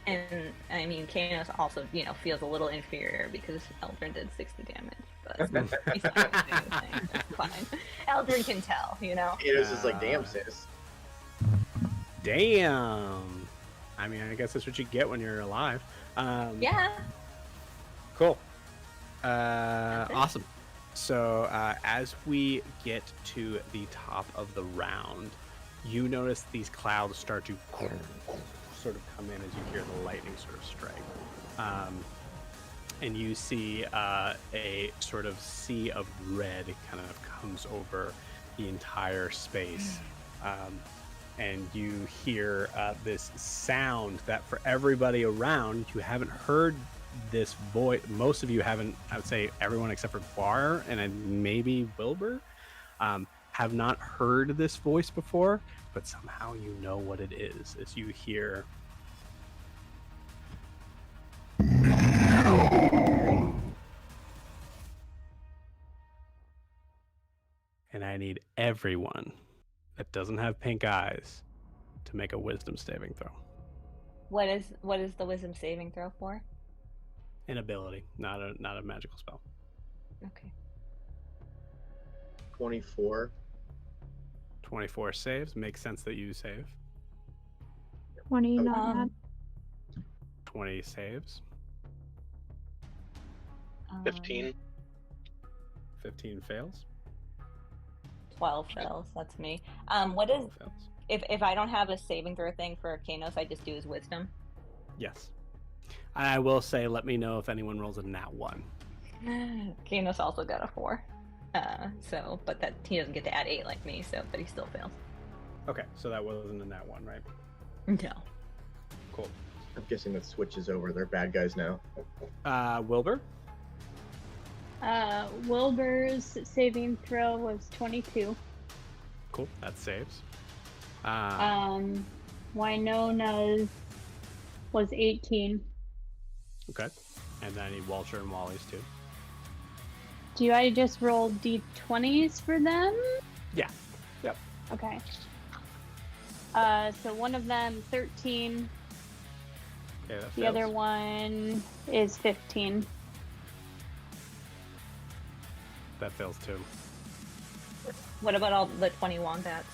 And I mean, Kanos also, feels a little inferior because Eldrin did 60 damage, but he's not going to do anything. That's fine. Eldrin can tell, Kanos is like, damn, sis. Damn. I mean, I guess that's what you get when you're alive. Yeah. Cool. Awesome. So as we get to the top of the round, you notice these clouds start to sort of come in as you hear the lightning sort of strike. And you see a sort of sea of red kind of comes over the entire space. And you hear this sound that for everybody around, you haven't heard this voice. Most of you haven't, I would say everyone except for Guar and maybe Wilbur have not heard this voice before, but somehow you know what it is as you hear. And I need everyone that doesn't have pink eyes to make a wisdom saving throw. What is the wisdom saving throw for? An ability, not a magical spell. Okay. 24. 24 saves. Makes sense that you save. 20 not bad. 20 saves. 15. 15 fails. 12 fails. That's me. What is fails. if I don't have a saving throw thing for Kanos, I just do his wisdom? Yes. I will say, let me know if anyone rolls a nat 1. Kanos also got a 4. But that he doesn't get to add 8 like me, but he still fails. Okay, so that wasn't a nat 1, right? No. Cool. I'm guessing that switches over. They're bad guys now. Wilbur? Wilbur's saving throw was 22. Cool, that saves. Winona's was 18. Okay. And then I need Walter and Wally's too. Do I just roll d20s for them? Yeah. Yep. Okay. So one of them 13. Okay, that The fails. other one is 15. That fails too. What about all the 20 wombats?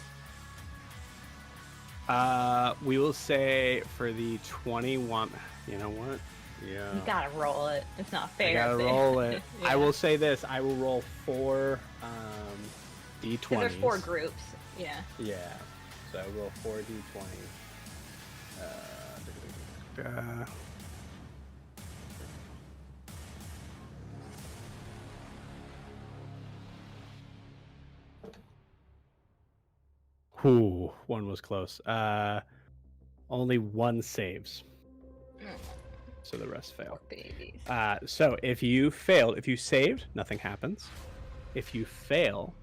We will say for the 21. You know what? Yeah. You gotta roll it. It's not fair. I gotta roll it. Yeah. I will say this. I will roll 4 d20s. 'Cause there's 4 groups. Yeah. Yeah. So I roll 4 d20s. Ooh, one was close. Only one saves. So the rest fail. Babies. So if you saved, nothing happens. If you fail,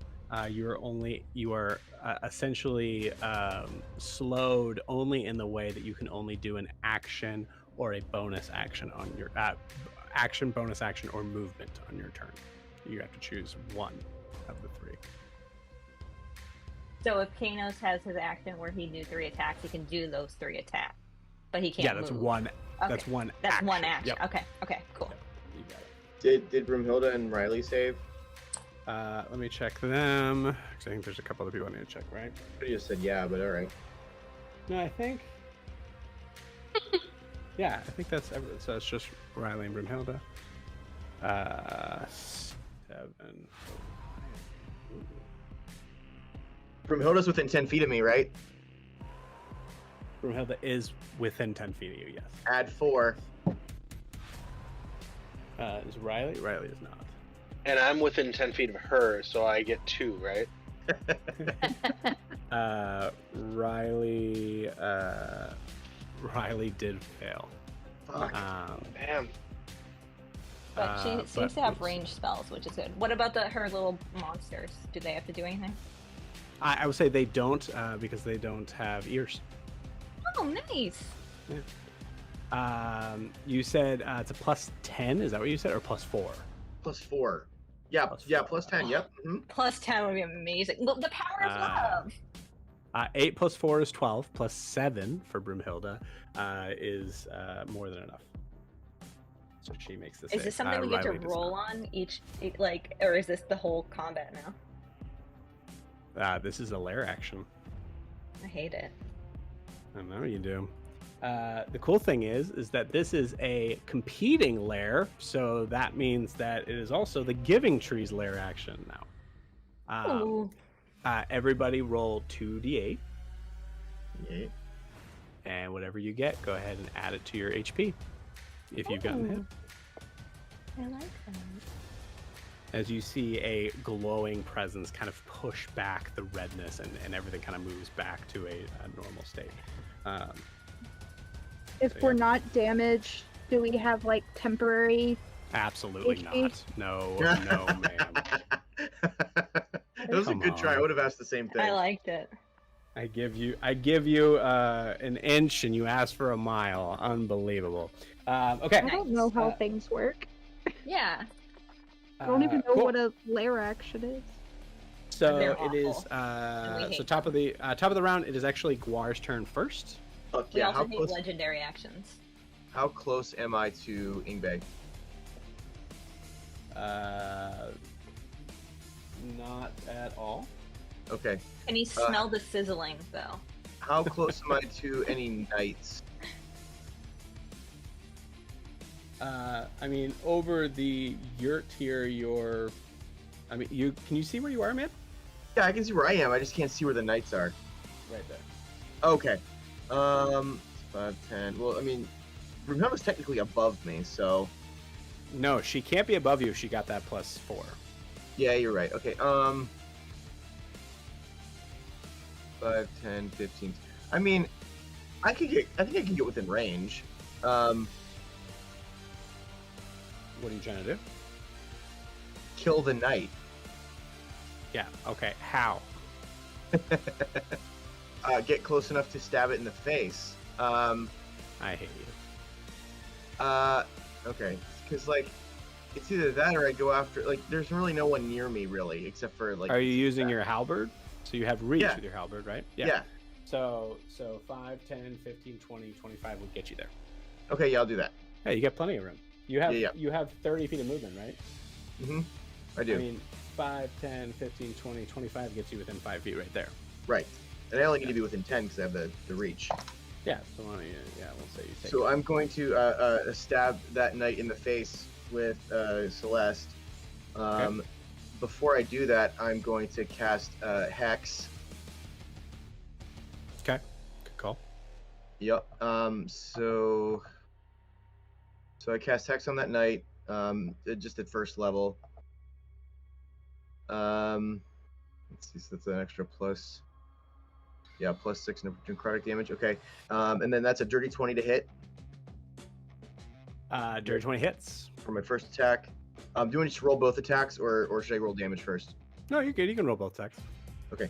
you are essentially slowed only in the way that you can only do an action or a bonus action on your action, bonus action, or movement on your turn. You have to choose one of the 3. So if Kanos has his action where he do 3 attacks, he can do those 3 attacks, but he can't. Yeah, that's move. one. Okay. That's one. That's action. one action. Yep. Okay, cool. Yep, you got it. Did Broomhilda and Riley save? Let me check them. 'Cause I think there's a couple other people I need to check, right? I just said yeah, but all right. No, I think. Yeah, I think that's everything. So it's just Riley and Broomhilda. 7. Broomhilda's within 10 feet of me, right? Broomhilda is within 10 feet of you, yes. Add 4. Is Riley? Riley is not. And I'm within 10 feet of her, so I get 2, right? Riley did fail. Fuck. Damn. But she seems to have oops. range spells, which is good. What about her little monsters? Do they have to do anything? I would say they don't, because they don't have ears. Oh, nice. Yeah. You said it's a plus 10. Is that what you said, or plus 4? Plus 4. Yeah, Plus yeah, 4. plus 10. Yep. Mm-hmm. Plus 10 would be amazing. Look, the power of love. 8 plus 4 is 12. Plus 7 for Broomhilda is more than enough. So she makes this. Is this something we get to Riley does roll not. on each, like, or is this the whole combat now? This is a lair action. I hate it. I know you do. The cool thing is that this is a competing lair, so that means that it is also the Giving Tree's lair action now. Ooh. Everybody roll 2d8, Yeah. and whatever you get, go ahead and add it to your HP if you've gotten hit. I like that. As you see a glowing presence kind of push back the redness, and everything kind of moves back to a normal state. If So, we're yeah. not damaged, do we have like temporary? Absolutely HP? not. No, ma'am. That was a Come good try. I on. would have asked the same thing. I liked it. I give you an inch, and you ask for a mile. Unbelievable. Okay. I don't know how Uh, things work. Yeah. I don't even know cool. what a lair action is. So They're it is. awful, and we So hate top of the round, it is actually Guar's turn first. Fuck We yeah. also How hate close? legendary actions. How close am I to Ingbe? Not at all. Okay. Can you smell the sizzling, though? How close am I to any knights? I mean, over the yurt here, can you see where you are, man? Yeah, I can see where I am. I just can't see where the knights are. Right there. Okay. 5, 10. Well, I mean, Broomhilda's technically above me, so No, she can't be above you if she got that plus 4. yeah, you're right. Okay. 5, 10, 15. I mean, I think I can get within range. What are you trying to do? Kill the knight. Yeah. Okay. How? Get close enough to stab it in the face. I hate you. Okay, because like It's either that or I go after, like, there's really no one near me, really, except for, like... Are you using your halberd? So you have reach Yeah. with your halberd, right? Yeah. So 5, 10, 15, 20, 25 would get you there. Okay, yeah, I'll do that. Hey, you got plenty of room. You have Yeah. you have 30 feet of movement, right? Mm-hmm. I do. I mean, 5, 10, 15, 20, 25 gets you within 5 feet right there. Right. And I only need to be within 10 because I have the reach. Yeah, so why don't you, we'll say you take So it. I'm going to stab that knight in the face with Celeste. Okay. Before I do that, I'm going to cast Hex. Okay, good call. Yep. So I cast Hex on that knight, just at first level. Let's see, so that's an extra plus. Yeah, +6 necrotic damage. Okay. And then that's a dirty 20 to hit Dirty 20 hits. for my first attack. Do you want to just roll both attacks, or should I roll damage first? No, you're good. You can roll both attacks. Okay.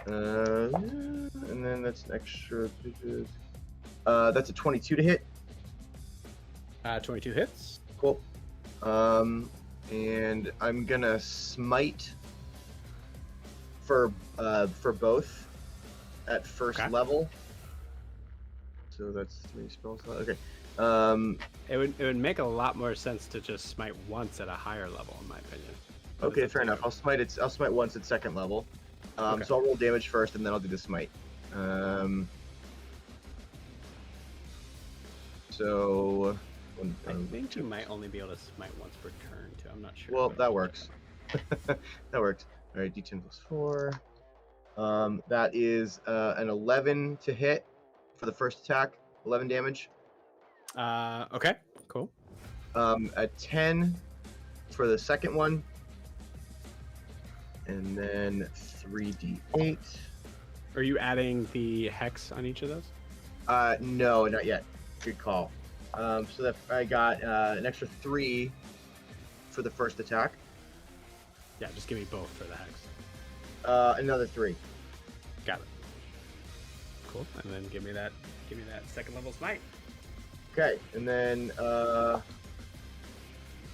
And then that's an extra. That's a 22 to hit. 22 hits. Cool. And I'm gonna smite for both at first level. So that's 3 spells. Okay. It would make a lot more sense to just smite once at a higher level, in my opinion. Okay, fair enough. I'll smite once at second level. Okay. So I'll roll damage first, and then I'll do the smite. So. I think you might only be able to smite once per turn, too. I'm not sure. Well, that works. That works. All right, D10 plus 4. That is an 11 to hit for the first attack. 11 damage. Okay, cool. A 10 for the second one. And then 3d8. Are you adding the hex on each of those? No, not yet. Good call. So that I got an extra 3 for the first attack. Yeah, just give me both for the hex. Another 3. Got it. Cool. And then give me that second level smite. Okay, and then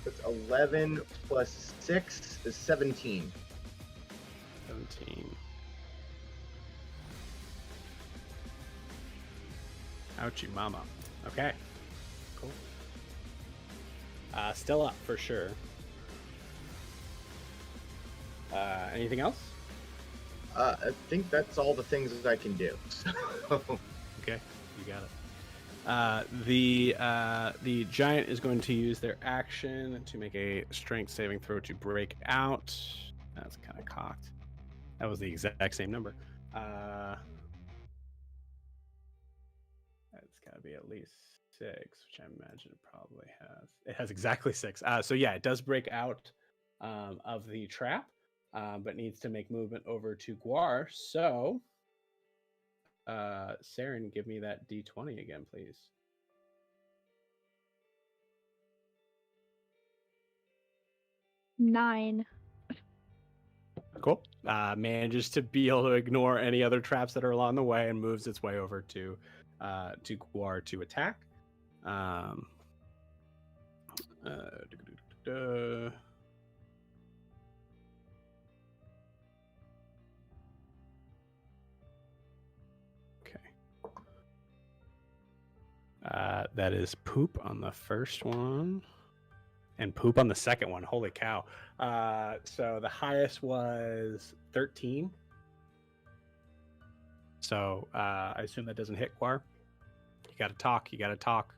that's 11 plus 6 is 17. 17. Ouchie mama. Okay. Cool. Still up for sure. Anything else? I think that's all the things that I can do. So. Okay, you got it. The giant is going to use their action to make a strength saving throw to break out. That's kind of cocked. That was the exact same number. It's got to be at least 6, which I imagine it probably has. It has exactly 6. So yeah, it does break out of the trap, but needs to make movement over to Guar. So, Saren, give me that D20 again, please. Nine. Cool. Manages to be able to ignore any other traps that are along the way and moves its way over to Guar to attack. Okay. That is poop on the first one. And poop on the second one. Holy cow. So the highest was 13. So I assume that doesn't hit Guar. You gotta talk.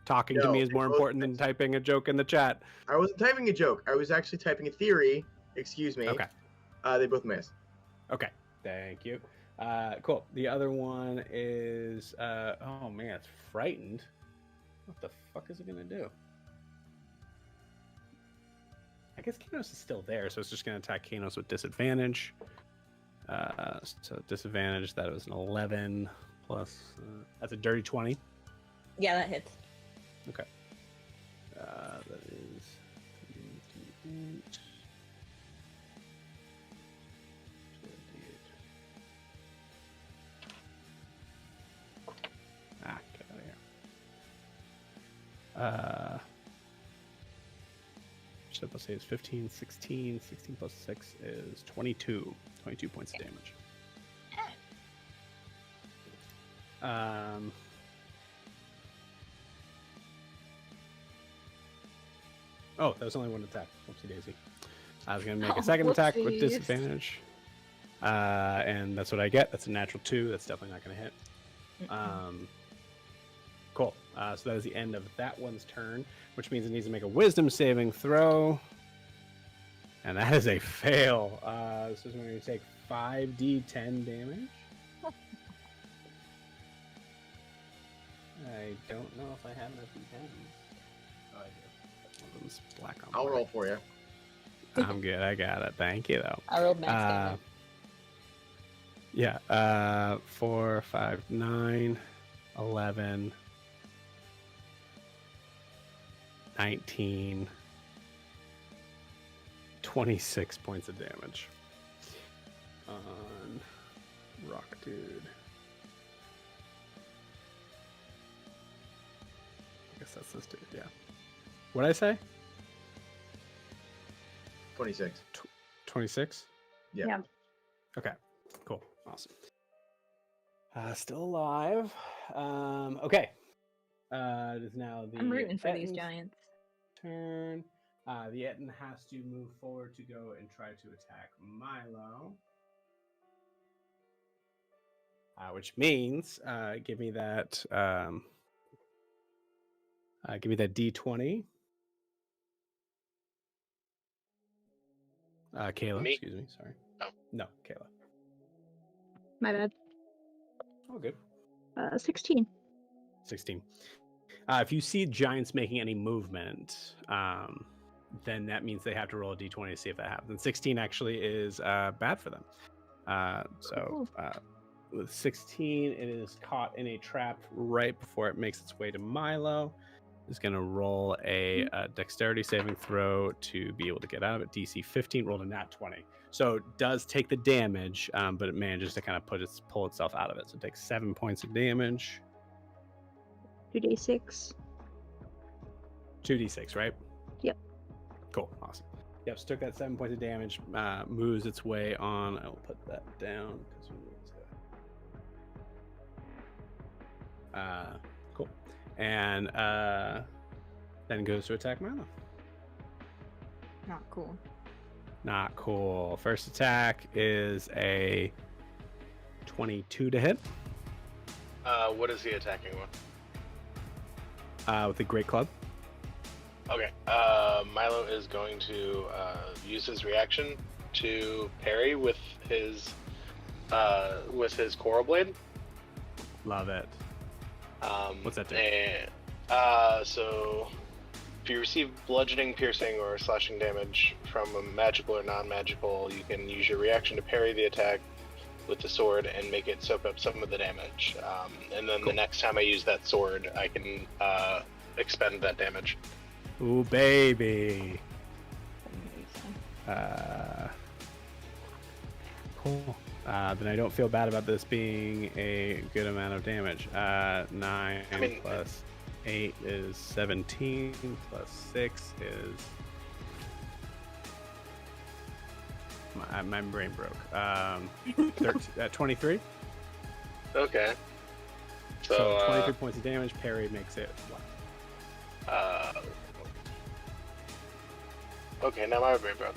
Talking to me is more important than typing a joke in the chat. I wasn't typing a joke. I was actually typing a theory. Excuse me. Okay. They both missed. Okay. Thank you. Cool. The other one is oh man, it's frightened. What the fuck is it gonna do? I guess Kanos is still there, so it's just gonna attack Kanos with disadvantage. So disadvantage, that was an 11 plus. That's a dirty 20. Yeah, that hits. Okay. That is 3d8. Get out of here. Step let's say is 15, 16. 16 plus 6 is 22. 22 points of damage. Oh, that was only one attack. Whoopsie daisy. I was going to make a second attack with disadvantage. And that's what I get. That's a natural 2. That's definitely not going to hit. Cool. So that is the end of that one's turn, which means it needs to make a wisdom saving throw. And that is a fail. This is going to take 5d10 damage. I don't know if I have enough d10s. Oh, I do. One of them's black on I'll black. roll for you. I'm good. I got it. Thank you, though. I rolled max damage. Yeah. 4, 5, 9, 11, 19, 26 points of damage on Rock Dude. I guess that's this dude, yeah. What'd I say? 26. 26? Yeah. Okay, cool. Awesome. Still alive. Okay. It is now the I'm rooting for these Ettin's giants. turn. The Ettin has to move forward to go and try to attack Milo. Which means, give me that D20. Kayla, Me? excuse me, sorry. Oh. No, Kayla. My bad. Oh, good. 16. 16. If you see giants making any movement, then that means they have to roll a d20 to see if that happens. And 16 actually is bad for them. With 16, it is caught in a trap right before it makes its way to Milo. Is going to roll a dexterity saving throw to be able to get out of it. DC 15, rolled a nat 20. So it does take the damage, but it manages to kind of pull itself out of it. So it takes 7 points of damage. 2d6. 2d6, right? Yep. Cool, awesome. Yep, so took that 7 points of damage, moves its way on. I will put that down because we need to. Cool. And then goes to attack Milo. Not cool. Not cool. First attack is a 22 to hit. What is he attacking with? With a great club. Okay. Milo is going to use his reaction to parry with his coral blade. Love it. What's that do? So if you receive bludgeoning, piercing, or slashing damage from a magical or non-magical, you can use your reaction to parry the attack with the sword and make it soak up some of the damage. And then the next time I use that sword, I can expend that damage. Ooh, baby. Cool. Then I don't feel bad about this being a good amount of damage. 9 plus 8 is 17, plus 6 is... My brain broke. 23? Okay. So 23 points of damage. Parry makes it what? Okay, now my brain broke.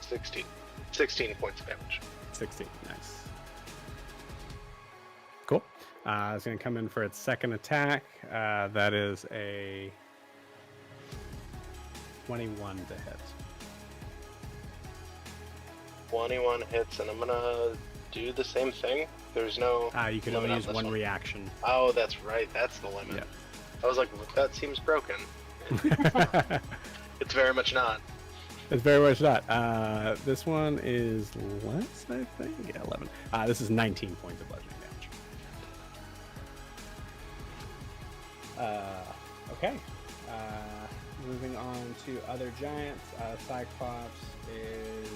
16 points of damage. 16, nice. Cool. It's going to come in for its second attack. That is a 21 to hit. 21 hits, and I'm gonna do the same thing. There's no. You can only use one reaction. Oh, that's right. That's the limit. Yeah. I was like, that seems broken. It's very much not. It's very much not. This one is less, I think. Yeah, 11. This is 19 points of bludgeoning damage. Okay. Moving on to other giants. Cyclops is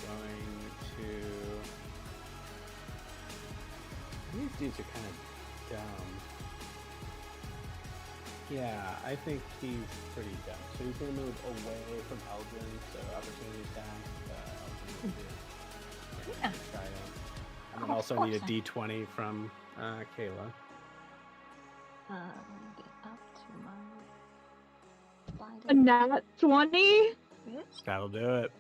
going to These dudes are kind of dumb. Yeah, I think he's pretty dumb. So he's gonna move away from Eldrin, so opportunity attack. Eldrin will Yeah. try it. And then Oh, of also need a course. D20 from Kayla. Get up to my A nat 20? That'll do it.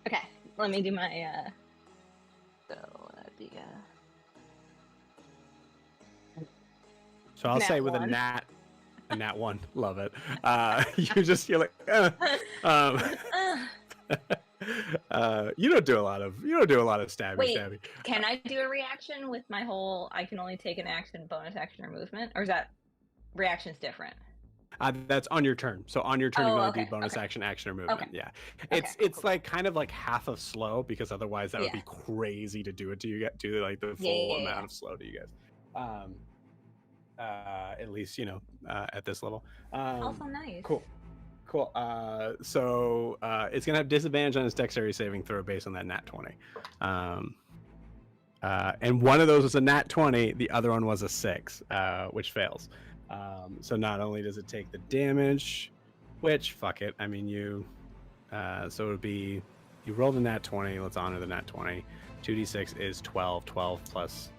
Okay, let me do my So I'll Nat say with one. a nat 1, love it. You're like, you don't do a lot of stabby. Wait, can I do a reaction with my whole? I can only take an action, bonus action, or movement, or is that reaction's different? That's on your turn. So on your turn, you can only okay, do bonus action, or movement. Okay. Yeah, Okay, it's cool. like kind of like half of slow because otherwise that would Yeah. be crazy to do it to you. Do like the full amount of slow to you guys. At least at this level. Also nice. Cool. So it's gonna have disadvantage on its dexterity saving throw based on that nat 20. And one of those was a nat 20. The other one was a 6, which fails. So not only does it take the damage, which fuck it. I mean so it would be you rolled a nat 20. Let's honor the nat 20. 2d6 is 12. 12 plus.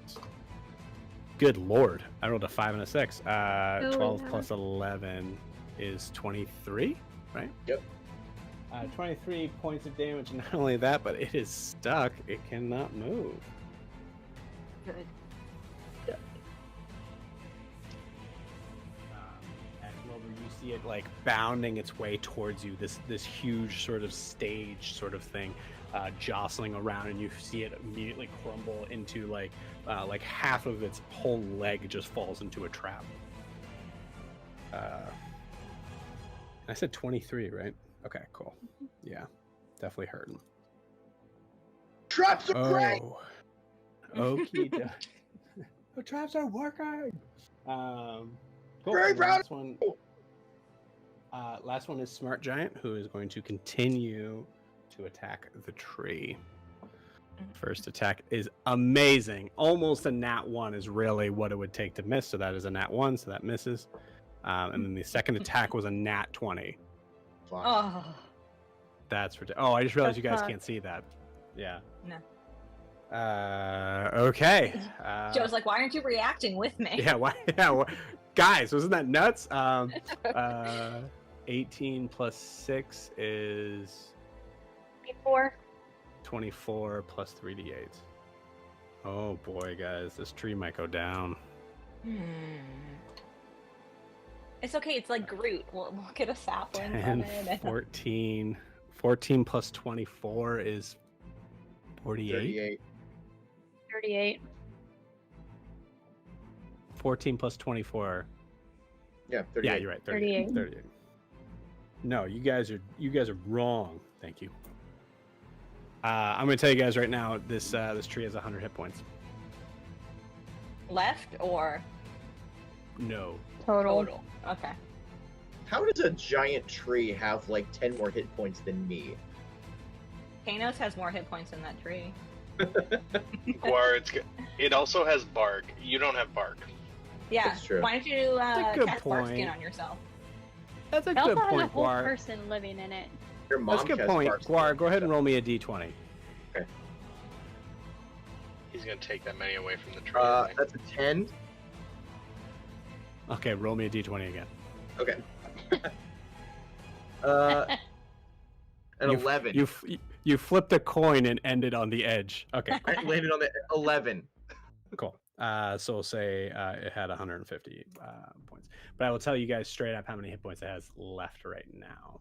Good lord! I rolled a 5 and a 6. 12 plus 11 is 23, right? Yep. 23 points of damage. Not only that, but it is stuck. It cannot move. Good. As Wilbur, you see it like bounding its way towards you. This huge sort of stage sort of thing, jostling around, and you see it immediately crumble into like half of its whole leg just falls into a trap. I said 23, right? Okay, cool. Yeah, definitely hurting. Traps are great. Okay. The traps are working. Cool. Very proud. Last one is Smart Giant, who is going to continue to attack the tree. First attack is amazing. Almost a nat 1 is really what it would take to miss. So that is a nat 1, so that misses. And then the second attack was a nat 20. Oh. That's ridiculous. Oh, I just realized you guys Fuck. can't see that. Yeah. No. Okay. Joe's like, why aren't you reacting with me? Yeah. Why? Yeah. Guys, wasn't that nuts? 18 plus 6 is 24. 24 plus 3d8. Oh boy, guys, this tree might go down. It's okay. It's like Groot. We'll get a sapling from 10, it. 14. 14 plus 24 is 48. 38. 38. 14 plus 24. Yeah, 38. Yeah, you're right. 38. 38. No, you guys are wrong. Thank you. I'm going to tell you guys right now. This tree has 100 hit points. Left or No. Total. Okay. How does a giant tree have like 10 more hit points than me? Kanos has more hit points than that tree. Guar, it also has bark. You don't have bark. Yeah. That's true. Why don't you That's a good cast bark point. skin on yourself? That's a It also good has a point, whole Guar. person living in it. Your mom That's a good casts point. Sparks. Guar, go ahead and roll me a d20. He's gonna take that many away from the tree. I think. That's a 10. Okay, roll me a d20 again. Okay. An 11. You flipped a coin and ended on the edge. Okay, I landed on the 11. cool. So we'll say it had 150 points. But I will tell you guys straight up how many hit points it has left right now.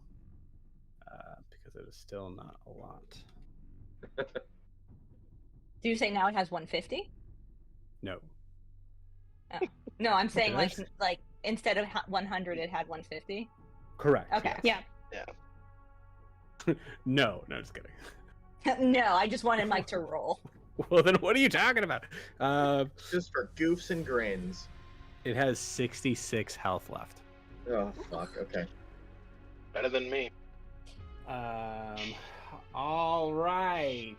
Because it is still not a lot. Do you say now it has 150? No. No, I'm saying did I say? like instead of 100, it had 150. Correct. Okay. Yeah. No, just kidding. No, I just wanted Mike to roll. Well, then what are you talking about? Just for goofs and grins. It has 66 health left. Oh, fuck. Okay. Better than me. All right.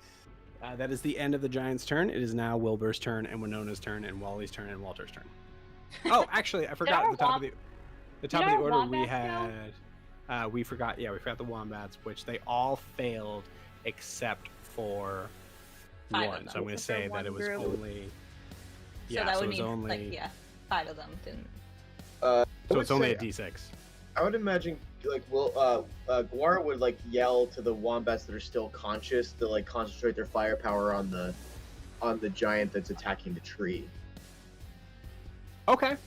That is the end of the giant's turn. It is now Wilbur's turn, and Winona's turn, and Wally's turn, and Walter's turn. Oh, actually, I forgot our at the top of the our order we wombats had. We forgot the wombats, which they all failed except for 5 of one. them. So I'm going to Except for say that one it was group. only. So Yeah, that so would it was mean only. like 5 of them didn't. So it's only a D6. I would imagine Guar would like yell to the wombats that are still conscious to like concentrate their firepower on the giant that's attacking the tree. Okay. Would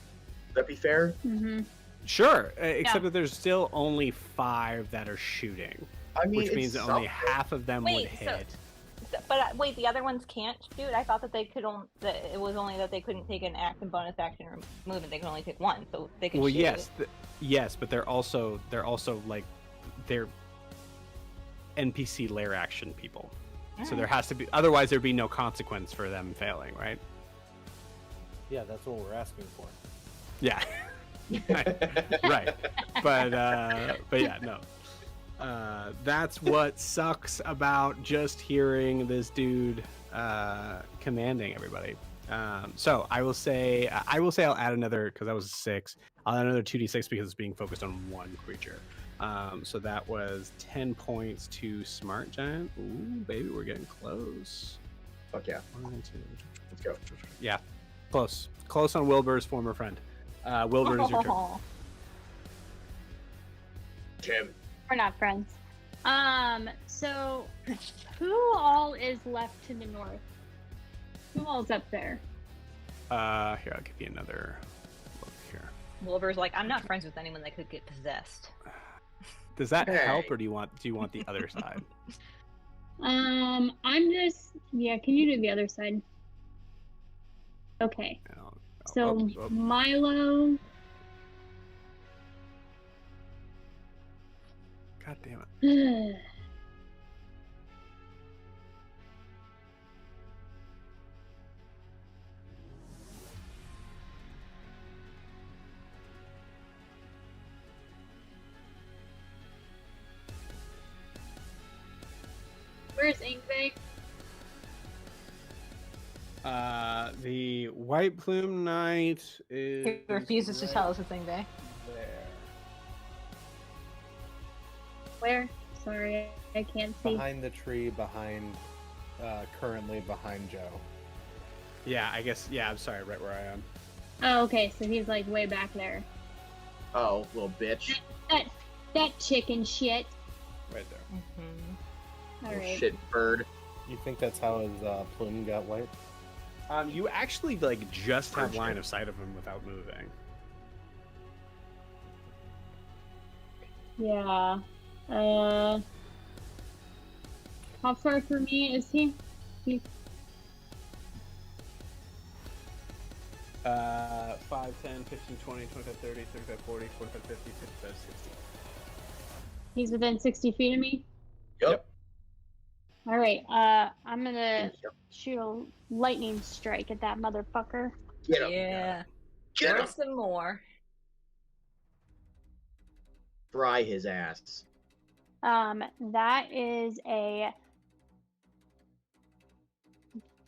that be fair? Mm-hmm. Sure, except that there's still only 5 that are shooting, I mean, which it's means that only something. half of them would Wait, hit. But wait, the other ones can't shoot. I thought that they could that it was only that they couldn't take an action, bonus action, or movement. They could only take one, so they could. Well, shoot. yes, but they're also like they're NPC lair action people. So there has to be, otherwise there'd be no consequence for them failing, right? Yeah, that's what we're asking for. Yeah. Right. But yeah, no. That's what sucks about just hearing this dude commanding everybody. So I will say I'll add another, because that was 6. I'll add another 2d6 because it's being focused on one creature. So that was 10 points to Smart Giant. Ooh, baby, we're getting close. Fuck yeah. 1, 2. Let's go. Yeah, close on Wilbur's former friend. Wilbur, is your turn. Tim. We're not friends. So who all is left to the north? Who all's up there? Here, I'll give you another look here. Wilbur's like, I'm not friends with anyone that could get possessed. Does that Hey. help, or do you want the other side? I'm just can you do the other side? Okay. So Milo. God damn it. Where's Ingve? The White Plume Knight is. He refuses to tell us a thing, Bay. There. Where? Sorry, I can't see. Behind the tree, currently behind Joe. Yeah, I guess. Yeah, I'm sorry. Right where I am. Oh, okay. So he's like way back there. Oh, little bitch. That chicken shit. Right there. Mm-hmm. All Little right. shit bird. You think that's how his plume got wiped? You actually just have line of sight of him without moving. Yeah. How far from me is he? 5, 10, 15, 20, 25, 30, 35, 40, 45, 50, 55, 60. He's within 60 feet of me? Yep. All right. I'm gonna shoot a lightning strike at that motherfucker. Get him. Yeah. Get him. Or some more. Fry his ass. That is a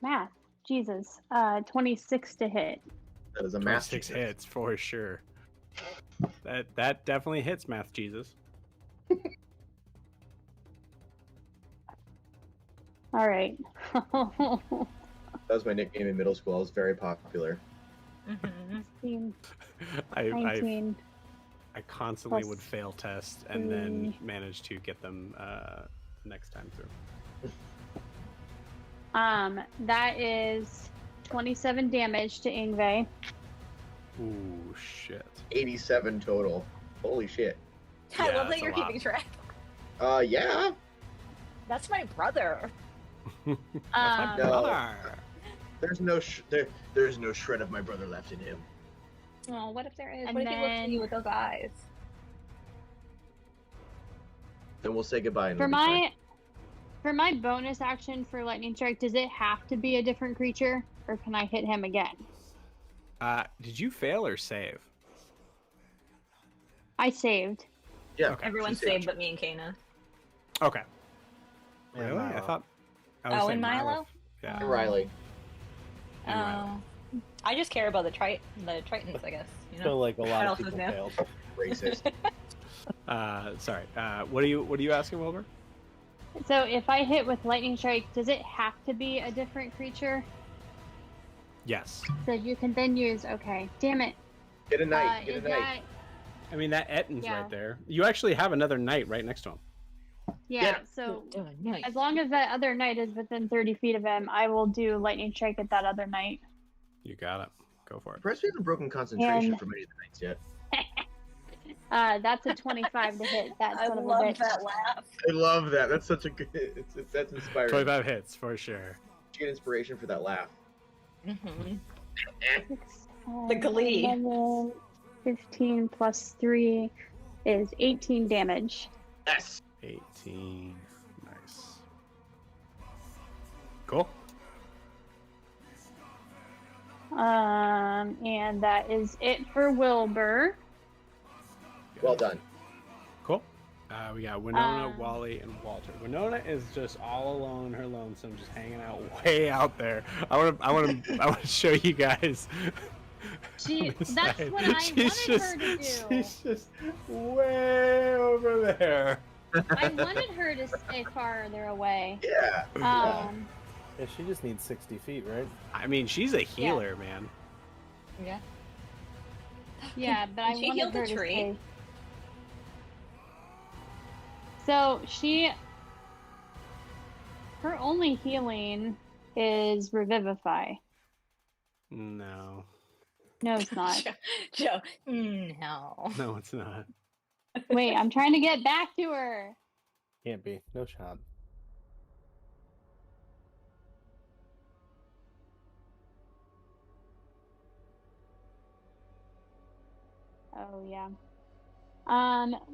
math. Jesus. 26 to hit. That is a 26 master. hits for sure. That definitely hits, Math Jesus. All right. That was my nickname in middle school. I was very popular. Mm-hmm. 19. I constantly Plus would fail tests and then 3. manage to get them next time through. That is 27 damage to Ingve. Ooh, shit. 87 total. Holy shit. I Yeah, love that that's a you're lot. keeping track. Yeah. That's my brother. That's my Um, brother. There's no shred of my brother left in him. Oh, what if there is? And What if he looks at then- you with those eyes? Then we'll say goodbye. And For we'll be fine. my bonus action for lightning strike, does it have to be a different creature, or can I hit him again? Did you fail or save? I saved. Yeah. Okay. Everyone she saved saved but me and Kana. Okay. Yeah, Really? I no. thought I would say and Milo? Yeah. And Riley. And Riley. I just care about the Tritons, I guess. You know? So like a lot What of else is people new? failed. Racist. Sorry. What are you asking, Wilbur? So if I hit with lightning strike, does it have to be a different creature Yes. that you can then use? Okay, damn it. Get a knight. Get a Is knight. that I mean, that Ettin's Yeah. right there. You actually have another knight right next to him. yeah? So Nice. as long as that other knight is within 30 feet of him, I will do lightning strike at that other knight. You got it. Go for it. Perhaps we haven't broken concentration And- for many of the knights yet. That's a 25 to hit. That I son of a love bitch. that laugh. I love that. That's such a good. That's inspiring. 25 hits for sure. Get inspiration for that laugh. Mhm. 6, The glee. 11, 15 plus 3 is 18 damage. Yes. 18. Nice. Cool. And that is it for Wilbur. Well done. Cool. We got Winona, Um, Wally, and Walter. Winona is just all alone, her lonesome, just hanging out way out there. I want to show you guys. on this That's side. what I She's wanted her to do. She's just way over there. I wanted her to stay farther away. Yeah. Yeah, she just needs 60 feet, right? I mean, she's a healer, man. Yeah. Yeah, but I She wanted healed her a to tree. stay. So her only healing is Revivify. No. No, it's not. Joe. No. No, it's not. Wait, I'm trying to get back to her. Can't be. No shot. Oh yeah.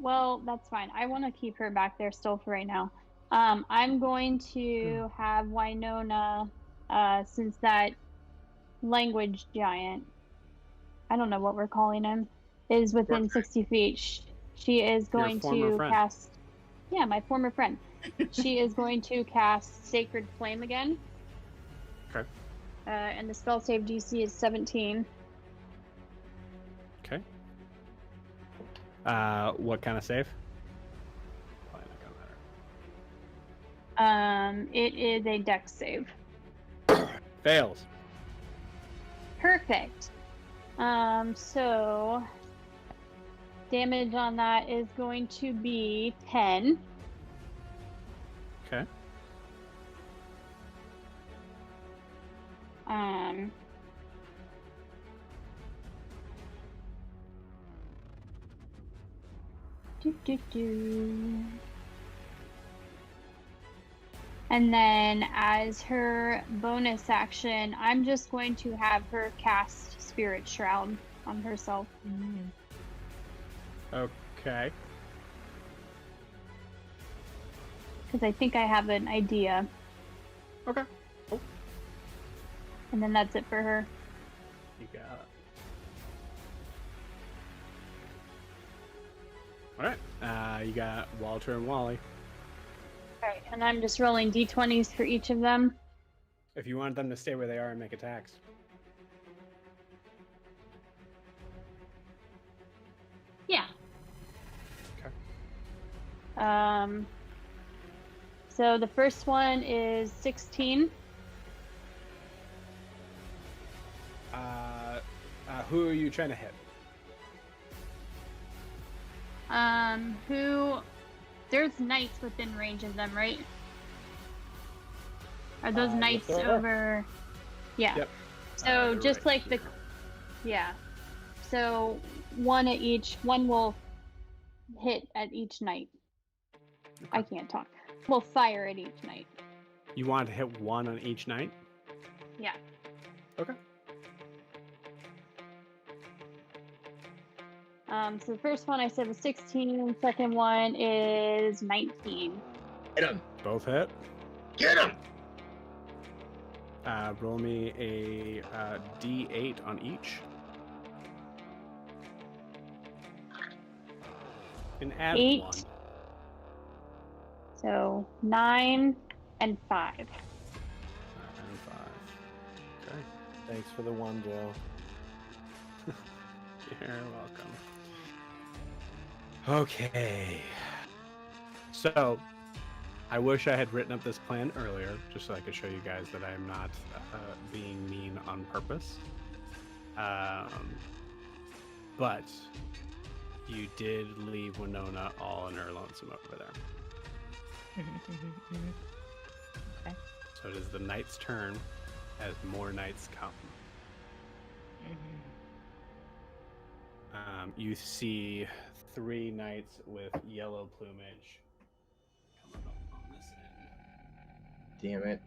Well, that's fine. I want to keep her back there still for right now. I'm going to have Winona, since that language giant, I don't know what we're calling him, is within 60 feet. She is going former to friend. cast. Yeah, my former friend. She is going to cast Sacred Flame again. Okay. And the spell save DC is 17. Okay. What kind of save? Probably not gonna matter. It is a dex save. Fails. Perfect. So damage on that is going to be 10. Okay. And then as her bonus action, I'm just going to have her cast Spirit Shroud on herself. Okay. Because I think I have an idea. Okay. Cool. And then that's it for her. You got it. Alright. You got Walter and Wally. Alright, and I'm just rolling d20s for each of them. If you want them to stay where they are and make attacks. Yeah. Okay. So the first one is 16. Who are you trying to hit? There's knights within range of them, right? Are those Yes, knights there are. over? Yeah. Yep. So just right like the, yeah. So one will hit at each knight. I can't talk. We'll fire at each knight. You want to hit one on each night? Yeah. Okay. So the first one I said was 16. Second one is 19. Get him. Both hit. Get him. Roll me a D8 on each. And add 8. one. So 9 and 5. Thanks for the one, Joe. You're welcome. Okay. So, I wish I had written up this plan earlier, just so I could show you guys that I am not being mean on purpose. But you did leave Winona all on her lonesome over there. Okay. So it is the knight's turn as more knights come. You see 3 knights with yellow plumage coming up on this end. Damn it.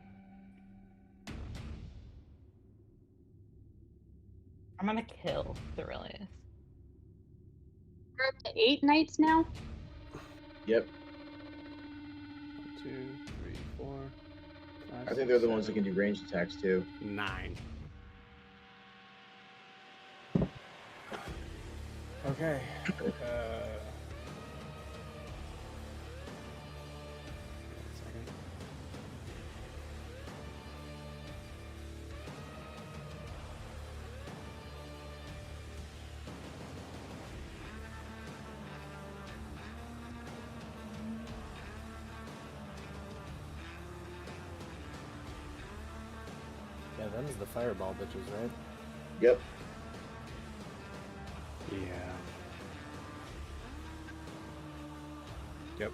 I'm gonna kill Thorilius. We're up to 8 knights now. Yep. 1, 2, 3, 4, 5, I think they're the ones that can do ranged attacks too. 9. Okay. One second. Yeah, them's the fireball bitches, right? Yep. Yeah. Yep.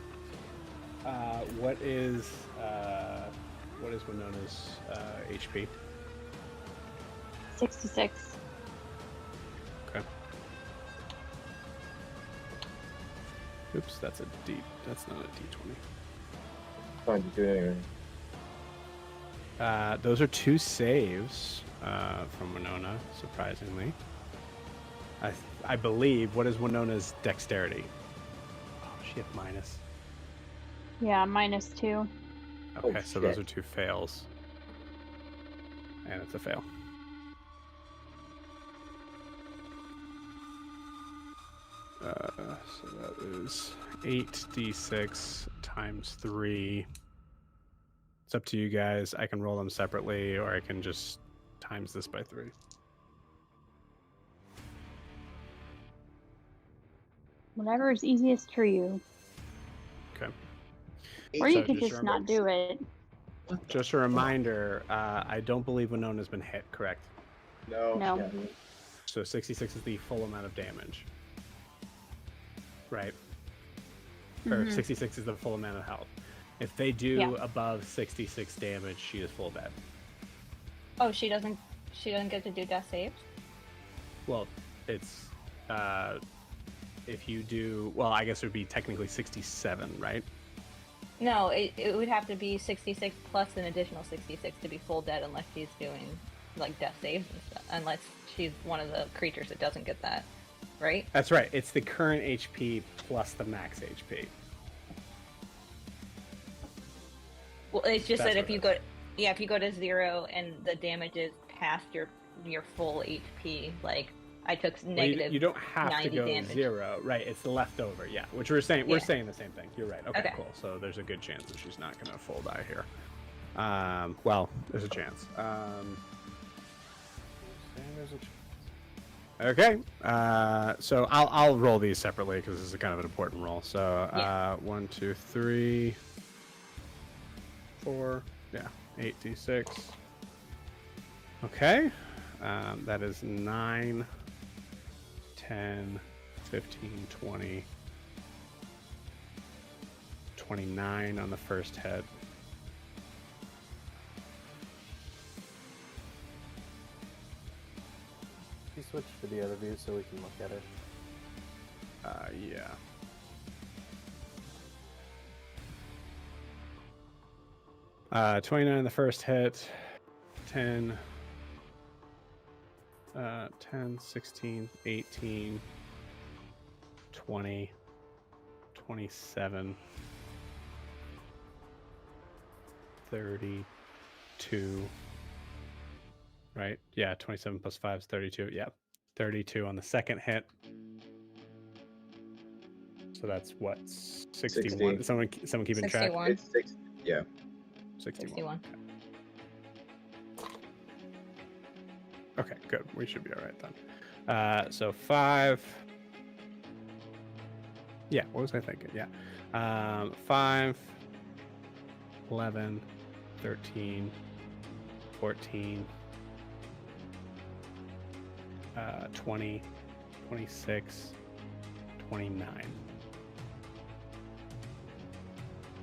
What is Winona's HP? 66. Okay. Oops, that's not a D20. Fine, just do it anyway. Those are 2 saves from Winona, surprisingly. I believe. What is Winona's dexterity? Oh, she had minus. Yeah, -2. Okay, Oh, so those shit. are 2 fails. And it's a fail. So that is 8d6 times 3. It's up to you guys. I can roll them separately, or I can just times this by 3. Whatever is easiest for you. Okay. Or you So could just just not do it. Just a reminder, I don't believe Winona's been hit, correct? No. No. Yeah. So 66 is the full amount of damage. Right? Or Mhm. 66 is the full amount of health. If they do Yeah. above 66 damage, she is full dead. Oh, she doesn't get to do death saves? Well, it's if you do, well, I guess it would be technically 67, right? No, it would have to be 66 plus an additional 66 to be full dead, unless she's doing like death saves and stuff. Unless she's one of the creatures that doesn't get that, right? That's right. It's the current HP plus the max HP. Well, it's just That's that if what you it go, yeah, if you go to 0 and the damage is past your full HP, like I took Well, negative. you don't have to 90 go damage. 0, right? It's the leftover, yeah. Which we're saying we're Yeah. saying the same thing. You're right. Okay, Okay. cool. So there's a good chance that she's not going to full die here. Well, there's a chance. Okay. So I'll roll these separately because this is kind of an important roll. So Yeah. 1, 2, 3, 4. Yeah, 8d6. Okay. That is 9, 10, 15, 20, 29 on the first head. You switch to the other view so we can look at it. Yeah. Uh, 29 on the first hit. 10, 16, 18, 20, 27, 32. Right? Yeah, 27 plus 5 is 32. Yeah, 32 on the second hit. So that's what, 61. 60. Someone keeping track? 61. It's 6. Yeah. 61. 61. Good. We should be all right then. So 5. Yeah, what was I thinking? Yeah. 5, 11, 13, 14, 20, 26, 29.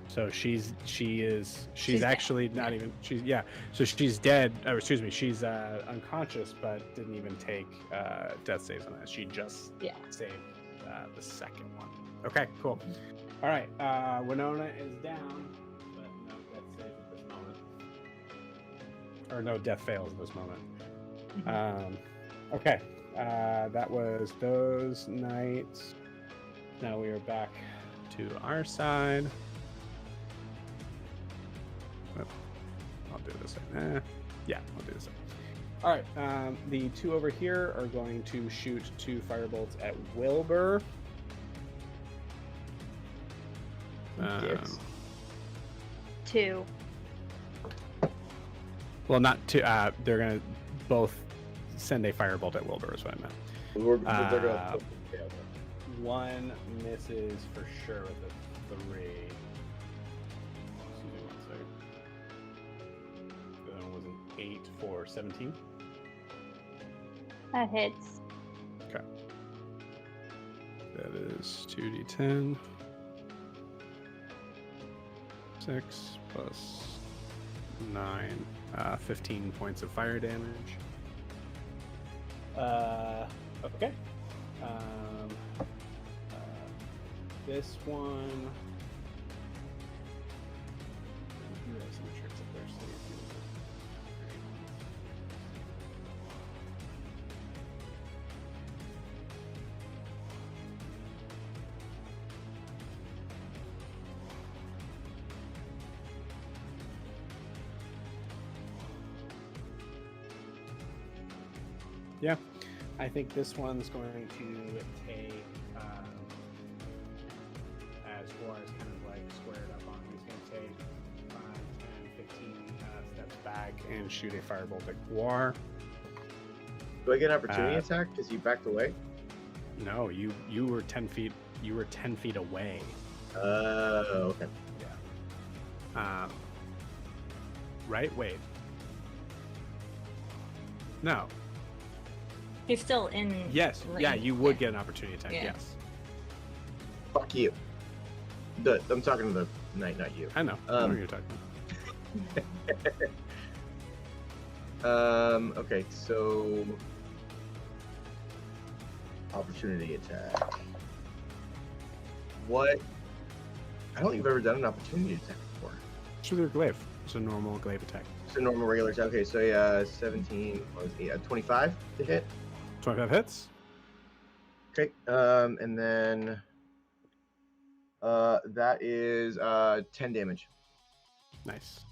So she's actually dead. not even so she's dead, or excuse me, she's unconscious but didn't even take death saves on that. She just saved the second one. Okay, cool. All right, Winona is down, but no death save at this moment, or no death fails at this moment. Okay, that was those knights. Now we are back to our side. I'll do this. Yeah, I'll do this. All right, the 2 over here are going to shoot 2 firebolts at Wilbur. Yes. 2. Well, not 2. They're gonna both send a firebolt at Wilbur, is what I meant. They're gonna 1 misses for sure with a 3. Excuse me, 1 second. The other one was an 8 for 17. That hits. Okay. That is 2d10. 6 plus 9. 15 points of fire damage. Okay. This one. You have some tricks up there, so you can. Yeah, I think this one's going to take, as far as kind of like squared up on, he's going to take 5, 10, 15 steps back and shoot a firebolt at Guar. Do I get an opportunity attack because you backed away? No, you were 10 feet. You were 10 feet away. Okay. Yeah. Right? Wait. No. He's still in. Yes. range. Yeah, you would get an opportunity attack. Yeah. Yes. Fuck you. I'm talking to the knight, not you. I know. I know what you're talking about. Okay, so opportunity attack. What? I don't think you've ever done an opportunity attack before. It's with your glaive. It's a normal glaive attack. It's a normal regular attack. Okay, so yeah, 17 was 25 to hit. 25 hits. Okay, and then that is 10 damage. Nice.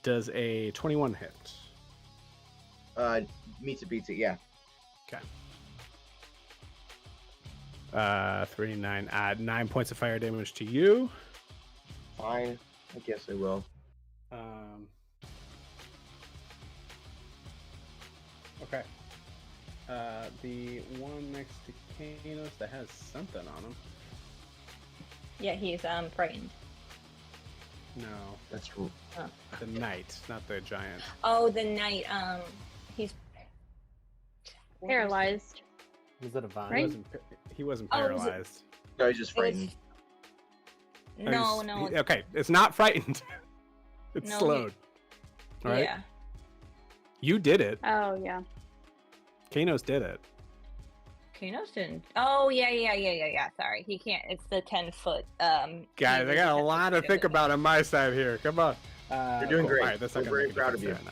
Does a 21 hit? Meets it, beats it, yeah. Okay. 3, 9. Add 9 points of fire damage to you. Fine, I guess I will. Okay. The one next to Kanos that has something on him. Yeah, he's frightened. No, That's cool. the knight, not the giant. Oh, the knight. He's Paralyzed. Was it a vine? Right? He wasn't Oh, was it- paralyzed. No, he's just frightened. No, no. Okay, it's not frightened. It's No, slowed. All right. Yeah. You did it. Oh, yeah. Kanos did it. Kanos didn't. Oh, yeah. Sorry, he can't. It's the 10-foot. Guys, I got a lot to think about on my side here. Come on. You're doing cool. great. All right, that's not We're gonna very make a proud of difference you.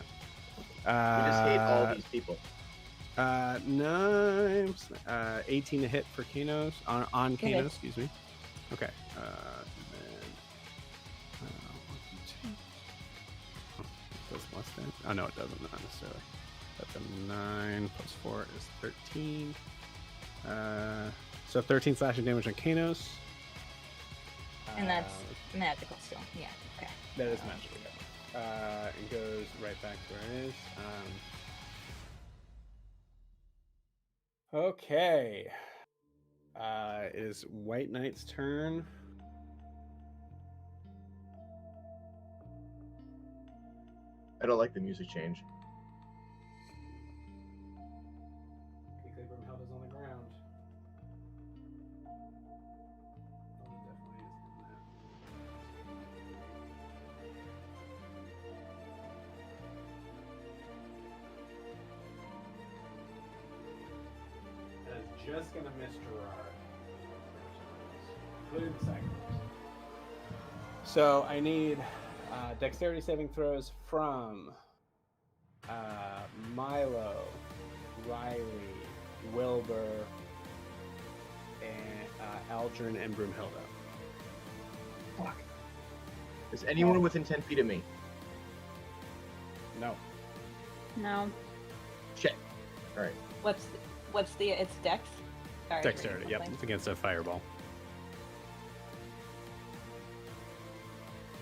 there, We just hate all these people. 9, 18 to hit for Kanos on Good. Kanos. Excuse me. Okay. And then, 1, 2. Oh, it does less than. Oh no, it doesn't. Not necessarily. That's a 9 plus 4 is 13. So 13 slashing damage on Kanos. And that's magical still. Yeah. Okay. That is magical. It goes right back to where it is. Okay. It is White Knight's turn. I don't like the music change. Brimhilda's on the ground. That is just gonna miss Gerard. Including the Cyclops. So I need dexterity saving throws from Milo, Riley, Wilbur, and Aldrin and Broomhilda. Fuck. Is anyone within 10 feet of me? No. No. Shit. All right. What's the it's dex? Sorry, Dexterity, yep. something. It's against a fireball.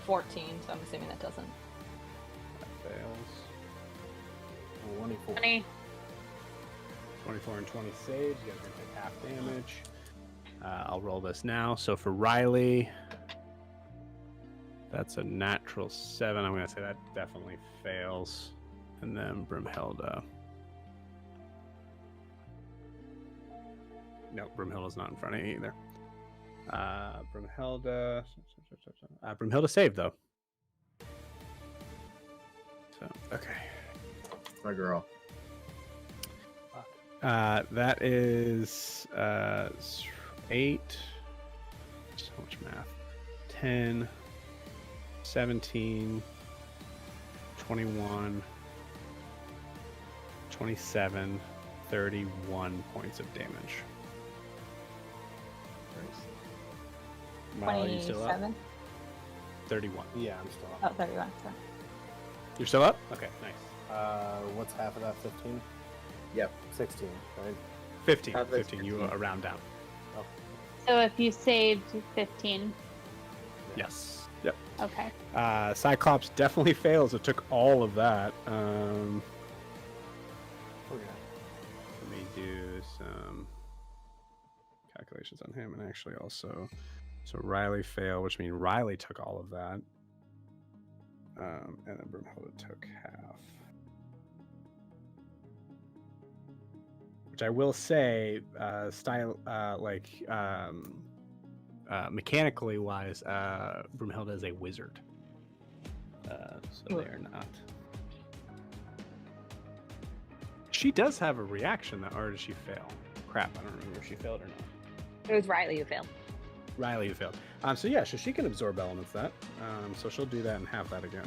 14, so I'm assuming that doesn't. That fails. 24. 20. 24 and 20 saves. You guys are going to take half damage. I'll roll this now. So for Riley, that's a natural 7. I'm going to say that definitely fails. And then Broomhilda. No, Broomhilda's not in front of you either. Broomhilda saved, though. So, okay. My girl. That is 8. So much math. 10, 17, 21, 27, 31 points of damage. Milo, you still up? 27? 31. Yeah, I'm still Oh, up. 31. Sorry. You're still up? Okay, nice. What's half of that? 15? Yep. 16, right? 15. That's 15. You 15. round down. So if you saved 15. Yes. Yep. Okay. Cyclops definitely fails. It took all of that. Okay. Let me do some calculations on him, and actually also, so Riley failed, which means Riley took all of that, and then Broomhilda took half. Which I will say, mechanically wise, Broomhilda is a wizard, so they are not. She does have a reaction, or did she fail? Crap, I don't remember if she failed or not. It was Riley who failed. Riley who failed. So yeah, so she can absorb elements of that. So she'll do that and have that again.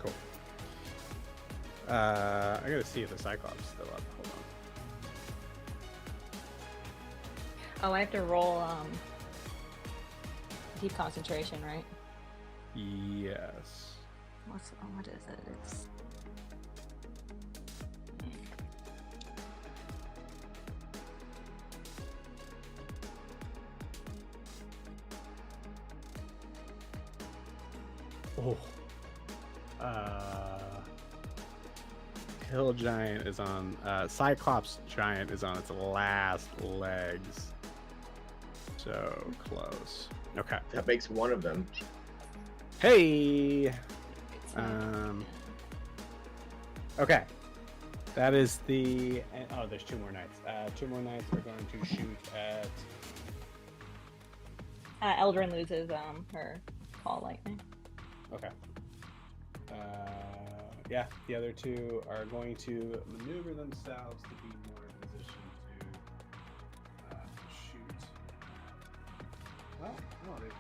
Cool. I gotta see if the Cyclops is still up. Hold on. Oh, I have to roll deep concentration, right? Yes. What is it? It's Oh. Hill Giant is on. Cyclops Giant is on its last legs. So close. Okay. That makes one of them. Hey. Okay. That is the. Oh, there's 2 more knights. 2 more knights are going to shoot at. Eldrin loses her call lightning. Okay. Yeah, the other 2 are going to maneuver themselves to be more in position to shoot. Well, no, they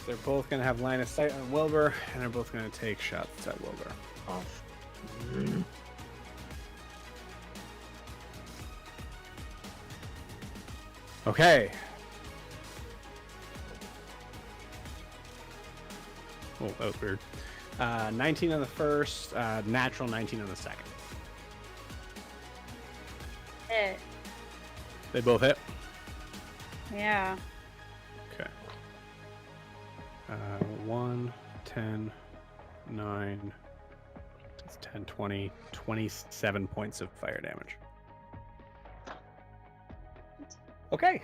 They're both going to have line of sight on Wilbur, and they're both going to take shots at Wilbur. Off. Okay. Oh, that was weird. 19 on the first, natural 19 on the second. Hit. They both hit? Yeah. Okay. 1, 10, 9, it's 10, 20, 27 points of fire damage. Okay.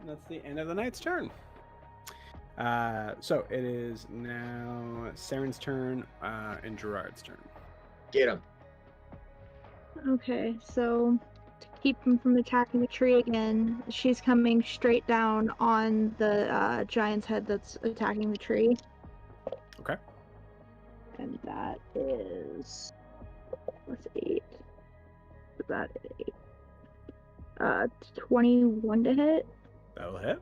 That's the end of the knight's turn. So it is now Saren's turn and Gerard's turn. Get him. Okay, so to keep him from attacking the tree again, she's coming straight down on the giant's head that's attacking the tree. Okay. And that is... What's 8? That is 8. 21 to hit. That'll hit.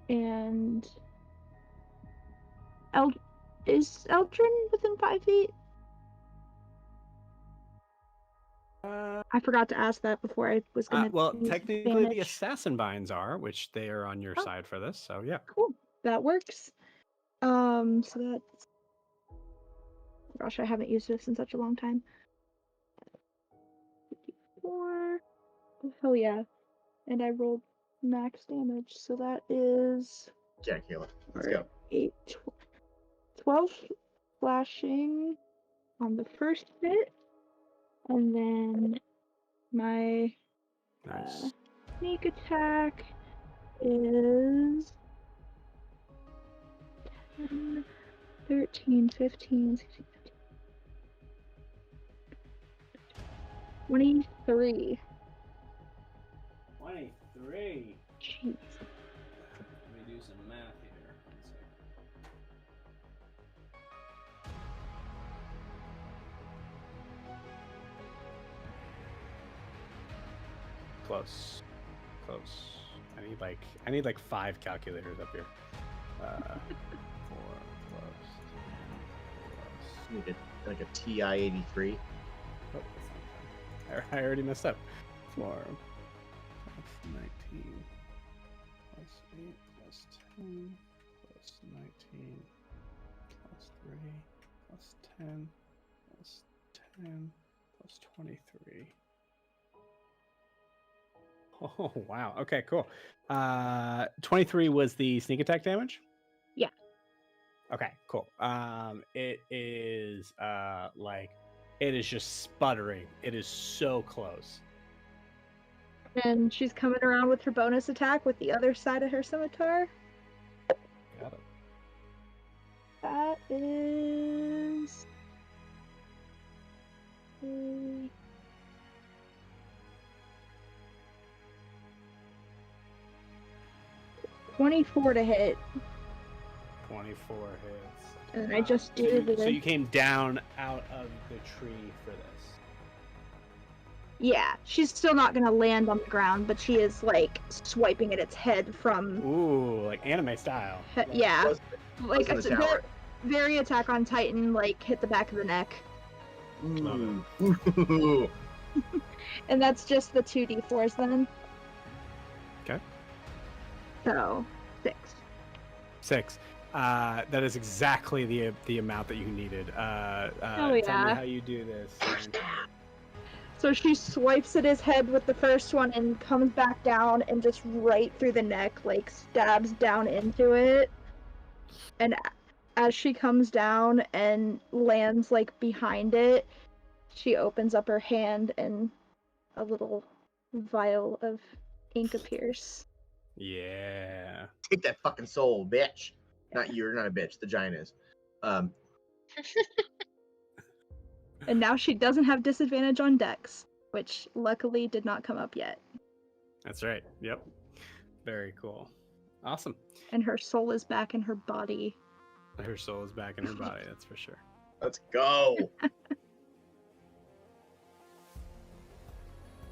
And... Is Eldrin within 5 feet? I forgot to ask that before I was going to. Well, technically the assassin binds are, which they are on your side for this, so yeah. Cool. That works. So that's... Gosh, I haven't used this in such a long time. 54. Hell yeah. And I rolled max damage, so that is... Jack Healer. Let's go. 8, 12 flashing on the first hit. And then my Nice. sneak attack is 10, 13, 15, 16, 17, 23. 23. Jeez. Let me do some math here. Close. I need like 5 calculators up here. 4 plus. Need like a TI-83. Oh, that's not bad. I already messed up. 4 plus 19 plus 8 plus 10 plus 19 plus 3 plus 10 plus 10 plus 23. Oh, wow. Okay, cool. 23 was the sneak attack damage? Yeah. Okay, cool. It is it is just sputtering. It is so close. And she's coming around with her bonus attack with the other side of her scimitar. Got it. That is... 24 to hit. 24 hits. And I just do the... So you came down out of the tree for this. Yeah, she's still not gonna land on the ground, but she is like swiping at its head from... Ooh, like anime style. Yeah. Like Close it's to the tower. very Attack on Titan, like hit the back of the neck. Ooh. And that's just the 2d4s then. Okay. So, 6. 6. That is exactly the amount that you needed. Oh, Tell me yeah. how you do this. So she swipes at his head with the first one and comes back down and just right through the neck, like stabs down into it. And as she comes down and lands like behind it, she opens up her hand and a little vial of ink appears. Yeah. Take that fucking soul, bitch. Not you're not a bitch. The giant is. And now she doesn't have disadvantage on dex, which luckily did not come up yet. That's right. Yep. Very cool. Awesome. And her soul is back in her body. Her soul is back in her body, that's for sure. Let's go.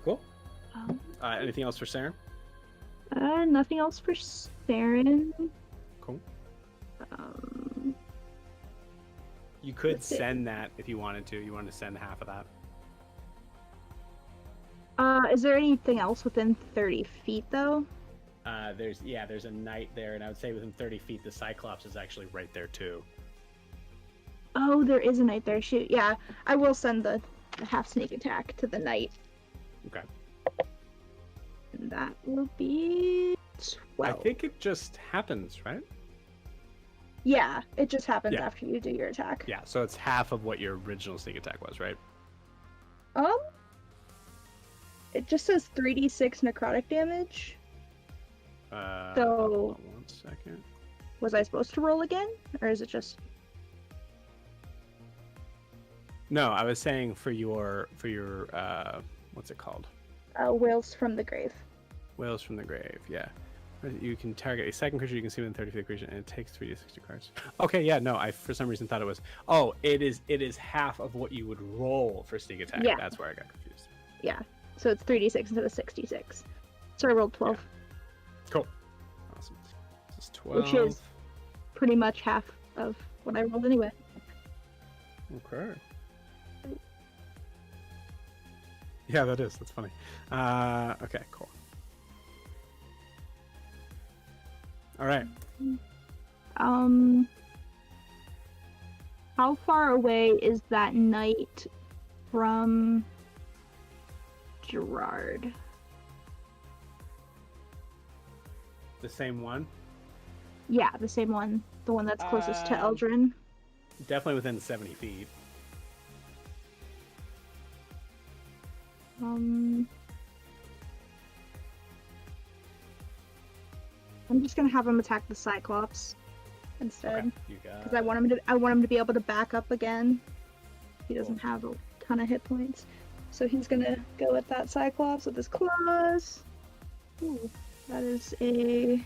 Cool. Anything else for Saren? Nothing else for Saren. Cool. You could send that if you wanted to. You wanted to send half of that. Is there anything else within 30 feet, though? There's a knight there, and I would say within 30 feet, the Cyclops is actually right there too. Oh, there is a knight there. Shoot, yeah. I will send the half sneak attack to the knight. Okay. And that will be 12. I think it just happens, right? Yeah, it just happens after you do your attack. Yeah, so it's half of what your original sneak attack was, right? It just says 3d6 necrotic damage. So, 1 second. was I supposed to roll again, or is it just? No, I was saying for your what's it called? Wails from the Grave. Wails from the Grave, yeah. You can target a second creature you can see within 30 feet of the creature, and it takes 3d60 cards. Okay, yeah, no, I for some reason thought it was. Oh, it is half of what you would roll for sneak attack. Yeah. That's where I got confused. Yeah, so it's 3d6 instead of 66. So I rolled 12. Yeah. Cool. Awesome. This is 12. Which is pretty much half of what I rolled anyway. Okay. Yeah, that is. That's funny. Okay, cool. All right. How far away is that knight from Gerard? The same one? Yeah, the same one. The one that's closest to Eldrin. Definitely within 70 feet. I'm just gonna have him attack the Cyclops instead, Okay, you got. because I want him to be able to back up again. He doesn't have a ton of hit points, so he's gonna go at that Cyclops with his claws. Ooh, that is a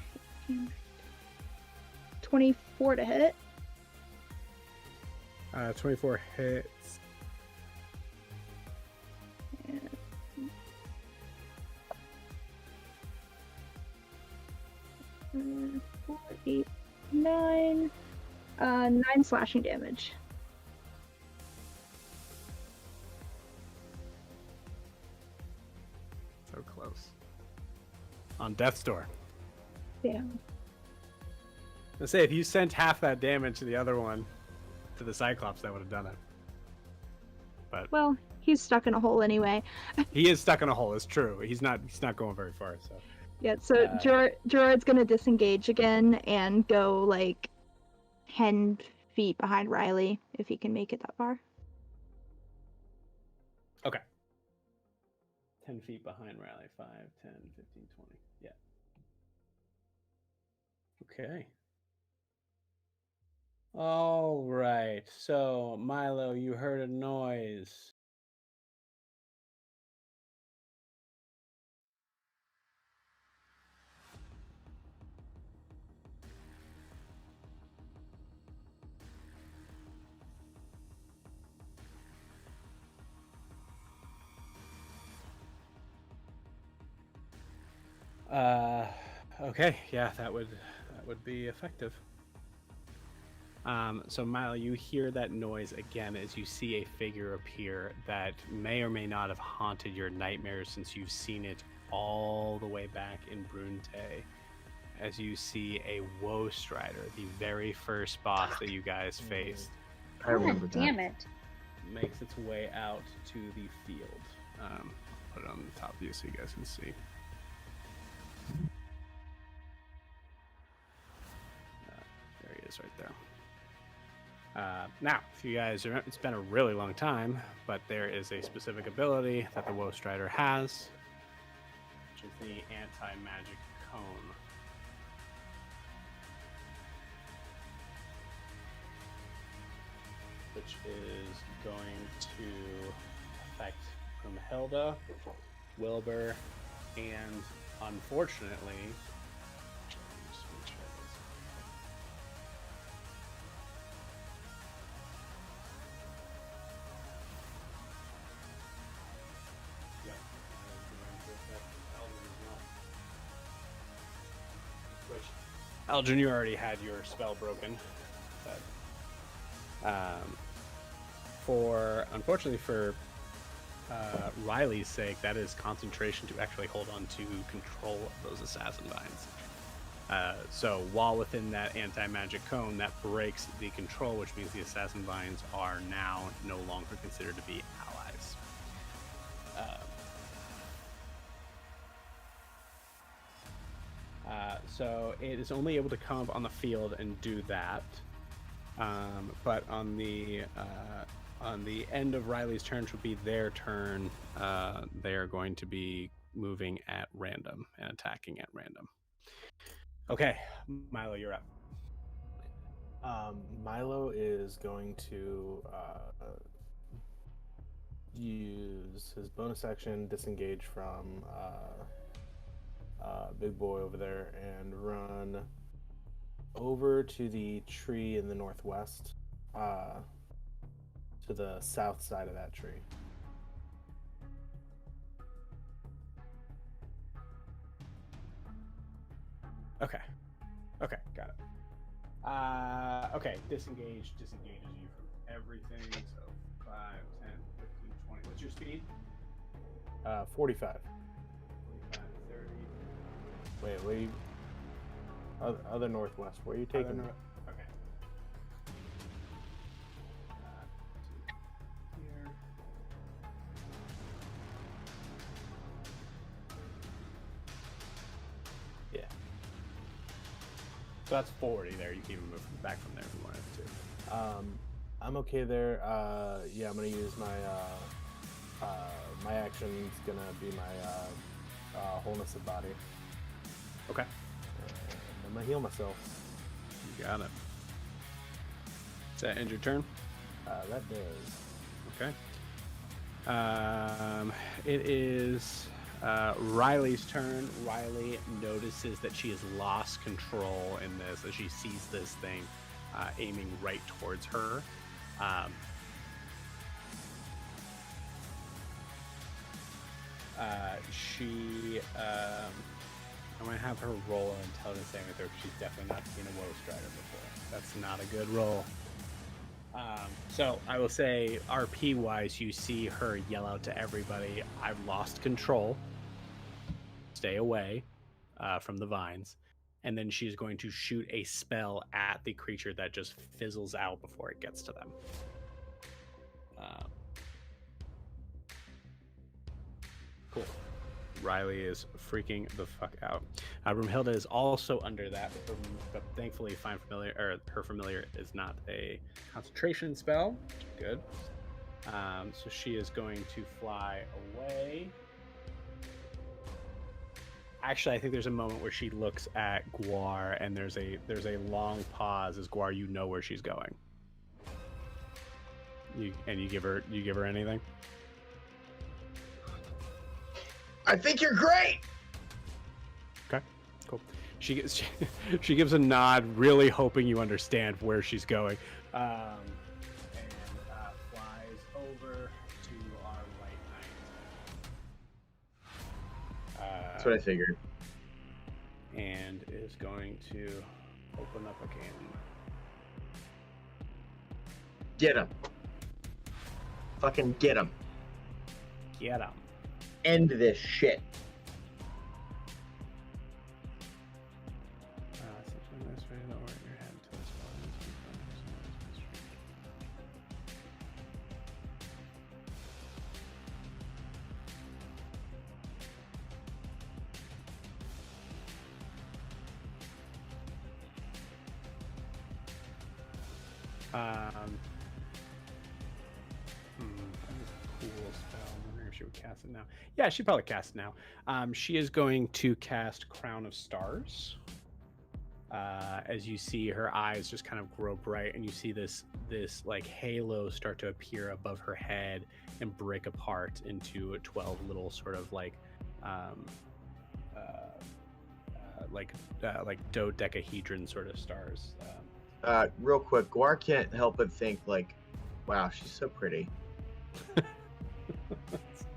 24 to hit. 24 hits. And 4, 8, 9. 9 slashing damage. So close. On death's door. Yeah. Let's say if you sent half that damage to the other one, to the Cyclops, that would have done it. But Well, he's stuck in a hole anyway. he is stuck in a hole. It's true. He's not going very far. So Yeah, so Gerard's gonna disengage again and go like 10 feet behind Riley if he can make it that far. okay. 10 feet behind Riley. 5, 10, 15, 20. Yeah. Okay. All right. So Milo, you heard a noise. Okay, yeah, that would be effective. So Milo, you hear that noise again as you see a figure appear that may or may not have haunted your nightmares since you've seen it all the way back in Brunte. As you see a Woe Strider, the very first boss that you guys faced, I remember God damn that. it. makes its way out to the field. Put it on the top view so you guys can see. There he is right there. Now, if you guys remember, it's been a really long time, but there is a specific ability that the Woe Strider has, which is the anti-magic cone. Which is going to affect Brumhilda, Wilbur, and unfortunately, just make sure this. Yep. Eldrin, you already had your spell broken. But, unfortunately for Riley's sake, that is concentration to actually hold on to control of those assassin vines. So while within that anti-magic cone, that breaks the control, which means the assassin vines are now no longer considered to be allies. So it is only able to come up on the field and do that. But on the end of Riley's turn, which would be their turn, they are going to be moving at random and attacking at random. Okay, Milo, you're up. Milo is going to use his bonus action, disengage from Big Boy over there, and run over to the tree in the northwest, to the south side of that tree. Okay, got it. Okay, disengage disengages you from everything. So 5, 10, 15, 20. What's your speed? 45. 45, 30. Wait, where you? Other northwest. Where are you taking me? Okay. Here. Yeah. So that's 40 there. You can even move back from there if you wanted to. I'm okay there. Yeah, I'm gonna use my my action's gonna be my wholeness of body. Okay. And I'm gonna heal myself. You got it. Does that end your turn? That does. Okay. It is Riley's turn. Riley notices that she has lost control in this as she sees this thing aiming right towards her. I'm going to have her roll an intelligence saving throw because she's definitely not seen a Woe Strider before. That's not a good roll. So I will say, RP-wise, you see her yell out to everybody, "I've lost control. Stay away from the vines." And then she's going to shoot a spell at the creature that just fizzles out before it gets to them. Cool. Riley is freaking the fuck out. Broomhilda is also under that, but thankfully her familiar is not a concentration spell. Good. So she is going to fly away. Actually, I think there's a moment where she looks at Guar, and there's a long pause as Guar, you know where she's going. You give her anything? I think you're great. Okay, cool. She gives a nod, really hoping you understand where she's going, and flies over to our right knight. That's what I figured. And is going to open up a cannon. Get him. Fucking get him. Get him. End this shit. She would cast it now. Yeah, she'd probably cast it now. She is going to cast Crown of Stars. As you see her eyes just kind of grow bright, and you see this like halo start to appear above her head and break apart into 12 little sort of like dodecahedron sort of stars. Real quick, Guar can't help but think like, wow, she's so pretty.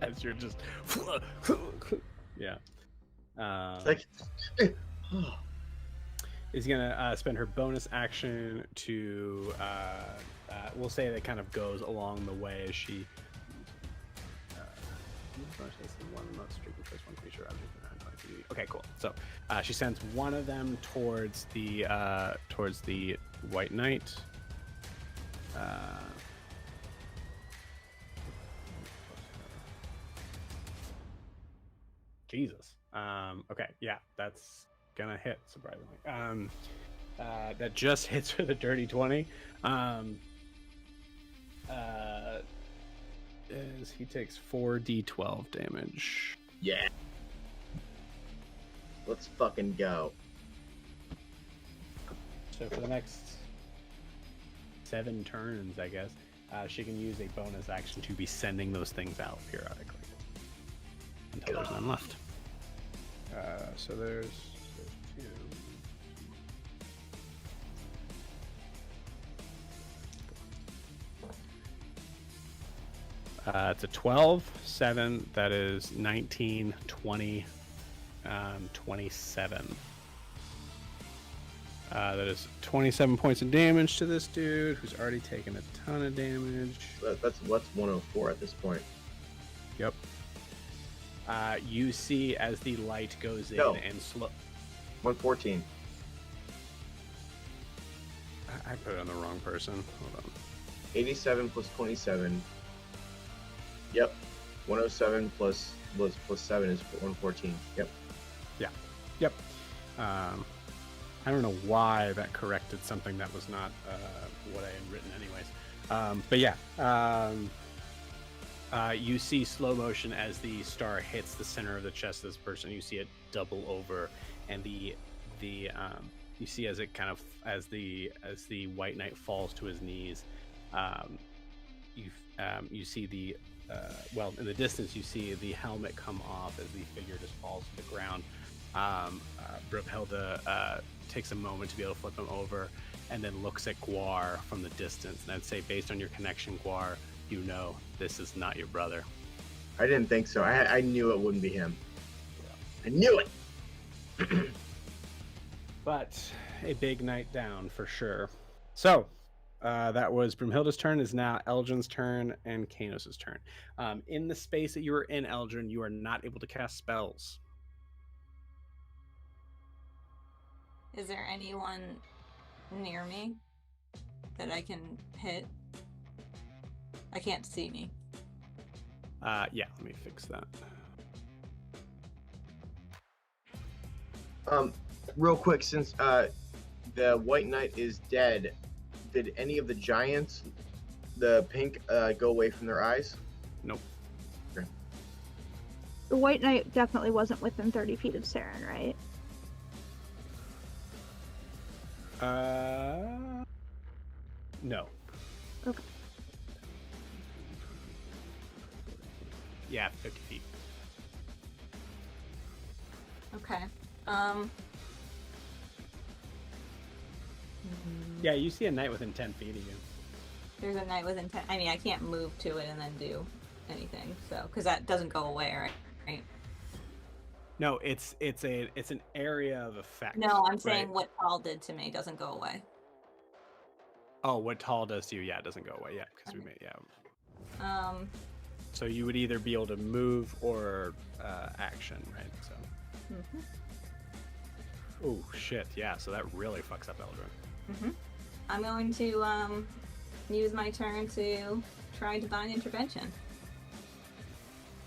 As you're just yeah. Is gonna spend her bonus action to we'll say that kind of goes along the way as she Okay, cool. So she sends one of them towards the White Knight. Jesus. Okay, yeah, that's gonna hit, surprisingly. That just hits for the dirty 20. As he takes 4d12 damage. Yeah. Let's fucking go. So for the next 7 turns, I guess, she can use a bonus action to be sending those things out periodically until there's none left. So there's 2. It's a 12, 7, that is 19, 20, 27. That is 27 points of damage to this dude who's already taken a ton of damage. That's 104 at this point. Yep. You see as the light goes in and slow. 114. I put it on the wrong person. Hold on. 87 plus 27. Yep. 107 plus 7 is 114. Yep. Yeah. Yep. I don't know why that corrected something that was not what I had written anyways. But yeah. You see slow motion as the star hits the center of the chest of this person. You see it double over, and the you see as it kind of as the White Knight falls to his knees. You see the in the distance you see the helmet come off as the figure just falls to the ground. Brunhilde takes a moment to be able to flip him over, and then looks at Guar from the distance. And I'd say, based on your connection, Guar, you know this is not your brother. I didn't think so. I knew it wouldn't be him. I knew it. But a big night down for sure. So that was Brunhilde's turn. Is now Eldrin's turn and Kanos' turn. In the space that you are in, Eldrin, you are not able to cast spells. Is there anyone near me that I can hit? I can't see me. Yeah, let me fix that. Real quick, since the White Knight is dead, did any of the giants, the pink, go away from their eyes? Nope. Okay. The White Knight definitely wasn't within 30 feet of Saren, right? No. Okay. Yeah, 50 feet. Okay. Yeah, you see a knight within 10 feet of you. There's a knight within 10. I mean, I can't move to it and then do anything, so because that doesn't go away, right? No, it's an area of effect. No, I'm saying right? what Paul did to me doesn't go away. Oh, what Tall does to you, yeah, it doesn't go away, yeah, because we made, yeah. So you would either be able to move or action, right? So. Mm-hmm. Oh shit! Yeah, so that really fucks up Eldrin. Mm-hmm. I'm going to use my turn to try divine intervention.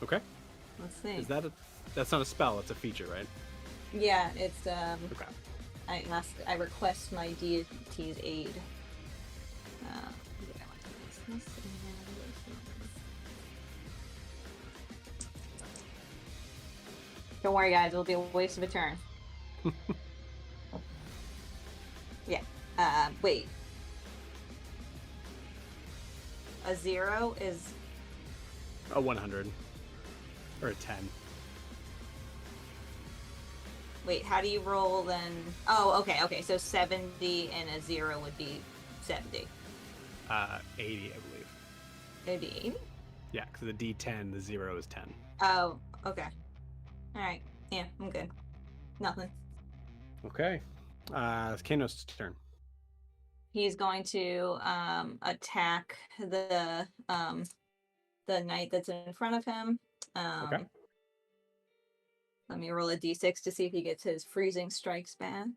Okay. Let's see. Is that that's not a spell? It's a feature, right? Yeah, it's Okay. I request my deity's aid. Don't worry, guys. It'll be a waste of a turn. Yeah. Wait. A 0 is A 100 or a 10. Wait, how do you roll then? Oh, okay. So 70 and a 0 would be 70. 80, I believe. It'd be 80? Yeah, because the D10, the 0 is 10. Oh, okay. Alright. Yeah, I'm good. Nothing. Okay. It's Kanos' turn. He's going to attack the knight that's in front of him. Okay. Let me roll a d6 to see if he gets his freezing strikes back.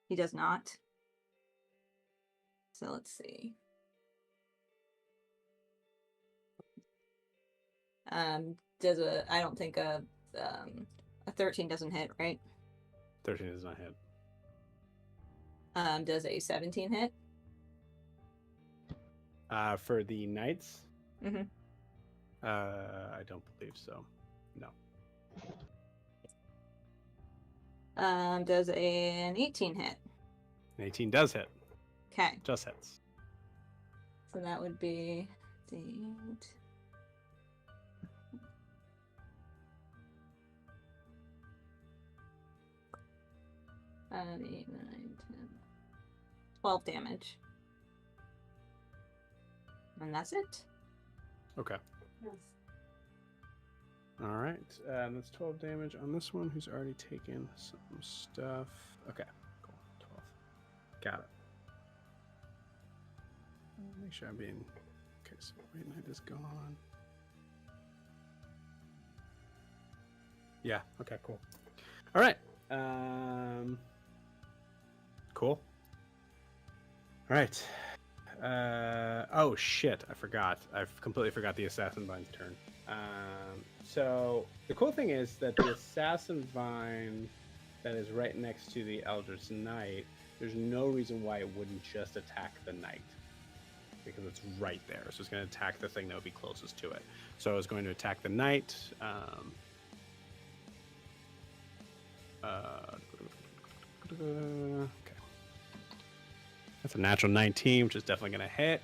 He does not. So let's see. I don't think a 13 doesn't hit, right? 13 does not hit. Does a 17 hit? For the knights? Mm-hmm. I don't believe so. No. Does an 18 hit? An 18 does hit. Okay. Just hits. So that would be D8. $8, 9, 10, 12 damage. And that's it. Okay. Yes. All right. That's 12 damage on this one who's already taken some stuff. Okay. Cool. 12. Got it. Make sure I'm being... Okay, so White Knight is gone. Yeah. Okay, cool. All right. Cool. All right. Oh shit! I forgot. I've completely forgot the Assassin Vine's turn. So the cool thing is that the Assassin Vine that is right next to the Eldritch Knight, there's no reason why it wouldn't just attack the Knight, because it's right there. So it's going to attack the thing that would be closest to it. So it's going to attack the Knight. Okay. That's a natural 19, which is definitely going to hit,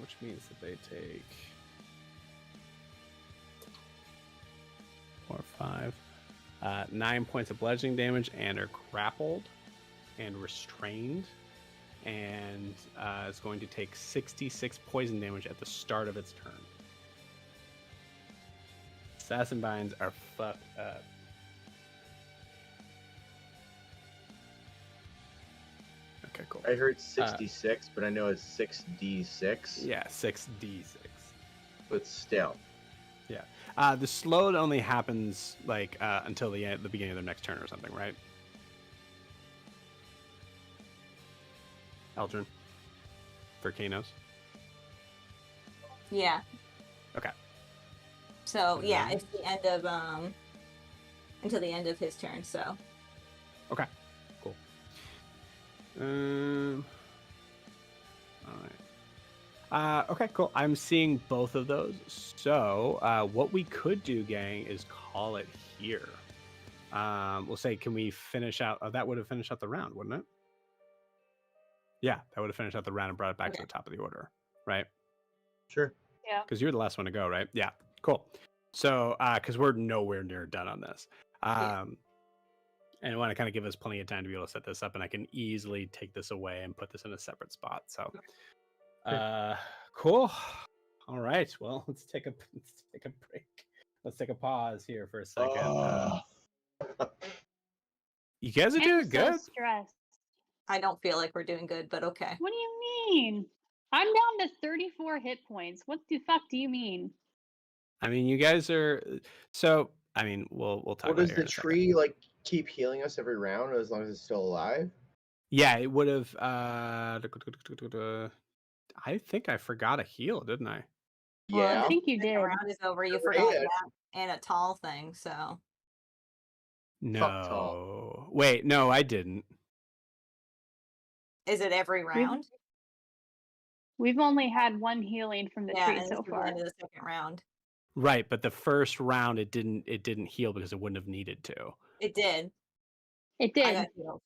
which means that they take 4, 5, 9 points of bludgeoning damage and are grappled and restrained, and is going to take 66 poison damage at the start of its turn. Assassin Binds are fucked up. Okay, cool. I heard 66, but I know it's 6d6. Yeah, 6d6. But still. Yeah. The slowed only happens like until the beginning of the next turn or something, right? Eldrin? For Kanos? Yeah. Okay. So yeah, it's the end of until the end of his turn. So. Okay. Cool. All right. Okay, cool. I'm seeing both of those. So what we could do, gang, is call it here. We'll say, can we finish out? Oh, that would have finished out the round, wouldn't it? Yeah, that would have finished out the round and brought it back to the top of the order, right? Sure. Yeah. Because you're the last one to go, right? Yeah. Cool. So, because we're nowhere near done on this. And I want to kind of give us plenty of time to be able to set this up, and I can easily take this away and put this in a separate spot. So, cool. All right. Well, let's take a break. Let's take a pause here for a second. You guys are doing good. So stressed. I don't feel like we're doing good, but okay. What do you mean? I'm down to 34 hit points. What the fuck do you mean? I mean, you guys are. So, I mean, we'll talk. Well, does the tree like keep healing us every round as long as it's still alive? Yeah, it would have. I think I forgot a heal, didn't I? Well, I think you the did. round is over. You forgot that and a tall thing. So. No. Wait, no, I didn't. Is it every round? We've only had one healing from the tree so far. The end of the second round. Right, but the first round it didn't heal because it wouldn't have needed to. It did. It did. I got healed.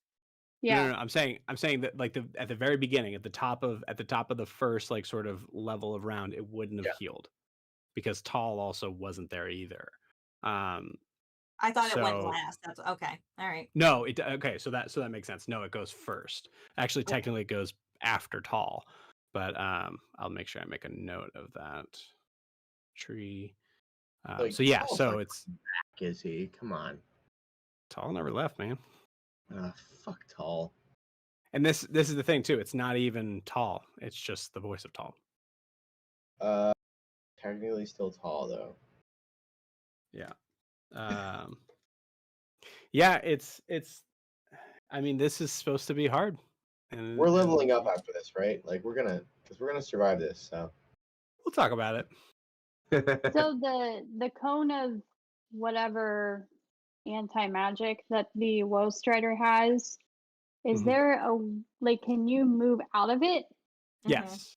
Yeah. No, I'm saying that like at the very beginning, at the top of the first like sort of level of round, it wouldn't have healed because tall also wasn't there either. I thought it went last. That's okay. All right. No, okay. So that makes sense. No, it goes first. Actually, technically, it goes after tall, but I'll make sure I make a note of that. Tree. So yeah, so it's. Back, is he? Come on. Tall never left, man. Fuck Tall. And this is the thing too. It's not even Tall. It's just the voice of Tall. technically still tall though. Yeah. Yeah, it's. I mean, this is supposed to be hard. And, We're leveling up after this, right? Like we're gonna survive this. So we'll talk about it. So the cone of whatever anti-magic that the Woe Strider has, is Mhm. there a like? Can you move out of it? Yes.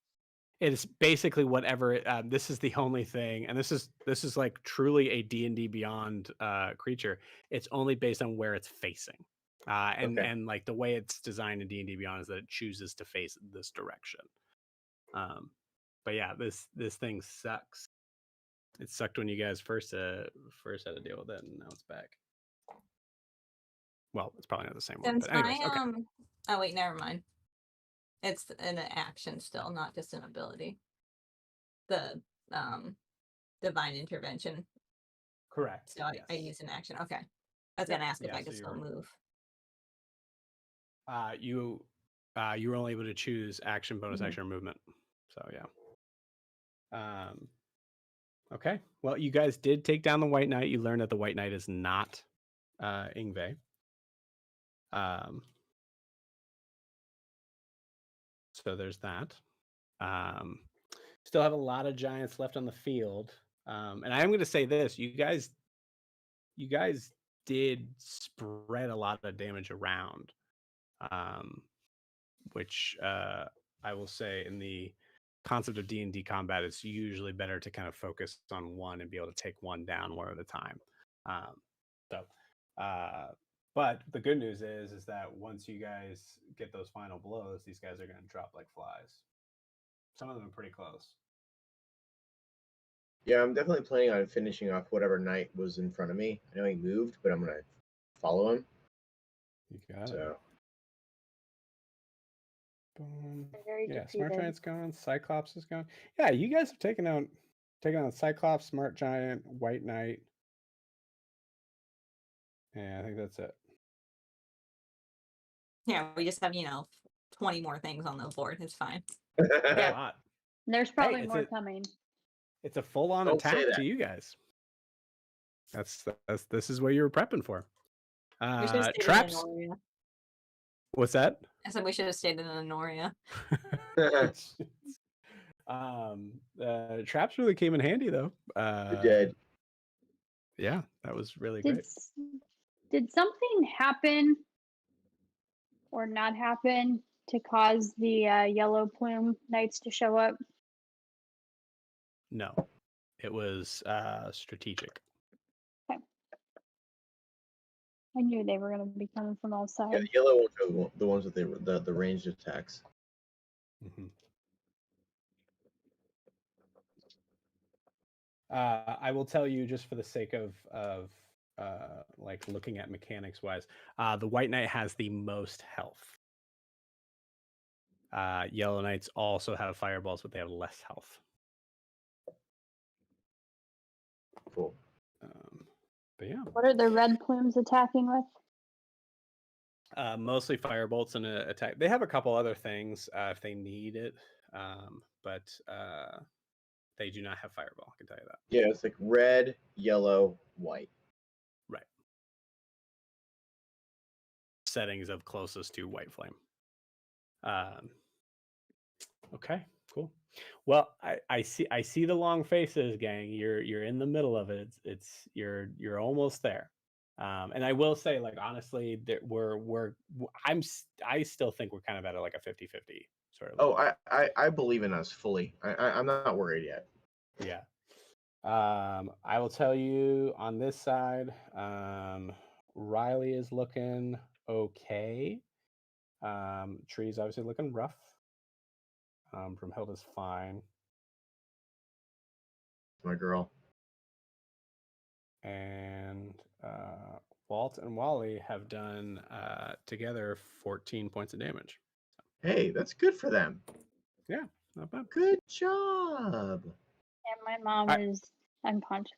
It's basically whatever. This is the only thing, and this is like truly a D&D Beyond creature. It's only based on where it's facing, and Okay. and like the way it's designed in D&D Beyond is that it chooses to face this direction. But yeah, this thing sucks. It sucked when you guys first had to deal with it, and now it's back. Well, it's probably not the same one, Since but anyways, my okay. oh wait, never mind. It's an action still, not just an ability. The divine intervention. Correct. So I use an action. Okay. I was gonna ask if I could still move. You were only able to choose action, bonus action, or movement. So yeah. Okay. Well, you guys did take down the White Knight. You learned that the White Knight is not Yngve. So there's that. Still have a lot of giants left on the field. And I am going to say this: you guys did spread a lot of damage around, which I will say in the concept of D&D combat, it's usually better to kind of focus on one and be able to take one down one at a time. But the good news is that once you guys get those final blows, these guys are going to drop like flies. Some of them are pretty close. Yeah, I'm definitely planning on finishing off whatever knight was in front of me. I know he moved, but I'm gonna follow him. You got so. it. Boom. Very Yeah, defeated. Smart Giant's gone. Cyclops is gone. Yeah, you guys have taken out Cyclops, Smart Giant, White Knight. Yeah, I think that's it. Yeah, we just have 20 more things on the board. It's fine. Yeah. There's probably more coming. It's a full-on Don't say attack that. to you guys. This is what you were prepping for. We should have stayed Traps. in Anoria. What's that? I said we should have stayed in Anoria. Traps really came in handy though. It did. Yeah, that was really great. Did something happen or not happen to cause the yellow plume knights to show up? No, it was strategic. Okay. I knew they were going to be coming from all sides. Yeah, the yellow ones are the ones with the ranged attacks. Mm-hmm. I will tell you, just for the sake of like looking at mechanics wise, the White Knight has the most health. Yellow Knights also have fireballs, but they have less health. Cool. But yeah. What are the red plumes attacking with? Mostly firebolts and attack. They have a couple other things if they need it, but they do not have fireball. I can tell you that. Yeah, it's like red, yellow, white. Right. Settings of closest to white flame. Okay, cool. Well, I see the long faces, gang. You're in the middle of it. You're almost there. And I will say, like, honestly, that I still think we're kind of at like a 50-50 sort of. Oh, I believe in us fully. I'm not worried yet. Yeah. I will tell you on this side, Riley is looking okay. Tree's obviously looking rough. Brumhilda's fine. My girl. And Walt and Wally have done together 14 points of damage. Hey, that's good for them. Yeah, not bad. Good job. And my mom is unconscious.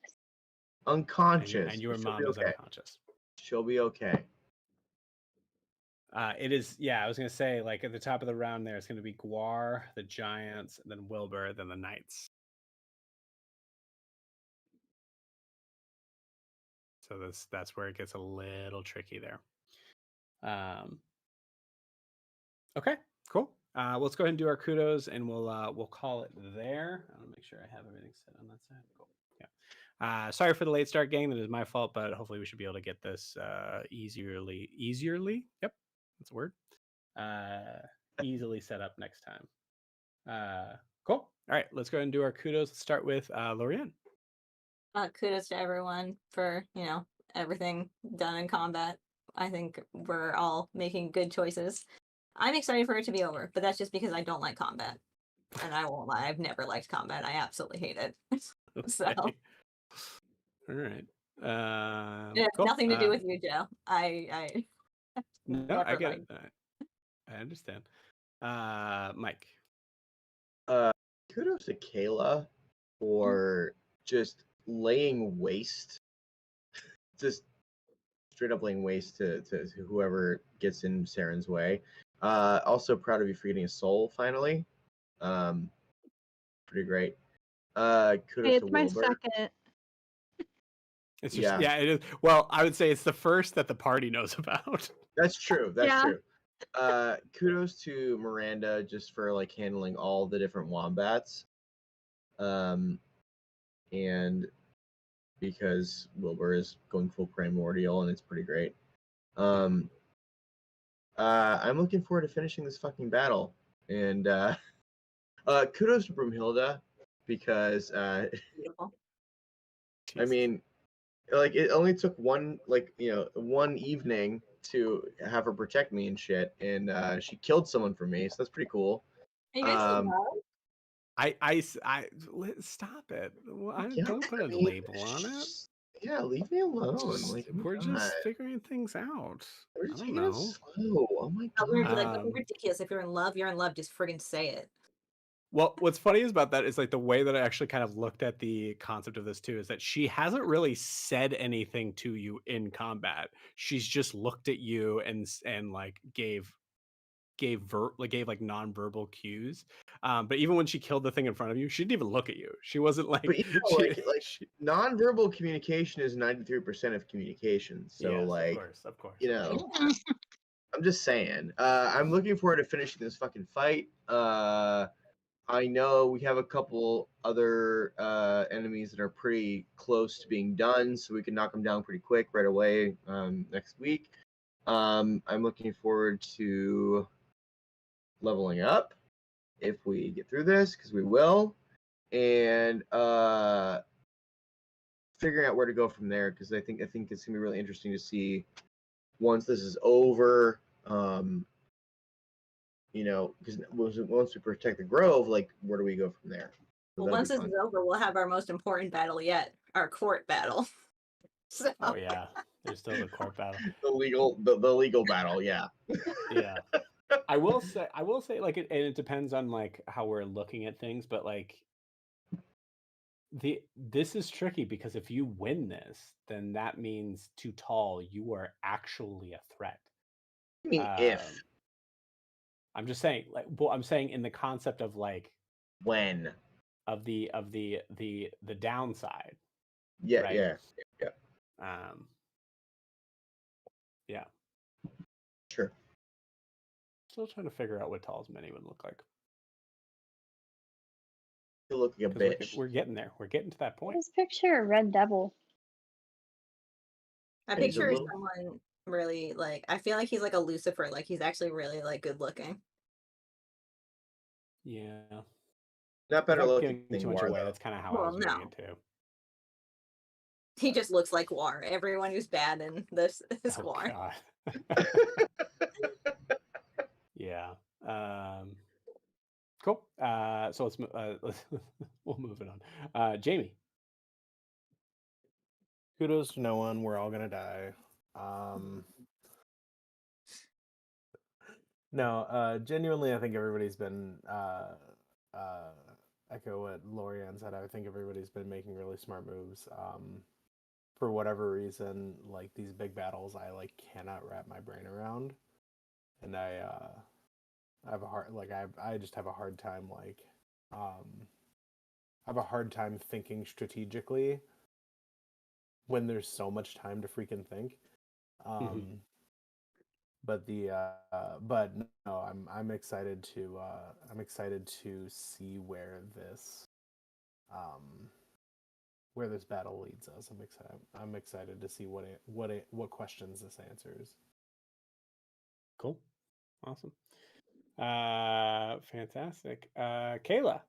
Unconscious. And your mom is unconscious. She'll be okay. It is, yeah, I was going to say, like, at the top of the round there, it's going to be Guar, the Giants, then Wilbur, then the Knights. So that's where it gets a little tricky there. Okay, cool. Let's go ahead and do our kudos, and we'll call it there. I want to make sure I have everything set on that side. Cool. Yeah. Sorry for the late start, gang. That is my fault, but hopefully we should be able to get this easierly. Yep, that's a word. Easily set up next time. Cool. All right, let's go ahead and do our kudos. Let's start with Lorianne. Kudos to everyone for, everything done in combat. I think we're all making good choices. I'm excited for it to be over, but that's just because I don't like combat. And I won't lie, I've never liked combat. I absolutely hate it. So Okay. All right. it has Cool. nothing to do with you, Joe. I No, I get it. I understand. Mike. Kudos to Kayla for just laying waste, just straight up laying waste to whoever gets in Saren's way. Also proud of you for getting a soul finally. Pretty great. Kudos It's to my Wilbur. second. It's just, yeah, it is. Well, I would say it's the first that the party knows about. That's true. That's Yeah. true. Kudos to Miranda just for like handling all the different wombats. And because Wilbur is going full primordial and it's pretty great. I'm looking forward to finishing this fucking battle. And kudos to Broomhilda because Beautiful. I mean, like it only took one evening to have her protect me and shit, and she killed someone for me, so that's pretty cool. Are you guys in love? I stop it. Don't put a label on it. Yeah, leave me alone. Like We're just figuring things out. We're just I don't taking it know. slow. Oh my god. We're like, ridiculous. If you're in love, you're in love. Just friggin' say it. Well, what's funny is about that is like the way that I actually kind of looked at the concept of this too is that she hasn't really said anything to you in combat. She's just looked at you and like gave like nonverbal cues. But even when she killed the thing in front of you, she didn't even look at you. She wasn't like. But nonverbal communication is 93% of communication. So yes, of course. I'm just saying. I'm looking forward to finishing this fucking fight. I know we have a couple other enemies that are pretty close to being done, so we can knock them down pretty quick right away next week. I'm looking forward to leveling up if we get through this, because we will, and figuring out where to go from there, because I think it's gonna be really interesting to see once this is over. Because once we protect the grove, like, where do we go from there? So well, once this is over, we'll have our most important battle yet, our court battle. So. Oh yeah, there's still the court battle. the legal battle, yeah. Yeah. I will say, like, and it depends on like how we're looking at things, but like this is tricky because if you win this, then that means to Tall, you are actually a threat. I mean, if. I'm just saying, like, well, I'm saying in the concept of like when of the downside. Yeah, right? yeah. Yeah. Sure. Still trying to figure out what Tall's mini would look like. You look like a bitch. We're getting there. We're getting to that point. Just picture a red devil. I picture someone really like. I feel like he's like a Lucifer. Like he's actually really like good looking. Yeah. Not better looking than too much away. That's kind of how I was reading it too. He just looks like War. Everyone who's bad in this is War. God. Yeah. Cool. So we'll move it on. Jamie. Kudos to no one. We're all gonna die. No, genuinely, I think everybody's been echo what Lorianne said. I think everybody's been making really smart moves. For whatever reason, like these big battles, I like cannot wrap my brain around, and I have a hard I just have a hard time I have a hard time thinking strategically when there's so much time to freaking think. But but no, I'm excited to see where this battle leads us. I'm excited to see what questions this answers. Cool. Awesome. Fantastic. Kayla.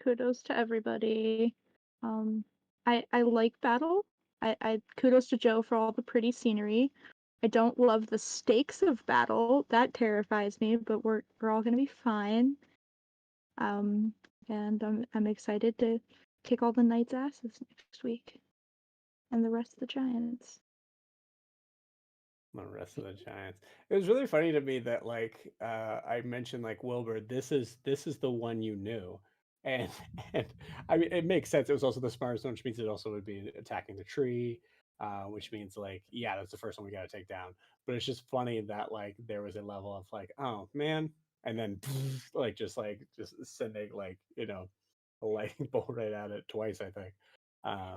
Kudos to everybody. I like battle. I kudos to Joe for all the pretty scenery. I don't love the stakes of battle. That terrifies me, but we're all gonna be fine. And I'm excited to kick all the knights' asses next week, and the rest of the giants. The rest of the giants. It was really funny to me that like I mentioned like Wilbur, this is the one you knew. And I mean it makes sense. It was also the smartest one, which means it also would be attacking the tree, which means like, yeah, that's the first one we gotta take down. But it's just funny that like there was a level of like, oh man, and then just sending like, a lightning bolt right at it twice, I think.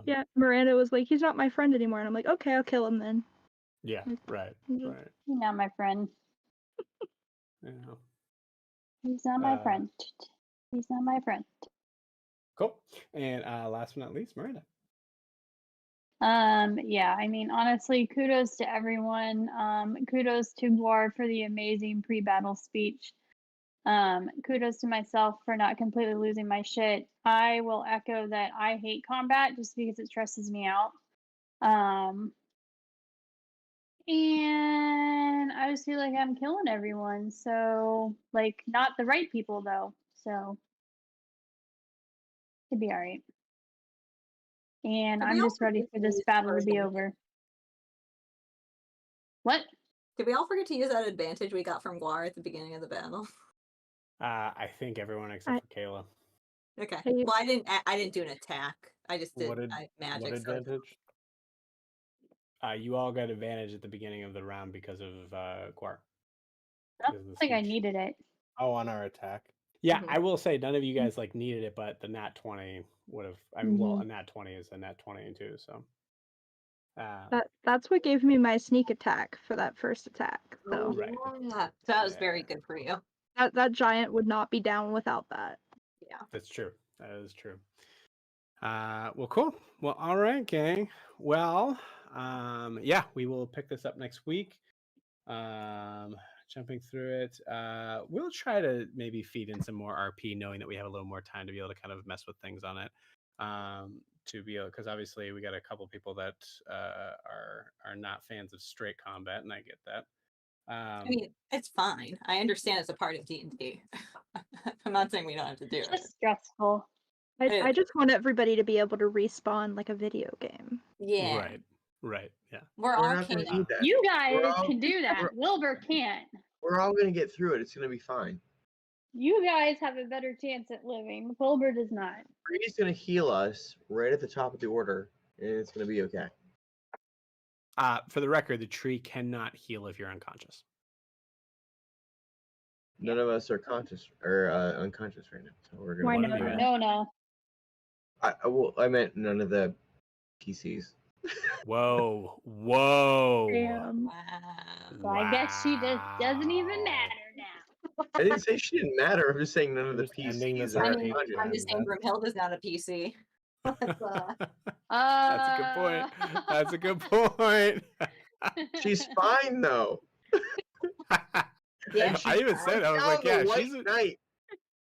Yeah, Miranda was like, he's not my friend anymore, and I'm like, okay, I'll kill him then. Yeah, right. You're not my friend. Yeah. He's not my friend. He's not my friend. Cool. And last but not least, Miranda. Yeah, I mean, honestly, kudos to everyone. Kudos to Guar for the amazing pre-battle speech. Kudos to myself for not completely losing my shit. I will echo that I hate combat just because it stresses me out. And I just feel like I'm killing everyone. So, like, not the right people though. So, it'd be all right. And I'm just ready for this battle to be over. What? Did we all forget to use that advantage we got from Guar at the beginning of the battle? I think everyone except for Kayla. Okay. Well, I didn't do an attack. I just did magic. What advantage? You all got advantage at the beginning of the round because of Guar. I don't think I needed it. Oh, on our attack. Yeah, I will say none of you guys like needed it, but the nat 20 would have. I mean, well, a nat 20 is a nat 20 too. So that's what gave me my sneak attack for that first attack. So right. Yeah, that was very good for you. That giant would not be down without that. Yeah, that's true. That is true. Well, cool. Well, all right, gang. Well, yeah, we will pick this up next week. Jumping through it, we'll try to maybe feed in some more RP, knowing that we have a little more time to be able to kind of mess with things on it. To be able, because obviously we got a couple people that are not fans of straight combat, and I get that. I mean, it's fine. I understand it's a part of D&D. I'm not saying we don't have to do it. It's stressful. I just want everybody to be able to respawn like a video game. Yeah. Right. Yeah. We're all going to do that. You guys can do that. Wilbur can't. We're all going to get through it. It's going to be fine. You guys have a better chance at living. Wilbur does not. Brady's going to heal us right at the top of the order, and it's going to be okay. For the record, the tree cannot heal if you're unconscious. None of us are conscious or unconscious right now, so we're going to. No. I meant none of the PCs. Whoa. Damn. Wow. So I guess she just doesn't even matter now. I didn't say she didn't matter. I'm just saying none of the PCs are unconscious. I'm just saying Grimhilda's not a PC. That's a good point. That's a good point. She's fine though. Yeah, I even said, I was like, yeah,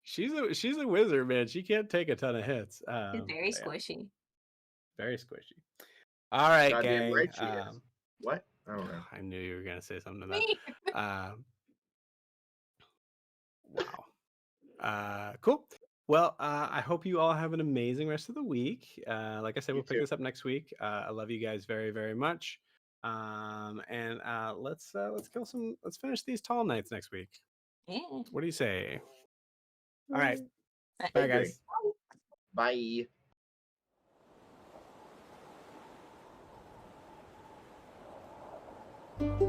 she's she's a wizard, man. She can't take a ton of hits. She's very squishy. Very squishy. All right, goddamn gang. right she is. What? I don't know. I knew you were gonna say something to that. Wow. Cool. Well, I hope you all have an amazing rest of the week. Like I said, we'll pick this up next week. I love you guys very, very much. And let's finish these tall nights next week. Yeah. What do you say? All right. Bye, guys. Bye. Bye.